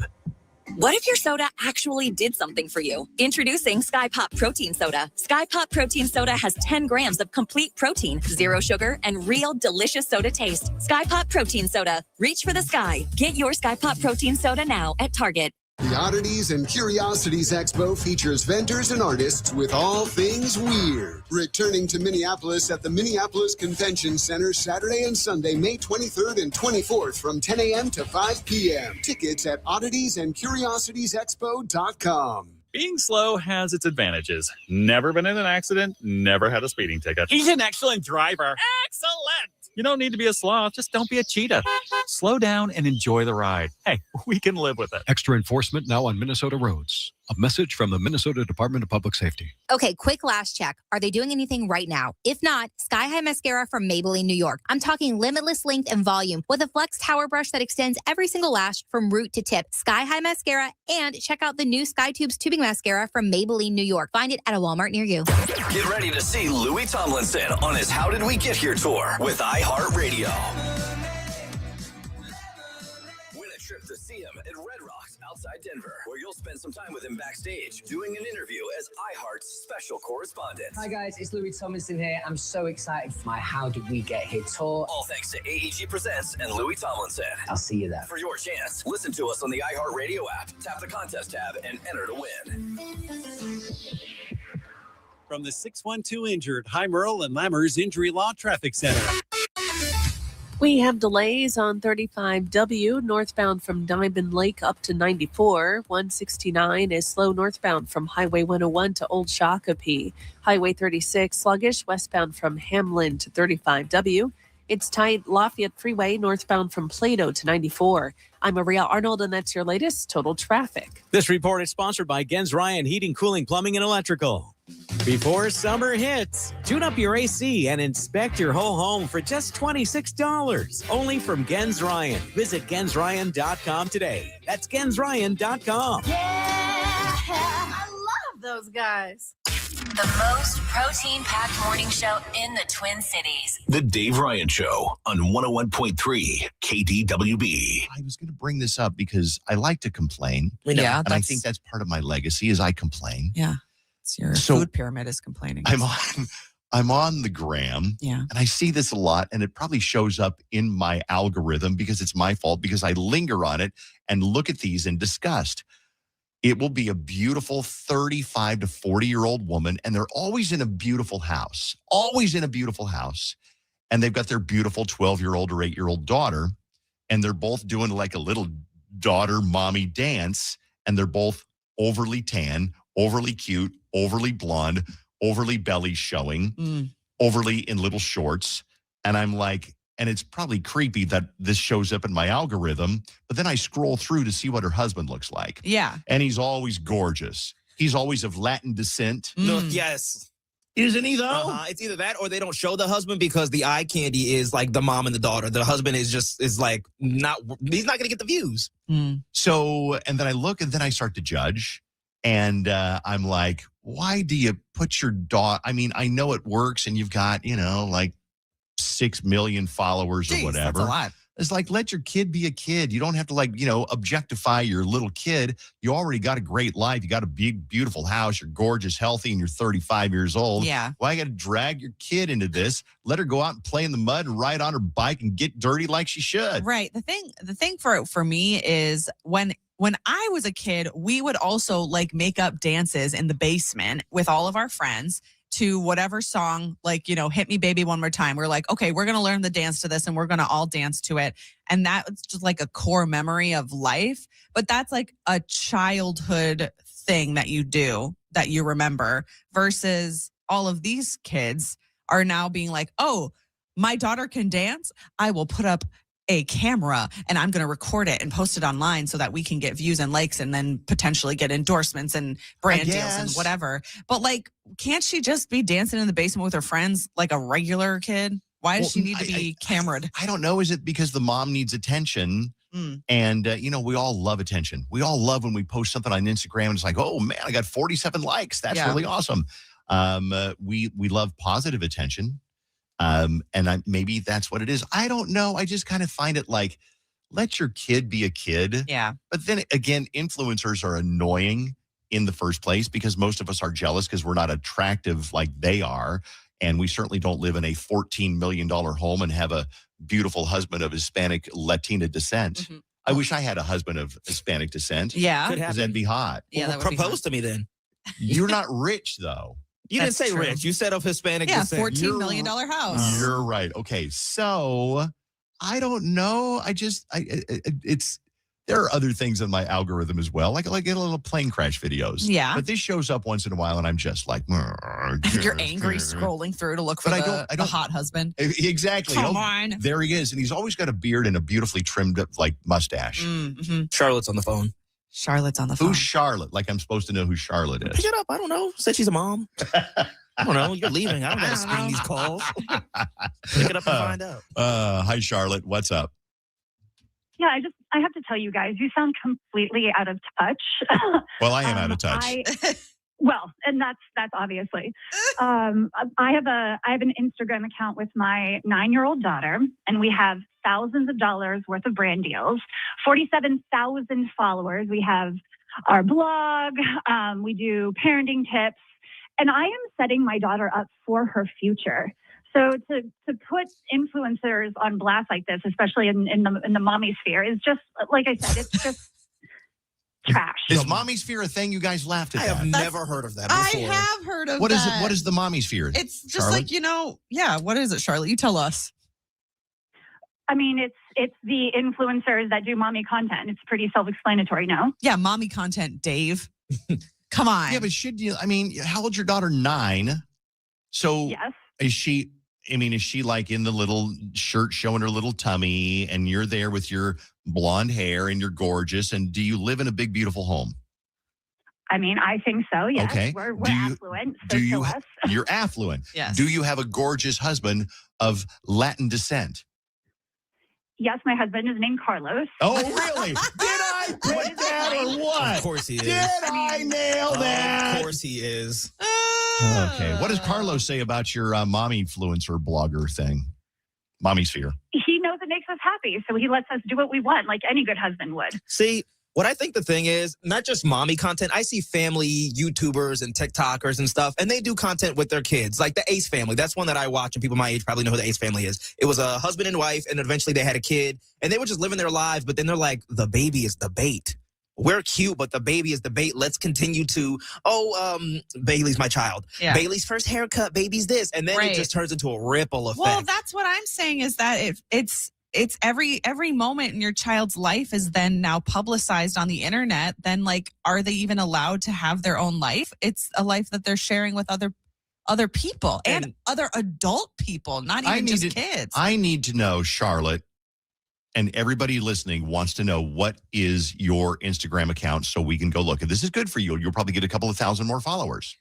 What if your soda actually did something for you? Introducing Sky Pop Protein Soda. Sky Pop Protein Soda has 10 grams of complete protein, 0 sugar, and real delicious soda taste. Sky Pop Protein Soda. Reach for the sky. Get your Sky Pop Protein Soda now at Target. The Oddities and Curiosities Expo features vendors and artists with all things weird. Returning to Minneapolis at the Minneapolis Convention Center Saturday and Sunday, May 23rd and 24th from 10 a.m. to 5 p.m. Tickets at odditiesandcuriositiesexpo.com. Being slow has its advantages. Never been in an accident, never had a speeding ticket. He's an excellent driver. Excellent! You don't need to be a sloth, just don't be a cheetah. Slow down and enjoy the ride. Hey, we can live with it. Extra enforcement now on Minnesota roads. A message from the Minnesota Department of Public Safety. Okay, quick last check. Are they doing anything right now? If not, Sky High Mascara from Maybelline, New York. I'm talking limitless length and volume with a flex tower brush that extends every single lash from root to tip. Sky High Mascara, and check out the new Sky Tubes Tubing Mascara from Maybelline, New York. Find it at a Walmart near you. Get ready to see Louis Tomlinson on his How Did We Get Here tour with iHeartRadio. Win a trip to see him at Red Rocks outside inside Denver, where you'll spend some time with him backstage, doing an interview as iHeart's special correspondent. Hi guys, it's Louis Tomlinson here. I'm so excited for my How Did We Get Here tour. All thanks to AEG Presents and Louis Tomlinson. I'll see you there. For your chance, listen to us on the iHeartRadio app. Tap the contest tab and enter to win. From the 612 injured High Merle and Lammers Injury Law Traffic Center. We have delays on 35W northbound from Diamond Lake up to 94. 169 is slow northbound from Highway 101 to Old Shakopee. Highway 36 sluggish westbound from Hamlin to 35W. It's tight Lafayette Freeway northbound from Plato to 94. I'm Maria Arnold, and that's your latest total traffic. This report is sponsored by Gens Ryan Heating, Cooling, Plumbing, and Electrical. Before summer hits, tune up your AC and inspect your whole home for just $26. Only from Gens Ryan. Visit GensRyan.com today. That's GensRyan.com. I love those guys. The most protein-packed morning show in the Twin Cities. The Dave Ryan Show on 101.3 KDWB. I was going to bring this up because I like to complain. Yeah, and I think that's part of my legacy is I complain. Yeah. It's your food pyramid is complaining. I'm on the gram. Yeah. And I see this a lot, and it probably shows up in my algorithm because it's my fault, because I linger on it and look at these in disgust. It will be a beautiful 35 to 40-year-old woman, and they're always in a beautiful house, and they've got their beautiful 12-year-old or 8-year-old daughter, and they're both doing like a little daughter-mommy dance, and they're both overly tan, overly cute, overly blonde, overly belly showing, overly in little shorts, and I'm like, and it's probably creepy that this shows up in my algorithm, but then I scroll through to see what her husband looks like. Yeah. And he's always gorgeous. He's always of Latin descent. No, yes. Isn't he, though? It's either that or they don't show the husband because the eye candy is like the mom and the daughter. The husband is like not, he's not going to get the views. So, and then I look and then I start to judge. And I'm like, why do you put your daughter? I mean, I know it works and you've got, like 6 million followers or whatever. That's a lot. It's like, let your kid be a kid. You don't have to objectify your little kid. You already got a great life. You got a big, beautiful house. You're gorgeous, healthy, and you're 35 years old. Yeah. Why you got to drag your kid into this? Let her go out and play in the mud and ride on her bike and get dirty like she should. Right. The thing for me is when I was a kid, we would also like make up dances in the basement with all of our friends to whatever song, like, Hit Me Baby One More Time. We're like, okay, we're going to learn the dance to this and we're going to all dance to it. And that's just like a core memory of life. But that's like a childhood thing that you do that you remember versus all of these kids are now being like, oh, my daughter can dance. I will put up a camera and I'm going to record it and post it online so that we can get views and likes and then potentially get endorsements and brand deals and whatever. But like, can't she just be dancing in the basement with her friends like a regular kid? Why does she need to be cameraed? I don't know. Is it because the mom needs attention? And, we all love attention. We all love when we post something on Instagram and it's like, oh man, I got 47 likes. That's really awesome. We love positive attention. And maybe that's what it is. I don't know. I just kind of find it like, let your kid be a kid. Yeah. But then again, influencers are annoying in the first place because most of us are jealous because we're not attractive like they are. And we certainly don't live in a $14 million home and have a beautiful husband of Hispanic Latina descent. Mm-hmm. I wish I had a husband of Hispanic descent. Yeah. Because that'd be hot. Yeah, well, propose to me then. You're not rich though. You didn't say rich. You said of Hispanic descent. $14 million house. You're right. Okay, so I don't know. There are other things in my algorithm as well, like get a little plane crash videos. Yeah, but this shows up once in a while, and I'm just like, you're angry scrolling through to look for the hot husband. Exactly. Come on. There he is, and he's always got a beard and a beautifully trimmed up like mustache. Mm-hmm. Charlotte's on the phone. Who's Charlotte? Like I'm supposed to know who Charlotte is. Pick it up. I don't know. Said she's a mom. I don't know. You're leaving. I don't got to screen these calls. Pick it up and find out. Hi, Charlotte. What's up? Yeah, I have to tell you guys, you sound completely out of touch. Well, I am out of touch. Well, and that's obviously. I have an Instagram account with my 9-year-old daughter, and we have thousands of dollars worth of brand deals, 47,000 followers. We have our blog. We do parenting tips, and I am setting my daughter up for her future. So to put influencers on blast like this, especially in the mommy sphere, is just, like I said, it's just trash. Is mommy sphere a thing? You guys laughed at that. I have never heard of that before. I have heard of What that. is it? What is the mommy sphere? It's just Charlotte? like, what is it, Charlotte? You tell us. I mean, it's the influencers that do mommy content. It's pretty self-explanatory, no? Yeah, mommy content, Dave. Come on. Yeah, but should you? I mean, how old's your daughter? 9. So yes. Is she like in the little shirt showing her little tummy, and you're there with your blonde hair and you're gorgeous? And do you live in a big, beautiful home? I mean, I think so. Yes. Okay. We're affluent. So You're affluent. Yes. Do you have a gorgeous husband of Latin descent? Yes, my husband is named Carlos. Oh, really? Did I pick that or what? Of course he is. Did I nail that? Of course he is. Okay. What does Carlos say about your mommy influencer blogger thing? Mommy sphere. He knows it makes us happy, so he lets us do what we want, like any good husband would. See, what I think the thing is, not just mommy content. I see family YouTubers and TikTokers and stuff, and they do content with their kids, like the Ace family. That's one that I watch, and people my age probably know who the Ace family is. It was a husband and wife, and eventually they had a kid, and they were just living their lives, but then they're like, the baby is the bait. We're cute, but the baby is the bait. Let's continue to, Bailey's my child. Yeah. Bailey's first haircut, baby's this. And then it just turns into a ripple effect. Well, that's what I'm saying is that it's every moment in your child's life is then now publicized on the internet. Then, like, are they even allowed to have their own life? It's a life that they're sharing with other people and other adult people, not even just kids. I need to know, Charlotte, and everybody listening wants to know, what is your Instagram account so we can go look. If this is good for you, you'll probably get a couple of thousand more followers.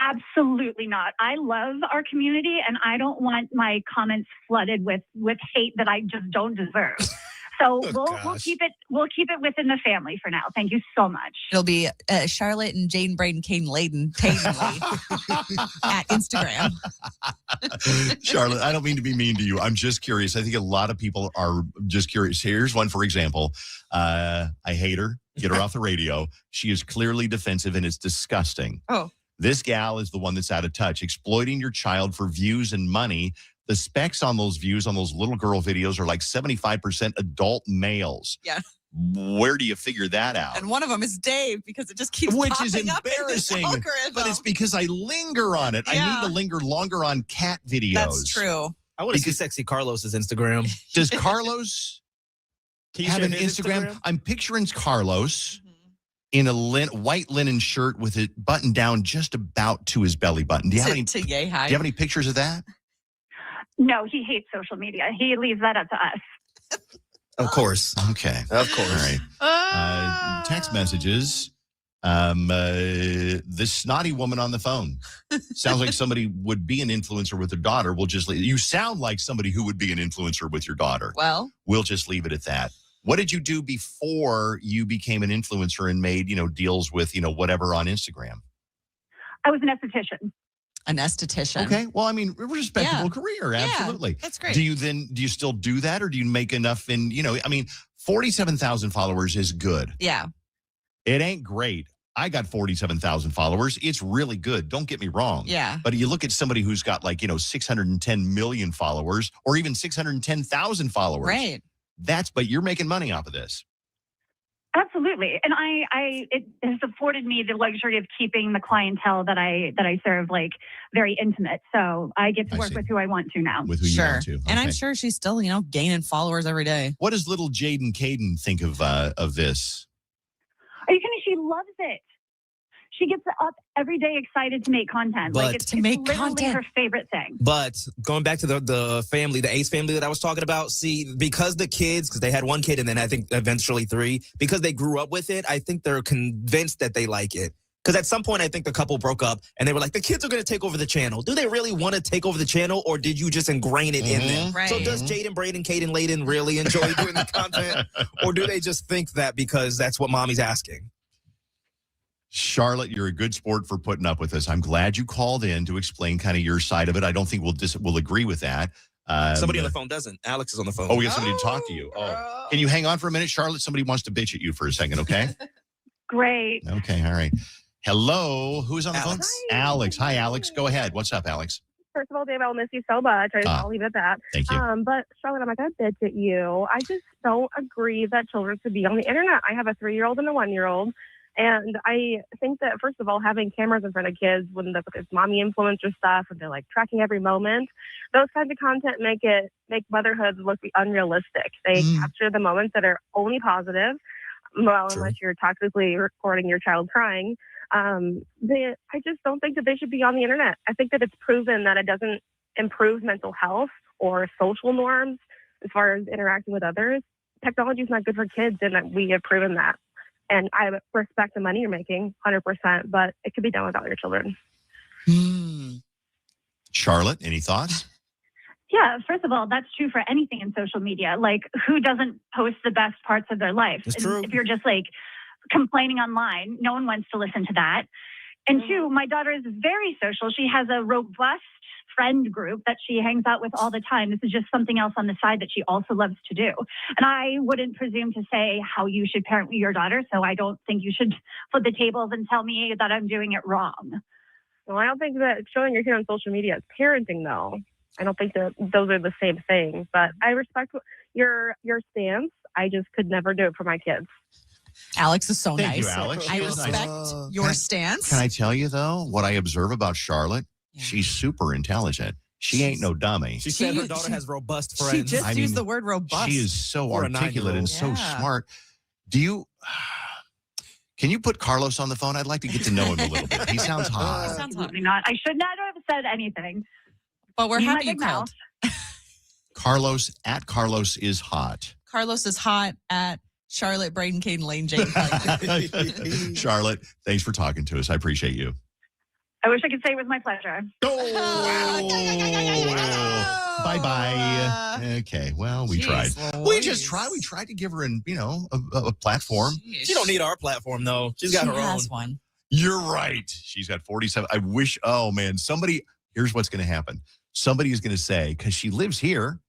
Absolutely not. I love our community, and I don't want my comments flooded with hate that I just don't deserve. So we'll keep it within the family for now. Thank you so much. It'll be Charlotte and Jane Braden Kane Layden at Instagram. Charlotte, I don't mean to be mean to you. I'm just curious. I think a lot of people are just curious. Here's one, for example. I hate her. Get her off the radio. She is clearly defensive, and it's disgusting. Oh. This gal is the one that's out of touch, exploiting your child for views and money. The specs on those views on those little girl videos are like 75% adult males. Yeah. Where do you figure that out? And one of them is Dave, because it just keeps Which is popping up in this embarrassing, algorithm. but it's because I linger on it. Yeah. I need to linger longer on cat videos. That's true. I want to see sexy Carlos's Instagram. Does Carlos have an Instagram? I'm picturing Carlos in a white linen shirt with it buttoned down just about to his belly button. Do you have any pictures of that? No, he hates social media. He leaves that up to us. Of course. Okay. Of course. All right. Text messages. This snotty woman on the phone sounds like somebody would be an influencer with their daughter. You sound like somebody who would be an influencer with your daughter. Well, we'll just leave it at that. What did you do before you became an influencer and made, deals with, whatever on Instagram? I was an esthetician. An esthetician. Okay. Well, I mean, respectable career. Absolutely. Yeah, that's great. Do you still do that, or do you make enough in, 47,000 followers is good. Yeah. It ain't great. I got 47,000 followers. It's really good. Don't get me wrong. Yeah. But you look at somebody who's got 610 million followers, or even 610,000 followers. Right. But you're making money off of this. Absolutely. And it has afforded me the luxury of keeping the clientele that I serve very intimate. So I get to work with who I want to now. With who you want to. Okay. And I'm sure she's still, gaining followers every day. What does little Jaden Caden think of this? Are you kidding? She loves it. She gets up every day excited to make content. But it's literally her favorite thing. But going back to the family, the Ace family that I was talking about, see, because they had one kid and then I think eventually 3, because they grew up with it, I think they're convinced that they like it. Because at some point, I think the couple broke up and they were like, the kids are going to take over the channel. Do they really want to take over the channel, or did you just ingrain it in them? Right. So does Jaden, Braden, Caden, Layden really enjoy doing the content? Or do they just think that because that's what mommy's asking? Charlotte, you're a good sport for putting up with us. I'm glad you called in to explain kind of your side of it. I don't think we'll agree with that. Somebody on the phone doesn't. Alex is on the phone. Oh, we have somebody to talk to you. Oh, can you hang on for a minute, Charlotte? Somebody wants to bitch at you for a second, okay? Great. Okay, all right. Hello, who's on the phone? Alex. Hi, Alex. Go ahead. What's up, Alex? First of all, Dave, I'll miss you so much. I'll leave it at that. Thank you. But Charlotte, I'm not going to bitch at you. I just don't agree that children should be on the internet. I have a 3-year-old and a 1-year-old. And I think that, first of all, having cameras in front of kids when it's mommy influencer stuff and they're like tracking every moment, those kinds of content make motherhood look unrealistic. They capture the moments that are only positive, well, unless you're toxically recording your child crying. I just don't think that they should be on the internet. I think that it's proven that it doesn't improve mental health or social norms as far as interacting with others. Technology is not good for kids, and we have proven that. And I respect the money you're making, 100%, but it could be done without your children. Charlotte, any thoughts? Yeah, first of all, that's true for anything in social media. Like, who doesn't post the best parts of their life? That's true. If you're just like complaining online, no one wants to listen to that. And two, my daughter is very social. She has a robust friend group that she hangs out with all the time. This is just something else on the side that she also loves to do. And I wouldn't presume to say how you should parent your daughter, so I don't think you should flip the tables and tell me that I'm doing it wrong. Well, I don't think that showing your kid on social media is parenting, though. I don't think that those are the same thing. But I respect your stance. I just could never do it for my kids. Alex is so Thank nice. you, Alex. I She is respect nice. your stance. Can I tell you, though, what I observe about Charlotte? Yeah. She's super intelligent. She ain't no dummy. She said her daughter has robust friends. She just used the word robust. She is so For a articulate and so 9-year-old. smart. Can you put Carlos on the phone? I'd like to get to know him a little bit. He sounds hot. Absolutely not. I should not have said anything. But we're You happy might you get called. Carlos is hot. Carlos is hot at Charlotte, Braden, Caden, Lane, Jane. Charlotte, thanks for talking to us. I appreciate you. I wish I could say it was my pleasure. Bye-bye. Okay, well, we tried. We just tried. We tried to give her a platform. She don't need our platform, though. She's got her own. Has one. You're right. She's got 47. I wish, here's what's going to happen. Somebody is going to say, because she lives here.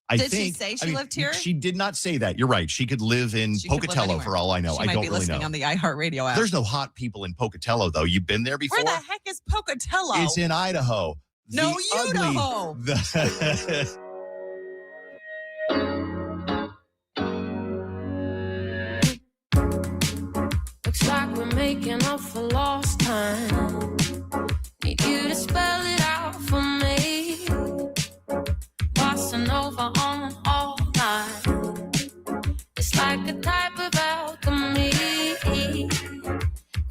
Did she say she lived here? She did not say that. You're right. She could live in Pocatello for all I know. She I might don't be really listening know. on the iHeartRadio app. There's no hot people in Pocatello, though. You've been there before? Where the heck is Pocatello? It's in Idaho. No, Idaho. Looks like we're making up for lost time. Need you to spell it out for me. Bossa Nova on all night. It's like a type of alchemy.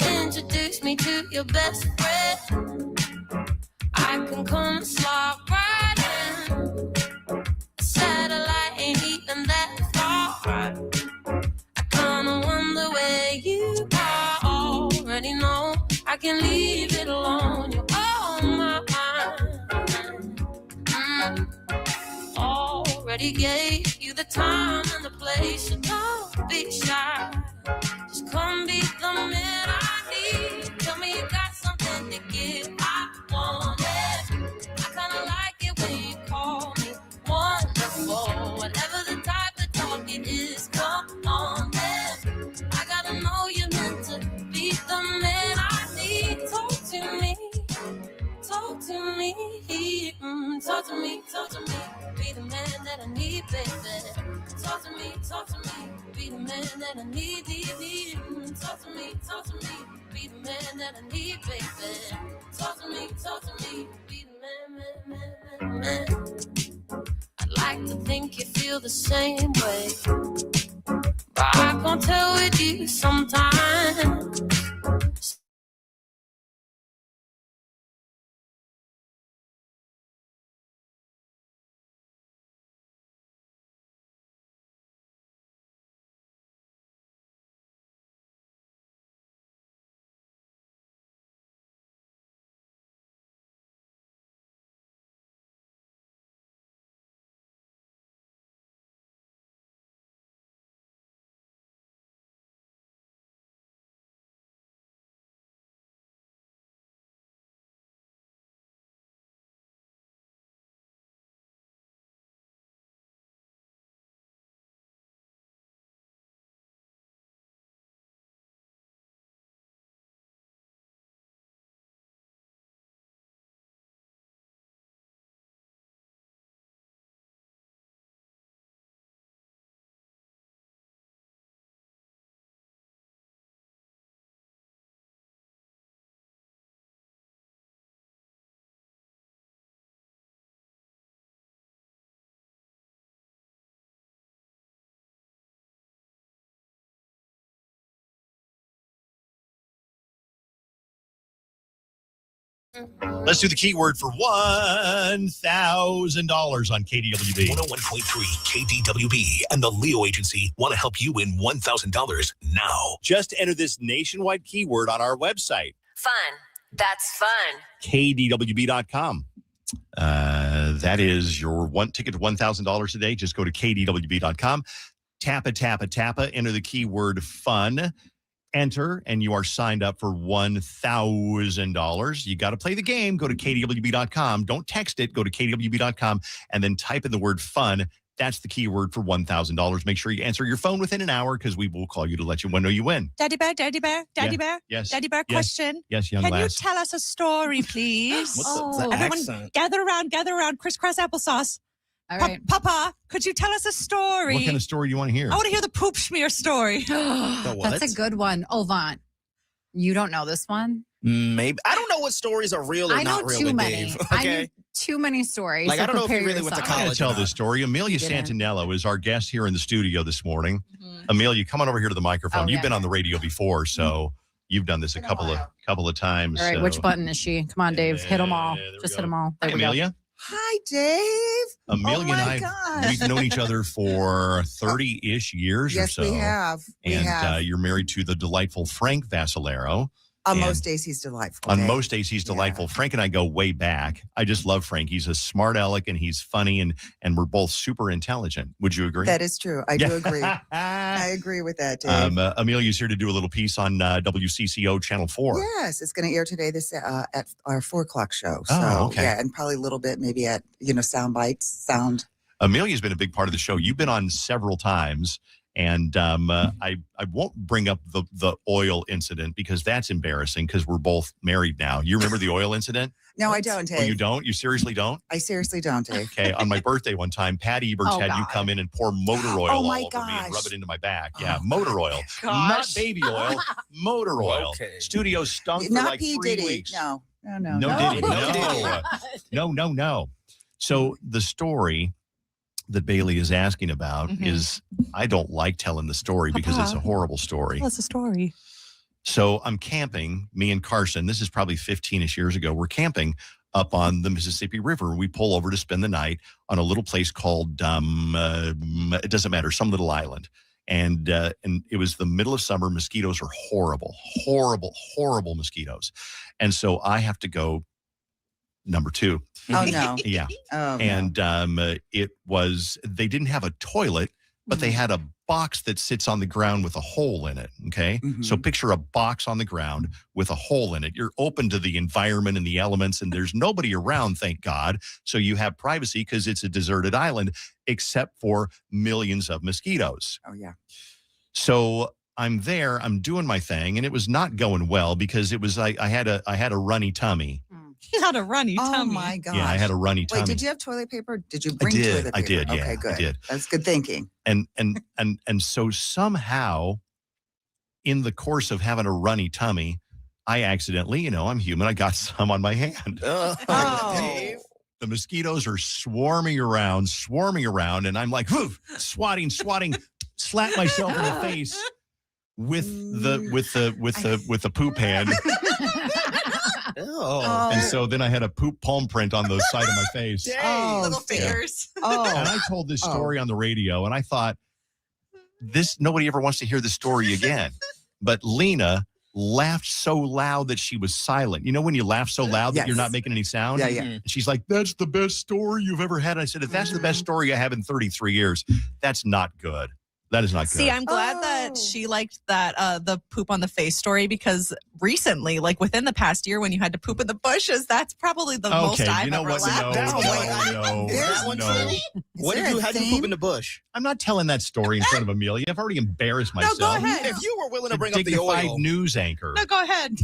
Introduce me to your best friend. I can come and slide right in. Satellite ain't even that far. I kinda wonder where you are. Already know I can leave it alone. You're on my mind. Already gave you the time and the place. So don't be shy. Just come be the man I need. Tell me you got something to give. I want it. I kinda like it when you call me wonderful. Whatever the type of talk it is, come on then. I gotta know you're meant to be the man I need. Talk to me. Talk to me. Talk to me. Talk to me. Be the man that I need, baby. Talk to me. Talk to me. Be the man that I need. Talk to me. Talk to me. Be the man that I need, baby. Talk to me. Talk to me. Be the man. I'd like to think you feel the same way, but I can't tell with you sometimes. Let's do the keyword for $1,000 on KDWB. 101.3 KDWB and the Leo Agency want to help you win $1,000 now. Just enter this nationwide keyword on our website. Fun. That's fun. KDWB.com. That is your one ticket to $1,000 a day. Just go to KDWB.com. Tappa, enter the keyword fun. Enter, and you are signed up for $1,000. You got to play the game. Go to KDWB.com. Don't text it. Go to KDWB.com and then type in the word fun. That's the keyword for $1,000. Make sure you answer your phone within an hour because we will call you to let you know you win. Daddy Bear, Daddy Bear, Daddy Yeah. Bear. Yes. Daddy Bear, Yes. question. Yes, young Can lass. you tell us a story, please? What's the Everyone accent? gather around, crisscross applesauce. All right. Papa, could you tell us a story? What kind of story do you want to hear? I want to hear the poop schmear story. That's a good one. Oh, Vaughn, you don't know this one? Maybe. I don't know what stories are real or I know not real too with many. Dave. I Okay. know too many stories. Like, so I don't know if you prepare really went to yourself. I'm going to tell or not. this story. Amelia You didn't. Santinello is our guest here in the studio this morning. Amelia, come on over here to the microphone. Oh, You've yeah. been on the radio before, so you've done this a couple of times. All right, so. which button is she? Come on, Dave. Hit them all. There we Just go. hit them all. There Hi, we Amelia. Hi, Dave. Amelia oh my and I, gosh. we've known each other for 30-ish years or Yes, so. we have. We And have. you're married to the delightful Frank Vassalero. On and most days, he's delightful. On Dave. most days, he's delightful. Frank and I go way back. I just love Frank. He's a smart aleck and he's funny, and we're both super intelligent. Would you agree? That is true. I do agree. I I agree with that, Dave. Amelia's here to do a little piece on WCCO Channel 4. Yes, it's going to air today at our 4:00 show. So, Oh, okay. yeah, and probably a little bit maybe at, sound bites, sound. Amelia's been a big part of the show. You've been on several times, and I won't bring up the oil incident because that's embarrassing because we're both married now. You remember the oil incident? No, I don't, Dave. Oh, you don't? You seriously don't? I seriously don't, Dave. Okay, on my birthday one time, Pat Eberts Oh, had you God. come in and pour motor oil Oh, all my over me and rub gosh. it into my back. Yeah, motor oil. gosh. Not baby oil, motor oil. Okay. Studio stunk for Not like P. 3 Diddy. weeks. No. No Diddy. No. So the story that Bailey is asking about is, I don't like telling the story because it's a horrible story. What's the story? So I'm camping, me and Carson. This is probably 15-ish years ago. We're camping up on the Mississippi River. We pull over to spend the night on a little place called, it doesn't matter, some little island. And it was the middle of summer. Mosquitoes are horrible, horrible mosquitoes. And so I have to go number 2. Oh, no. Yeah. Oh, no. And they didn't have a toilet, but they had a box that sits on the ground with a hole in it. Okay. So picture a box on the ground with a hole in it. You're open to the environment and the elements, and there's nobody around, thank God. So you have privacy because it's a deserted island, except for millions of mosquitoes. Oh, yeah. So I'm there, I'm doing my thing, and it was not going well because it was like I had a runny tummy. You had a runny Oh, tummy. my gosh. Yeah, I had a runny tummy. Wait, did you have toilet paper? Did you bring I did. toilet paper? I did. Yeah, Okay, good. I did. That's good thinking. And so somehow in the course of having a runny tummy, I accidentally, I'm human, I got some on my hand. Oh. The mosquitoes are swarming around, and I'm like, swatting, slap myself in the face with the poop hand. Oh. And so then I had a poop palm print on the side of my face. Dang, little Yeah. fingers. Oh. And I told this story on the radio, and I thought, nobody ever wants to hear this story again. But Lena laughed so loud that she was silent. You know when you laugh so loud that you're not making any sound? Yeah. And she's like, that's the best story you've ever had. I said, if that's the best story I have in 33 years, that's not good. That is not good. See, I'm glad that she liked that the poop on the face story because recently, like within the past year, when you had to poop in the bushes, that's probably the most I've ever laughed. No. What did you? How did you poop in the bush? I'm not telling that story in front of Amelia. I've already embarrassed myself. No, go ahead. If you were willing to The bring up the dignified oil, news anchor. No, go ahead.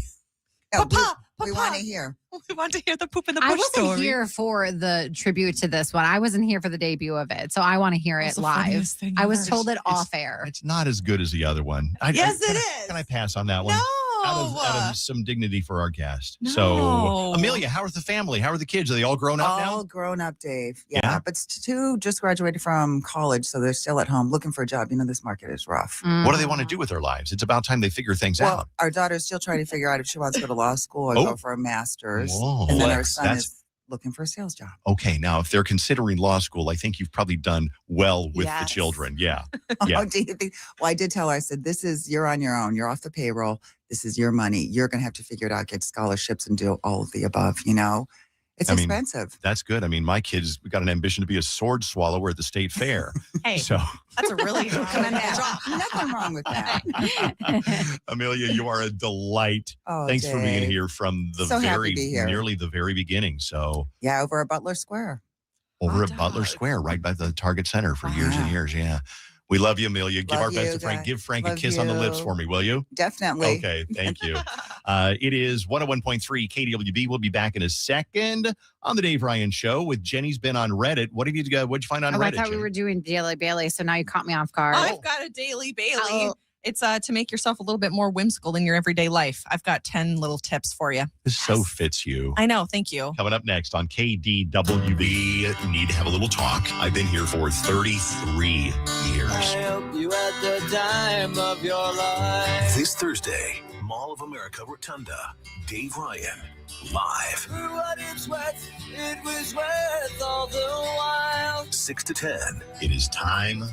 Papa, we want to hear. We want to hear the poop in the bush I wasn't story. here for the tribute to this one. I wasn't here for the debut of it. So I want to hear it That's the live. funniest thing I was ever. told it off air. It's not as good as the other one. Yes, it is. Can I pass on that one? No. out of some dignity for our guest. No. So, Amelia, how are the family? How are the kids? Are they all grown up now? All grown up, Dave. Yeah, but two just graduated from college, so they're still at home looking for a job. You know, this market is rough. What do they want to do with their lives? It's about time they figure things out. Our daughter's still trying to figure out if she wants to go to law school or go for a master's. Whoa. And then our son is looking for a sales job. Okay, now if they're considering law school, I think you've probably done well with the children. Yeah. Yeah. Oh, do you think? Well, I did tell her, I said, you're on your own. You're off the payroll. This is your money. You're going to have to figure it out, get scholarships and do all of the above, you know? It's expensive. That's good. I mean, my kids, we got an ambition to be a sword swallower at the state fair. Hey, so that's a really commendable job. Nothing wrong with that. Amelia, you are a delight. Oh, thanks for being Dave. here from the So happy to be here. nearly the very beginning. So Yeah, over at Butler Square. over at Butler Square, right by the Target Center for years and years. Yeah. We love you, Amelia. Give our best to Frank. guys. Give Frank a Love kiss on the lips you. for me, will you? Definitely. Okay, thank you. It is 101.3 KDWB. We'll be back in a second on the Dave Ryan Show with Jenny's been on Reddit. What'd you find on Reddit? I thought we were doing Daily Bailey, so now you caught me off guard. I've got a Daily Bailey. It's to make yourself a little bit more whimsical in your everyday life. I've got 10 little tips for you. This so fits you. I know. Thank you. Coming up next on KDWB, need to have a little talk. I've been here for 33 years. I hope you had the time of your life. This Thursday, Mall of America Rotunda, Dave Ryan, live. For what it's worth, it was worth all the while. 6 to 10. It is time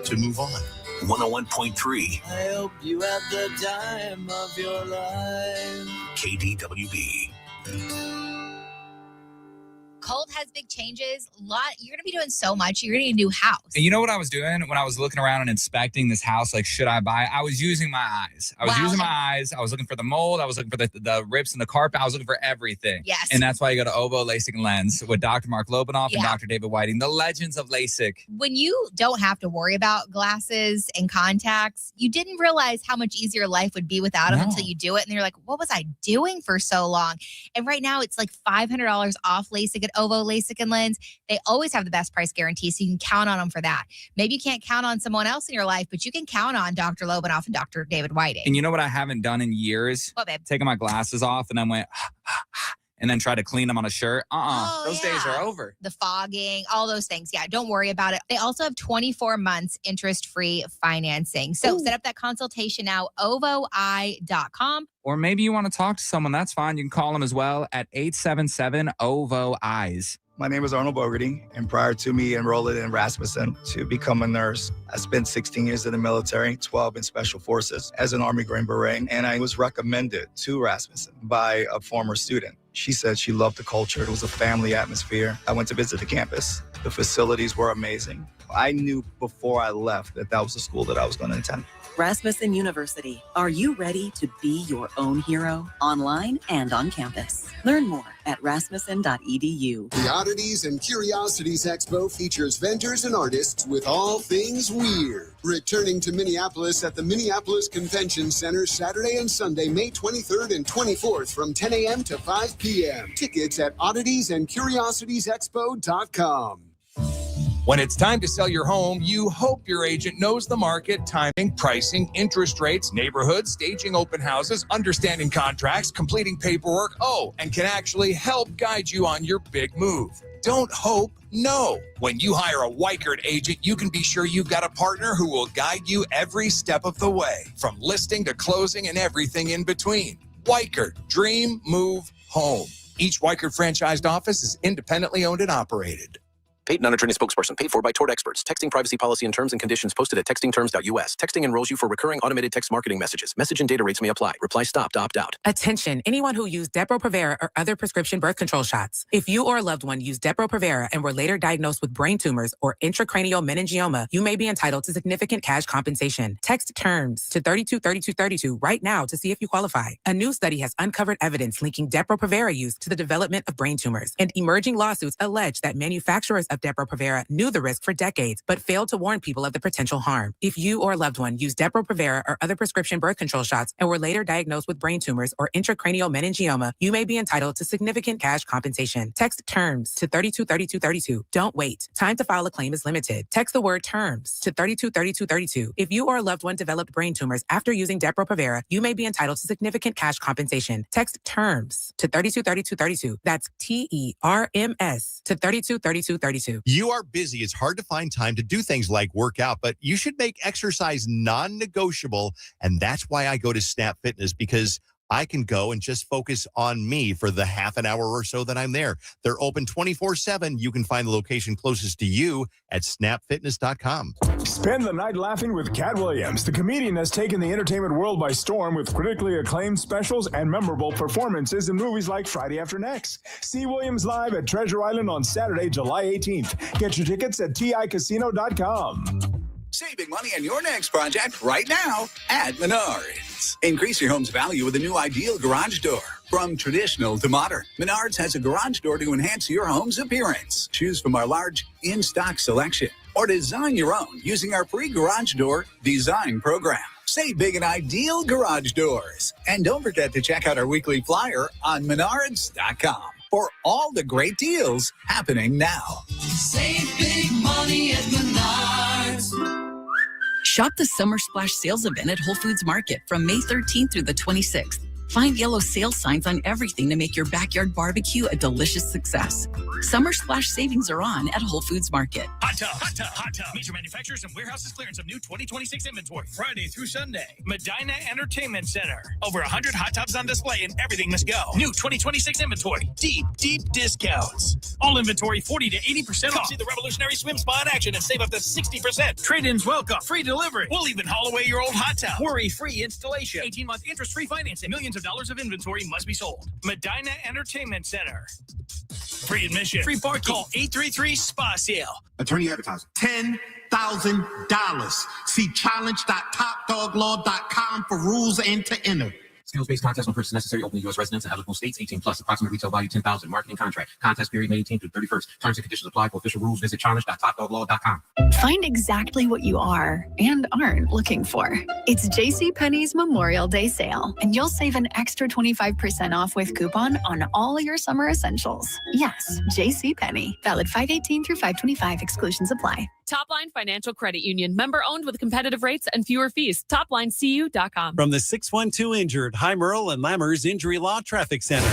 to move on. 101.3 I hope you had the time of your life. KDWB. Cold has big changes. You're going to be doing so much. You're going to need a new house. And you know what I was doing when I was looking around and inspecting this house? Like, should I buy it? I was using my eyes. I was looking for the mold. I was looking for the rips in the carpet. I was looking for everything. Yes. And that's why you go to OVO, LASIK, and Lens with Dr. Mark Lobanoff and Dr. David Whiting, the legends of LASIK. When you don't have to worry about glasses and contacts, you didn't realize how much easier life would be without them until you do it. And you're like, what was I doing for so long? And right now it's like $500 off LASIK at OVO, LASIK, and Lens. They always have the best price guarantee, so you can count on them for that. Maybe you can't count on someone else in your life, but you can count on Dr. Lobanoff and Dr. David Whiting. And you know what I haven't done in years? What, babe? Taking my glasses off and then went, and then try to clean them on a shirt. Those days are over. The fogging, all those things. Yeah, don't worry about it. They also have 24 months interest-free financing. So set up that consultation now, ovoi.com. Or maybe you want to talk to someone. That's fine. You can call them as well at 877-OVO-EYES. My name is Arnold Bogarty, and prior to me enrolling in Rasmussen to become a nurse, I spent 16 years in the military, 12 in Special Forces as an Army Green Beret, and I was recommended to Rasmussen by a former student. She said she loved the culture. It was a family atmosphere. I went to visit the campus. The facilities were amazing. I knew before I left that was the school that I was going to attend. Rasmussen University. Are you ready to be your own hero online and on campus? Learn more at rasmussen.edu. The Oddities and Curiosities Expo features vendors and artists with all things weird. Returning to Minneapolis at the Minneapolis Convention Center Saturday and Sunday, May 23rd and 24th from 10 a.m. to 5 p.m. Tickets at odditiesandcuriositiesexpo.com. When it's time to sell your home, you hope your agent knows the market, timing, pricing, interest rates, neighborhoods, staging open houses, understanding contracts, completing paperwork, and can actually help guide you on your big move. Don't hope, know. When you hire a Weichert agent, you can be sure you've got a partner who will guide you every step of the way, from listing to closing and everything in between. Weichert, dream, move, home. Each Weichert franchised office is independently owned and operated. Paid non-attorney spokesperson. Paid for by Tort Experts. Texting privacy policy and terms and conditions posted at textingterms.us. Texting enrolls you for recurring automated text marketing messages. Message and data rates may apply. Reply stop to opt out. Attention, anyone who used Depo-Provera or other prescription birth control shots. If you or a loved one used Depo-Provera and were later diagnosed with brain tumors or intracranial meningioma, you may be entitled to significant cash compensation. Text terms to 323232 right now to see if you qualify. A new study has uncovered evidence linking Depo-Provera use to the development of brain tumors, and emerging lawsuits allege that manufacturers of of Depo-Provera knew the risk for decades, but failed to warn people of the potential harm. If you or a loved one used Depo-Provera or other prescription birth control shots and were later diagnosed with brain tumors or intracranial meningioma, you may be entitled to significant cash compensation. Text TERMS to 323232. Don't wait. Time to file a claim is limited. Text the word TERMS to 323232. If you or a loved one developed brain tumors after using Depo-Provera, you may be entitled to significant cash compensation. Text TERMS to 323232. That's TERMS to 323232. You are busy. It's hard to find time to do things like work out, but you should make exercise non-negotiable. And that's why I go to Snap Fitness, because I can go and just focus on me for the half an hour or so that I'm there. They're open 24/7. You can find the location closest to you at snapfitness.com. Spend the night laughing with Cat Williams. The comedian has taken the entertainment world by storm with critically acclaimed specials and memorable performances in movies like Friday After Next. See Williams live at Treasure Island on Saturday, July 18th. Get your tickets at ticasino.com. Save big money on your next project right now at Menards. Increase your home's value with a new ideal garage door. From traditional to modern, Menards has a garage door to enhance your home's appearance. Choose from our large in-stock selection or design your own using our free garage door design program. Save big in ideal garage doors. And don't forget to check out our weekly flyer on Menards.com for all the great deals happening now. Save big money at Menards. Shop the Summer Splash sales event at Whole Foods Market from May 13th through the 26th. Find yellow sale signs on everything to make your backyard barbecue a delicious success. Summer Splash savings are on at Whole Foods Market. Hot tub, hot tub, hot tub. Major manufacturers and warehouses clearance of new 2026 inventory. Friday through Sunday. Medina Entertainment Center. Over 100 hot tubs on display and everything must go. New 2026 inventory. Deep, deep discounts. All inventory 40 to 80% off. See the revolutionary swim spa in action and save up to 60%. Trade-ins welcome. Free delivery. We'll even haul away your old hot tub. Worry-free installation. 18-month interest-free financing. Millions of dollars of inventory must be sold. Medina Entertainment Center. Free admission. Free parking. Call 833-SPA-SALE. Attorney advertising. $10,000. See challenge.topdoglaw.com for rules and to enter. Skills-based contest on purchase necessary. Open to U.S. residents and eligible states. 18 plus. Approximate retail value $10,000. Marketing contract. Contest period May 18th through 31st. Terms and conditions apply. For official rules, visit challenge.topdoglaw.com. Find exactly what you are and aren't looking for. It's JCPenney's Memorial Day sale, and you'll save an extra 25% off with coupon on all your summer essentials. Yes, JCPenney. Valid 5/18 through 5/25. Exclusions apply. Topline Financial Credit Union. Member owned with competitive rates and fewer fees. ToplineCU.com. From the 612 Injured, High Merle and Lammers Injury Law Traffic Center.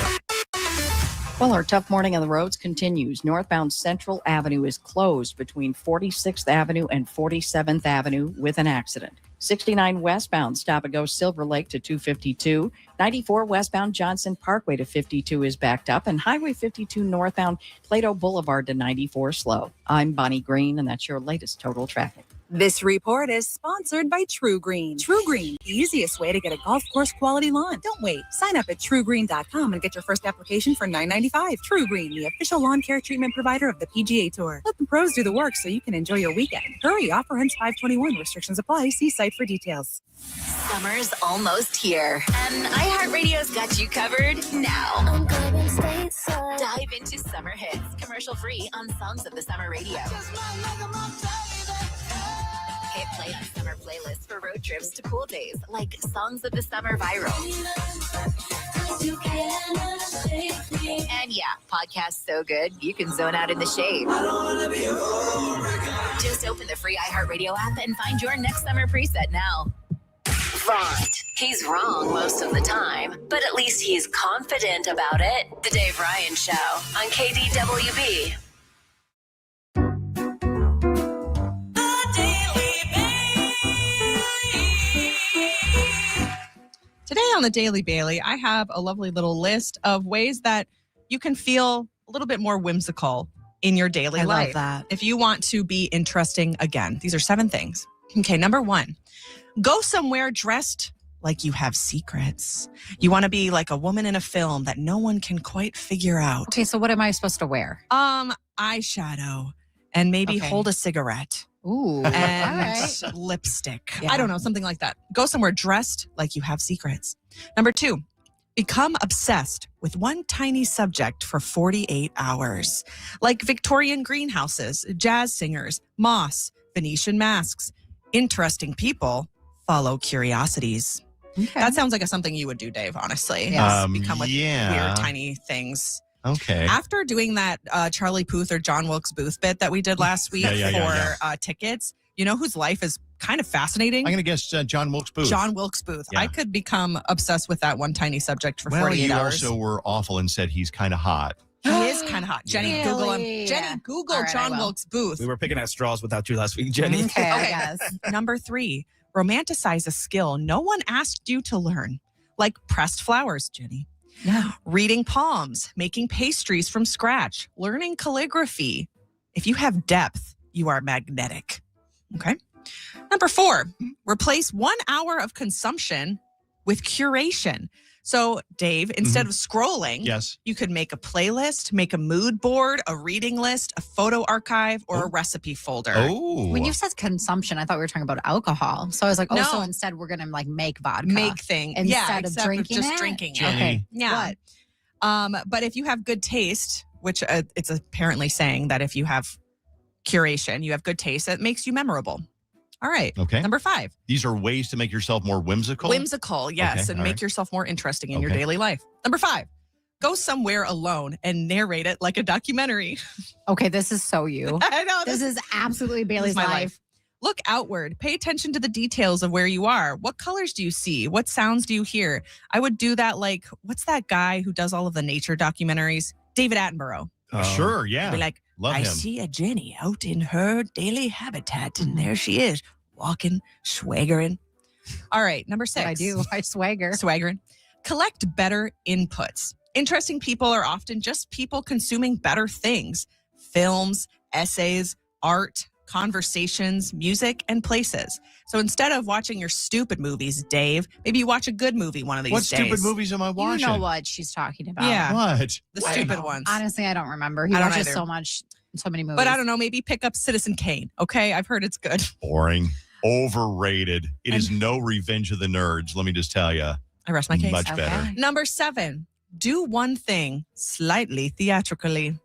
Well, our tough morning on the roads continues. Northbound Central Avenue is closed between 46th Avenue and 47th Avenue with an accident. 69 westbound stop and go Silver Lake to 252. 94 westbound Johnson Parkway to 52 is backed up, and Highway 52 northbound Plato Boulevard to 94 slow. I'm Bonnie Green, and that's your latest total traffic. This report is sponsored by True Green. True Green, the easiest way to get a golf course quality lawn. Don't wait. Sign up at truegreen.com and get your first application for $9.95. True Green, the official lawn care treatment provider of the PGA Tour. Let the pros do the work so you can enjoy your weekend. Hurry, offer ends 5/21. Restrictions apply. See site for details. Summer's almost here, and iHeartRadio's got you covered now. Dive into summer hits, commercial-free on Songs of the Summer Radio. Hit play on summer playlists for road trips to cool days, like Songs of the Summer Viral. And yeah, podcasts so good, you can zone out in the shade. Just open the free iHeartRadio app and find your next summer preset now. Right. He's wrong most of the time, but at least he's confident about it. The Dave Ryan Show on KDWB. Today on the Daily Bailey, I have a lovely little list of ways that you can feel a little bit more whimsical in your daily life. I love that. If you want to be interesting again, these are 7 things. Okay, number 1, go somewhere dressed like you have secrets. You want to be like a woman in a film that no one can quite figure out. Okay, so what am I supposed to wear? Eyeshadow and maybe hold a cigarette. Ooh, and lipstick. Yeah. I don't know, something like that. Go somewhere dressed like you have secrets. Number 2, Become obsessed with one tiny subject for 48 hours, like Victorian greenhouses, jazz singers, moss, Venetian masks. Interesting people follow curiosities. Okay. That sounds like something you would do, Dave, honestly. Yeah. Become with yeah. weird tiny things. Okay. After doing that Charlie Puth or John Wilkes Booth bit that we did last week for tickets, you know whose life is kind of fascinating? I'm going to guess John Wilkes Booth. John Wilkes Booth. Yeah. I could become obsessed with that one tiny subject for well, 48 you hours. also were awful and said he's kind of hot. He is kind of hot. Jenny, Google him. Jenny, Google All right, John Wilkes Booth. We were picking at straws without you last week, Jenny. Okay, I guess. Number 3, romanticize a skill no one asked you to learn, like pressed flowers, Jenny. Yeah. Reading palms, making pastries from scratch, learning calligraphy. If you have depth, you are magnetic. Okay. Number 4, replace 1 hour of consumption with curation. So, Dave, instead of scrolling, yes, you could make a playlist, make a mood board, a reading list, a photo archive, or a recipe folder. Oh. When you said consumption, I thought we were talking about alcohol. So I was like, No. so instead we're going to like make vodka. Make thing. Instead of except drinking just it? drinking. Jenny. Okay. Yeah. But if you have good taste, which it's apparently saying that if you have curation, you have good taste, that makes you memorable. All right. Okay. Number 5. These are ways to make yourself more whimsical? Whimsical, yes, Okay, and all make right. yourself more interesting in your Okay. daily life. Number 5. Go somewhere alone and narrate it like a documentary. Okay, this is so you. I know. This is absolutely This Bailey's is my life. Look outward. Pay attention to the details of where you are. What colors do you see? What sounds do you hear? I would do that like, what's that guy who does all of the nature documentaries? David Attenborough. Sure, yeah. Be like, Love I him. see a Jenny out in her daily habitat, and there she is, walking, swaggering. All right, number 6. I do. I swagger. Swaggering. Collect better inputs. Interesting people are often just people consuming better things. Films, essays, art, conversations, music, and places. So instead of watching your stupid movies, Dave, maybe you watch a good movie one of these What days. stupid movies am I watching? You know what she's talking about. Yeah. What? The stupid ones. Honestly, I don't remember. He I don't watches either. so many movies. But I don't know, maybe pick up Citizen Kane. Okay, I've heard it's good. Boring. Overrated. It is no Revenge of the Nerds, let me just tell you. I rest my case. Much better. Number 7, do one thing slightly theatrically.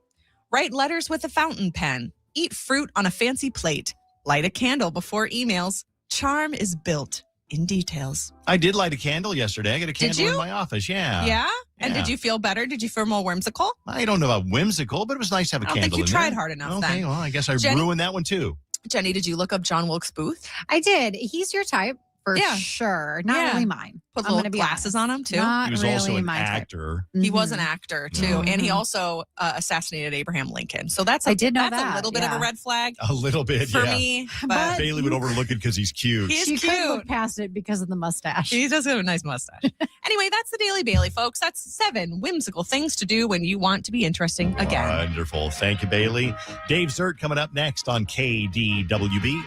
Write letters with a fountain pen. Eat fruit on a fancy plate. Light a candle before emails. Charm is built in details. I did light a candle yesterday. I got a candle in you? my office. Yeah. Yeah? And Yeah. did you feel better? Did you feel more whimsical? I don't know about whimsical, but it was nice to have a I don't candle think you in tried there. hard enough Okay, then. well, I guess I Jenny? ruined that one too. Jenny, did you look up John Wilkes Booth? I did. He's your type for Yeah. sure. Not Yeah. really mine. Put I'm little gonna be glasses honest. on him too. Not He was really also an my type. actor. He was Mhm. an actor too, and he also assassinated Abraham Lincoln. So that's I did know that's a that, little bit of yeah. a red flag A little bit, for yeah. me. But Bailey would overlook it because he's cute. he is She couldn't look cute. past it because of the mustache. He does have a nice mustache. Anyway, that's the Daily Bailey, folks. That's 7 whimsical things to do when you want to be interesting again. Wonderful. Thank you, Bailey. Dave Zert coming up next on KDWB.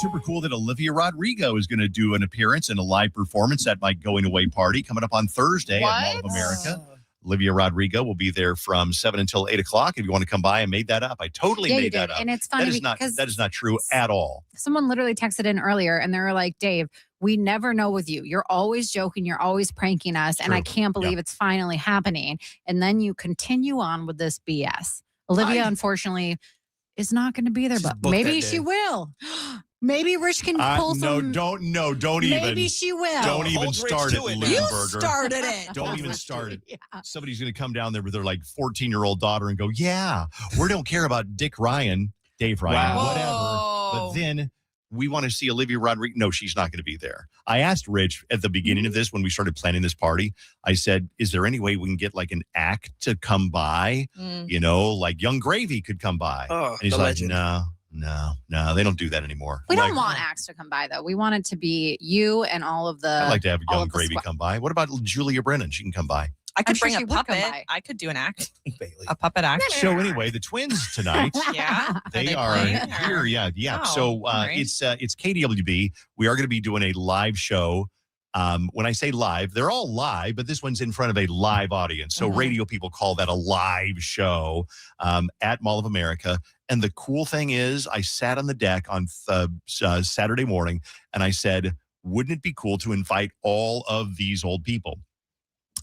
Super cool that Olivia Rodrigo is going to do an appearance and a live performance at my going away party coming up on Thursday at Mall of America. Olivia Rodrigo will be there from 7 until 8 o'clock. If you want to come by, I made that up. I totally made that up. And it's funny because that is not true at all. Someone literally texted in earlier and they were like, Dave, we never know with you. You're always joking. You're always pranking us. And I can't believe it's finally happening. And then you continue on with this BS. Olivia, unfortunately, is not going to be there, but maybe she will. Maybe Rich can pull some. Don't even. Maybe she will. Don't even start it, Liebenberger. You started it. Don't even start it. Yeah. Somebody's going to come down there with their 14-year-old daughter and go, yeah, we don't care about Dick Ryan, Dave Ryan, whatever. But then we want to see Olivia Rodrigo. No, she's not going to be there. I asked Rich at the beginning of this when we started planning this party. I said, is there any way we can get an act to come by? Like Young Gravy could come by. And he's like, No, they don't do that anymore. We don't want acts to come by, though. We want it to be you and all of the. I'd like to have Young Gravy come by. What about Julia Brennan? She can come by. I could bring a puppet. I could do an act. A puppet act. So anyway, the twins tonight. They are here. Yeah. Oh, so it's KDWB. We are going to be doing a live show. When I say live, they're all live, but this one's in front of a live audience. So radio people call that a live show at Mall of America. And the cool thing is I sat on the deck on Saturday morning and I said, wouldn't it be cool to invite all of these old people?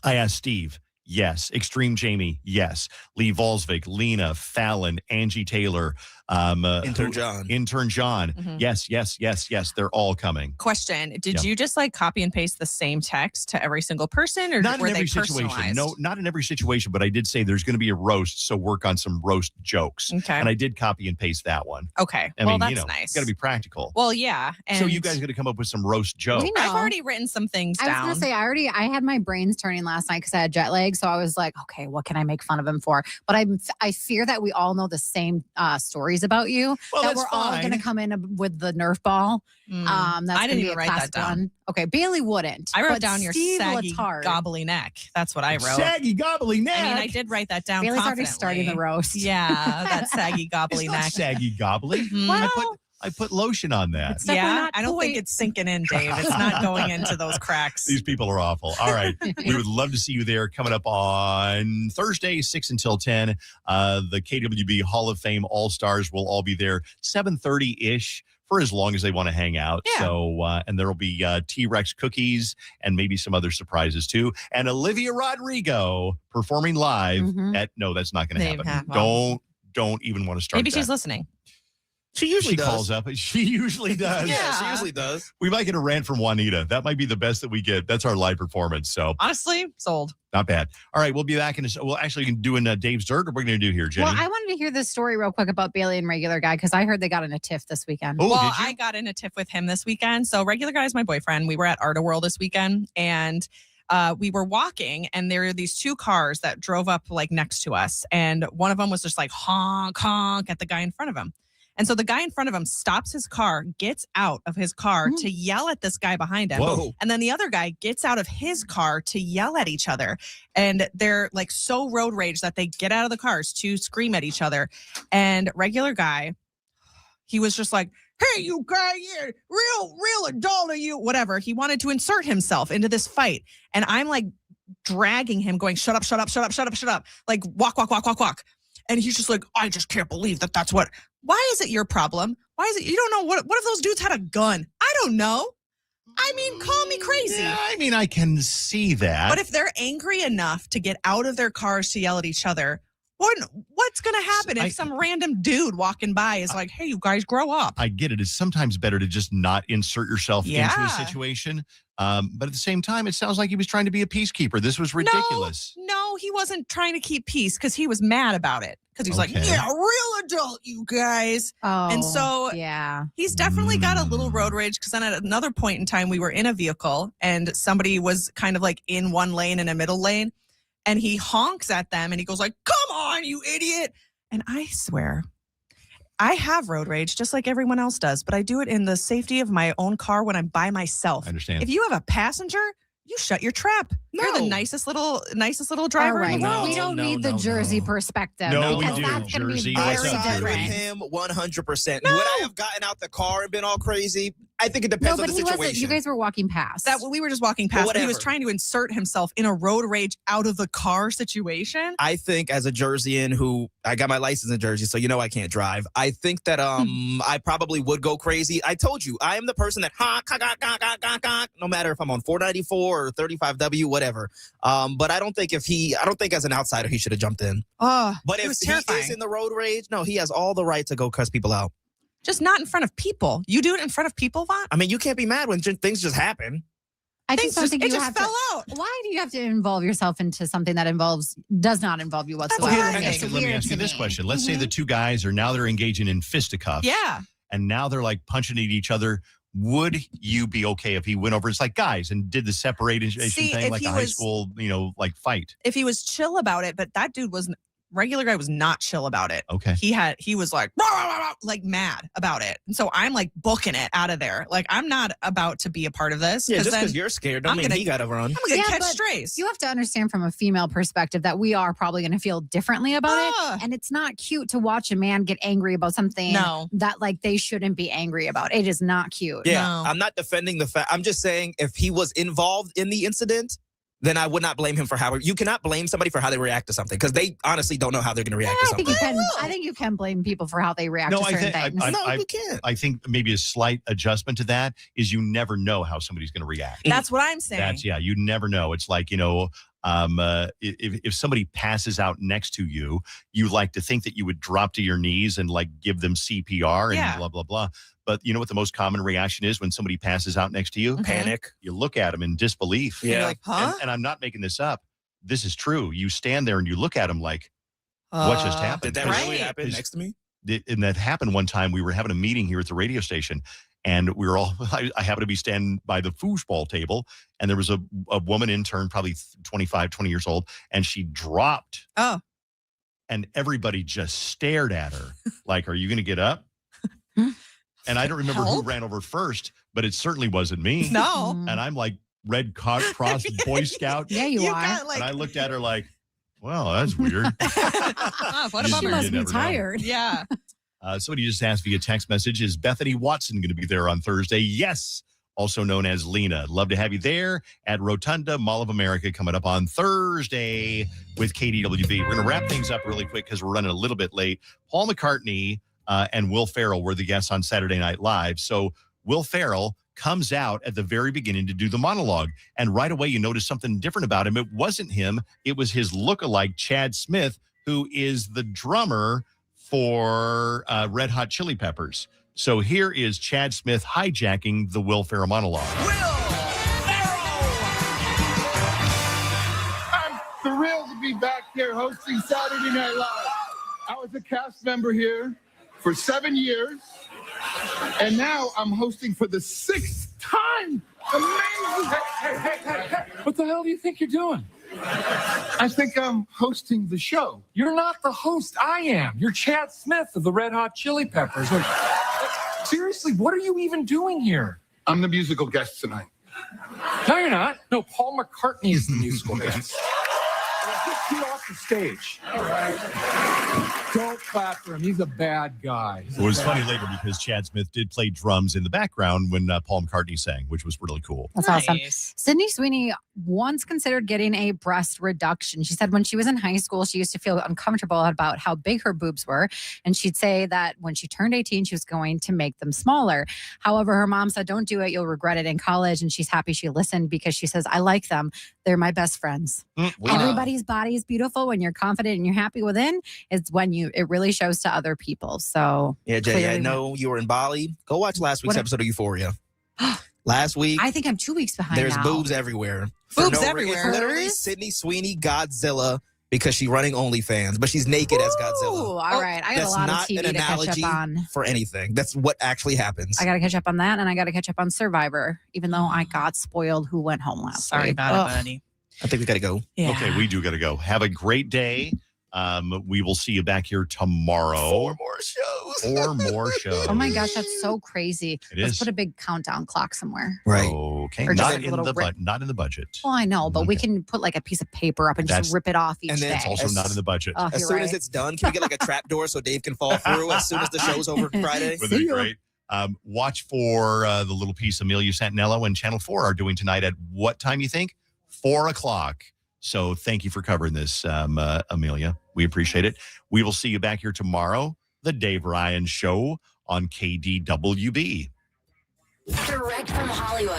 I asked Steve. Yes. Extreme Jamie. Yes. Lee Volsvik, Lena, Fallon, Angie Taylor, Intern John. Mm-hmm. Yes. They're all coming. Question. Did you just copy and paste the same text to every single person or not were in every they situation? personalized? No, not in every situation, but I did say there's going to be a roast. So work on some roast jokes. Okay. And I did copy and paste that one. Okay. I mean, that's nice. Got to be practical. Well, yeah. And so you guys are going to come up with some roast jokes. I've already written some things down. I was going to say, I had my brains turning last night because I had jet lag. So I was like, okay, what can I make fun of him for? But I fear that we all know the same stories about you. Well, that we're all going to come in with the Nerf ball. That's I didn't even write that down. One. Okay, Bailey wouldn't. I wrote down your Steve saggy gobbly neck. That's what I wrote. Saggy gobbly neck. I mean, I did write that down. Bailey's already starting the roast. Yeah, that saggy gobbly It's neck. not saggy gobbly. Well, I put lotion on that. Yeah, I don't think it's sinking in, Dave. It's not going into those cracks. These people are awful. All right. We would love to see you there coming up on Thursday, 6 until 10. The KWB Hall of Fame All-Stars will all be there 7:30-ish for as long as they want to hang out. Yeah. So, and there will be T-Rex cookies and maybe some other surprises too. And Olivia Rodrigo performing live at, no, that's not going to happen. Don't even want to start Maybe that. she's listening. She usually does. Calls up. She usually does. Yeah, she usually does. We might get a rant from Juanita. That might be the best that we get. That's our live performance. So honestly, sold. Not bad. All right, we'll be back actually you can do in Dave's Dirt. Or we're going to do here, Jenny. Well, I wanted to hear this story real quick about Bailey and Regular Guy because I heard they got in a tiff this weekend. Oh, well, I got in a tiff with him this weekend. So Regular Guy is my boyfriend. We were at Art World this weekend and we were walking and there were these two cars that drove up next to us. And one of them was just honk, honk at the guy in front of him. And so the guy in front of him stops his car, gets out of his car to yell at this guy behind him. Whoa. And then the other guy gets out of his car to yell at each other. And they're so road rage that they get out of the cars to scream at each other. And Regular Guy, he was just like, hey, you guy, yeah, real adult of you, whatever. He wanted to insert himself into this fight. And I'm dragging him going, shut up. Walk. And he's just like, I just can't believe that's what. Why is it your problem? Why is it? You don't know what if those dudes had a gun? I don't know. I mean, call me crazy. Yeah, I mean, I can see that. But if they're angry enough to get out of their cars to yell at each other, what's going to happen if some random dude walking by is like, hey, you guys grow up? I get it. It's sometimes better to just not insert yourself into a situation. But at the same time, it sounds like he was trying to be a peacekeeper. This was ridiculous. No, he wasn't trying to keep peace because he was mad about it. Because he's like, yeah, real adult, you guys. Oh, and so yeah, he's definitely got a little road rage because then at another point in time, we were in a vehicle and somebody was kind of in one lane in a middle lane. And he honks at them and he goes come on, you idiot. And I swear, I have road rage just like everyone else does, but I do it in the safety of my own car when I'm by myself. I understand. If you have a passenger, You shut your trap. No. You're the nicest little driver in the world. We don't need the Jersey perspective. No, we because do. that's going to be Jersey, very what's up, side with different. him 100%. Would I have gotten out the car and been all crazy? I think it depends No, on but the he situation. wasn't. You guys were walking past. That we were just walking past. But he was Whatever. trying to insert himself in a road rage out of the car situation. I think as a Jerseyan who I got my license in Jersey, so you know I can't drive. I think that I probably would go crazy. I told you, I am the person that no matter if I'm on 494 or 35W, whatever. But I don't think as an outsider he should have jumped in. Oh, But it if was he terrifying. is in the road rage, no, he has all the right to go cuss people out. Just not in front of people. You do it in front of people, Vaughn? I mean, you can't be mad when things just happen. I just don't think it you just have fell to. out. Why do you have to involve yourself into something that does not involve you whatsoever? Okay, what let I me ask you this question. Let's say the two guys are now they're engaging in fisticuffs. Yeah. And now they're like punching at each other. Would you be okay if he went over? It's like guys and did the separation See, thing, if like he a high was- school, like fight. If he was chill about it, but that dude regular guy was not chill about it. Okay. He was like, rah, rah, rah, rah, like mad about it. And so I'm like booking it out of there. Like I'm not about to be a part of this. Yeah, just then because you're scared don't I'm mean gonna- he got to run. I'm going to catch but strays. You have to understand from a female perspective that we are probably going to feel differently about Ah. it. And it's not cute to watch a man get angry about something that like they shouldn't be angry about. It is not cute. Yeah, I'm not defending the fact. I'm just saying if he was involved in the incident, then I would not blame him for how. You cannot blame somebody for how they react to something because they honestly don't know how they're going to react to I think something. I think you can blame people for how they react to certain things. I think maybe a slight adjustment to that is you never know how somebody's going to react. That's what I'm saying. You never know. It's like, if somebody passes out next to you, you like to think that you would drop to your knees and like give them CPR and blah, blah, blah. But you know what the most common reaction is when somebody passes out next to you? Panic. You look at them in disbelief. Yeah. You're like, huh? And I'm not making this up. This is true. You stand there and you look at them like, what just happened? Did that really happen next to me? And that happened one time. We were having a meeting here at the radio station, and we were all, I happened to be standing by the foosball table, and there was a woman intern, probably 25, 20 years old, and she dropped. Oh. And everybody just stared at her like, are you going to get up? And I don't remember who ran over first, but it certainly wasn't me. No. And I'm like Red Cross Boy Scout. Yeah, you are. And I looked at her like, well, that's weird. What She about must be tired. Yeah. Somebody just asked via text message, is Bethany Watson going to be there on Thursday? Yes. Also known as Lena. Love to have you there at Rotunda Mall of America coming up on Thursday with KDWB. We're going to wrap things up really quick because we're running a little bit late. Paul McCartney and Will Ferrell were the guests on Saturday Night Live. So Will Ferrell comes out at the very beginning to do the monologue. And right away, you notice something different about him. It wasn't him. It was his lookalike, Chad Smith, who is the drummer for Red Hot Chili Peppers. So here is Chad Smith hijacking the Will Ferrell monologue. I'm thrilled to be back here hosting Saturday Night Live. I was a cast member here for 7 years, and now I'm hosting for the 6th time. Amazing! Hey. What the hell do you think you're doing? I think I'm hosting the show. You're not the host. I am. You're Chad Smith of the Red Hot Chili Peppers. Seriously, what are you even doing here? I'm the musical guest tonight. No, you're not. No, Paul McCartney is the musical guest. Just get off the stage. All right. Don't clap for him. He's a bad guy. It was funny later because Chad Smith did play drums in the background when Paul McCartney sang, which was really cool. That's awesome. Sydney Sweeney once considered getting a breast reduction. She said when she was in high school, she used to feel uncomfortable about how big her boobs were. And she'd say that when she turned 18, she was going to make them smaller. However, her mom said, don't do it. You'll regret it in college. And she's happy she listened because she says, I like them. They're my best friends. Everybody's body is beautiful. When you're confident and you're happy within, it's when it really shows to other people. So Yeah, Jay, I clearly- know you were in Bali. Go watch last week's episode of Euphoria. Last week, I think I'm 2 weeks behind there's now. boobs everywhere. Boobs It's everywhere. literally Sydney Sweeney Godzilla because she's running OnlyFans, but she's naked as Godzilla. Ooh, all right. I got That's a lot of not TV an to catch analogy up on. for anything. That's what actually happens. I got to catch up on that, and I got to catch up on Survivor, even though I got spoiled who went home last Sorry week. about Ugh. it, buddy. I think we got to go. Yeah. Okay, we do got to go. Have a great day. We will see you back here tomorrow. 4 more shows. 4 more shows. Oh my gosh, that's so crazy. Let's is. put a big countdown clock somewhere. Right. Okay. Or just Not like a in little the rip. not in the budget. Well, I know, but we can put like a piece of paper up and That's- just rip it off each and then day. It's also not in the budget. Oh, As you're soon right. as it's done, can we get like a trap door so Dave can fall through as soon as the show's over Friday? Wouldn't that be great? Watch for the little piece Amelia Santinello and Channel 4 are doing tonight at what time you think? 4 o'clock. So thank you for covering this, Amelia. We appreciate it. We will see you back here tomorrow, the Dave Ryan Show on KDWB. Direct from Hollywood.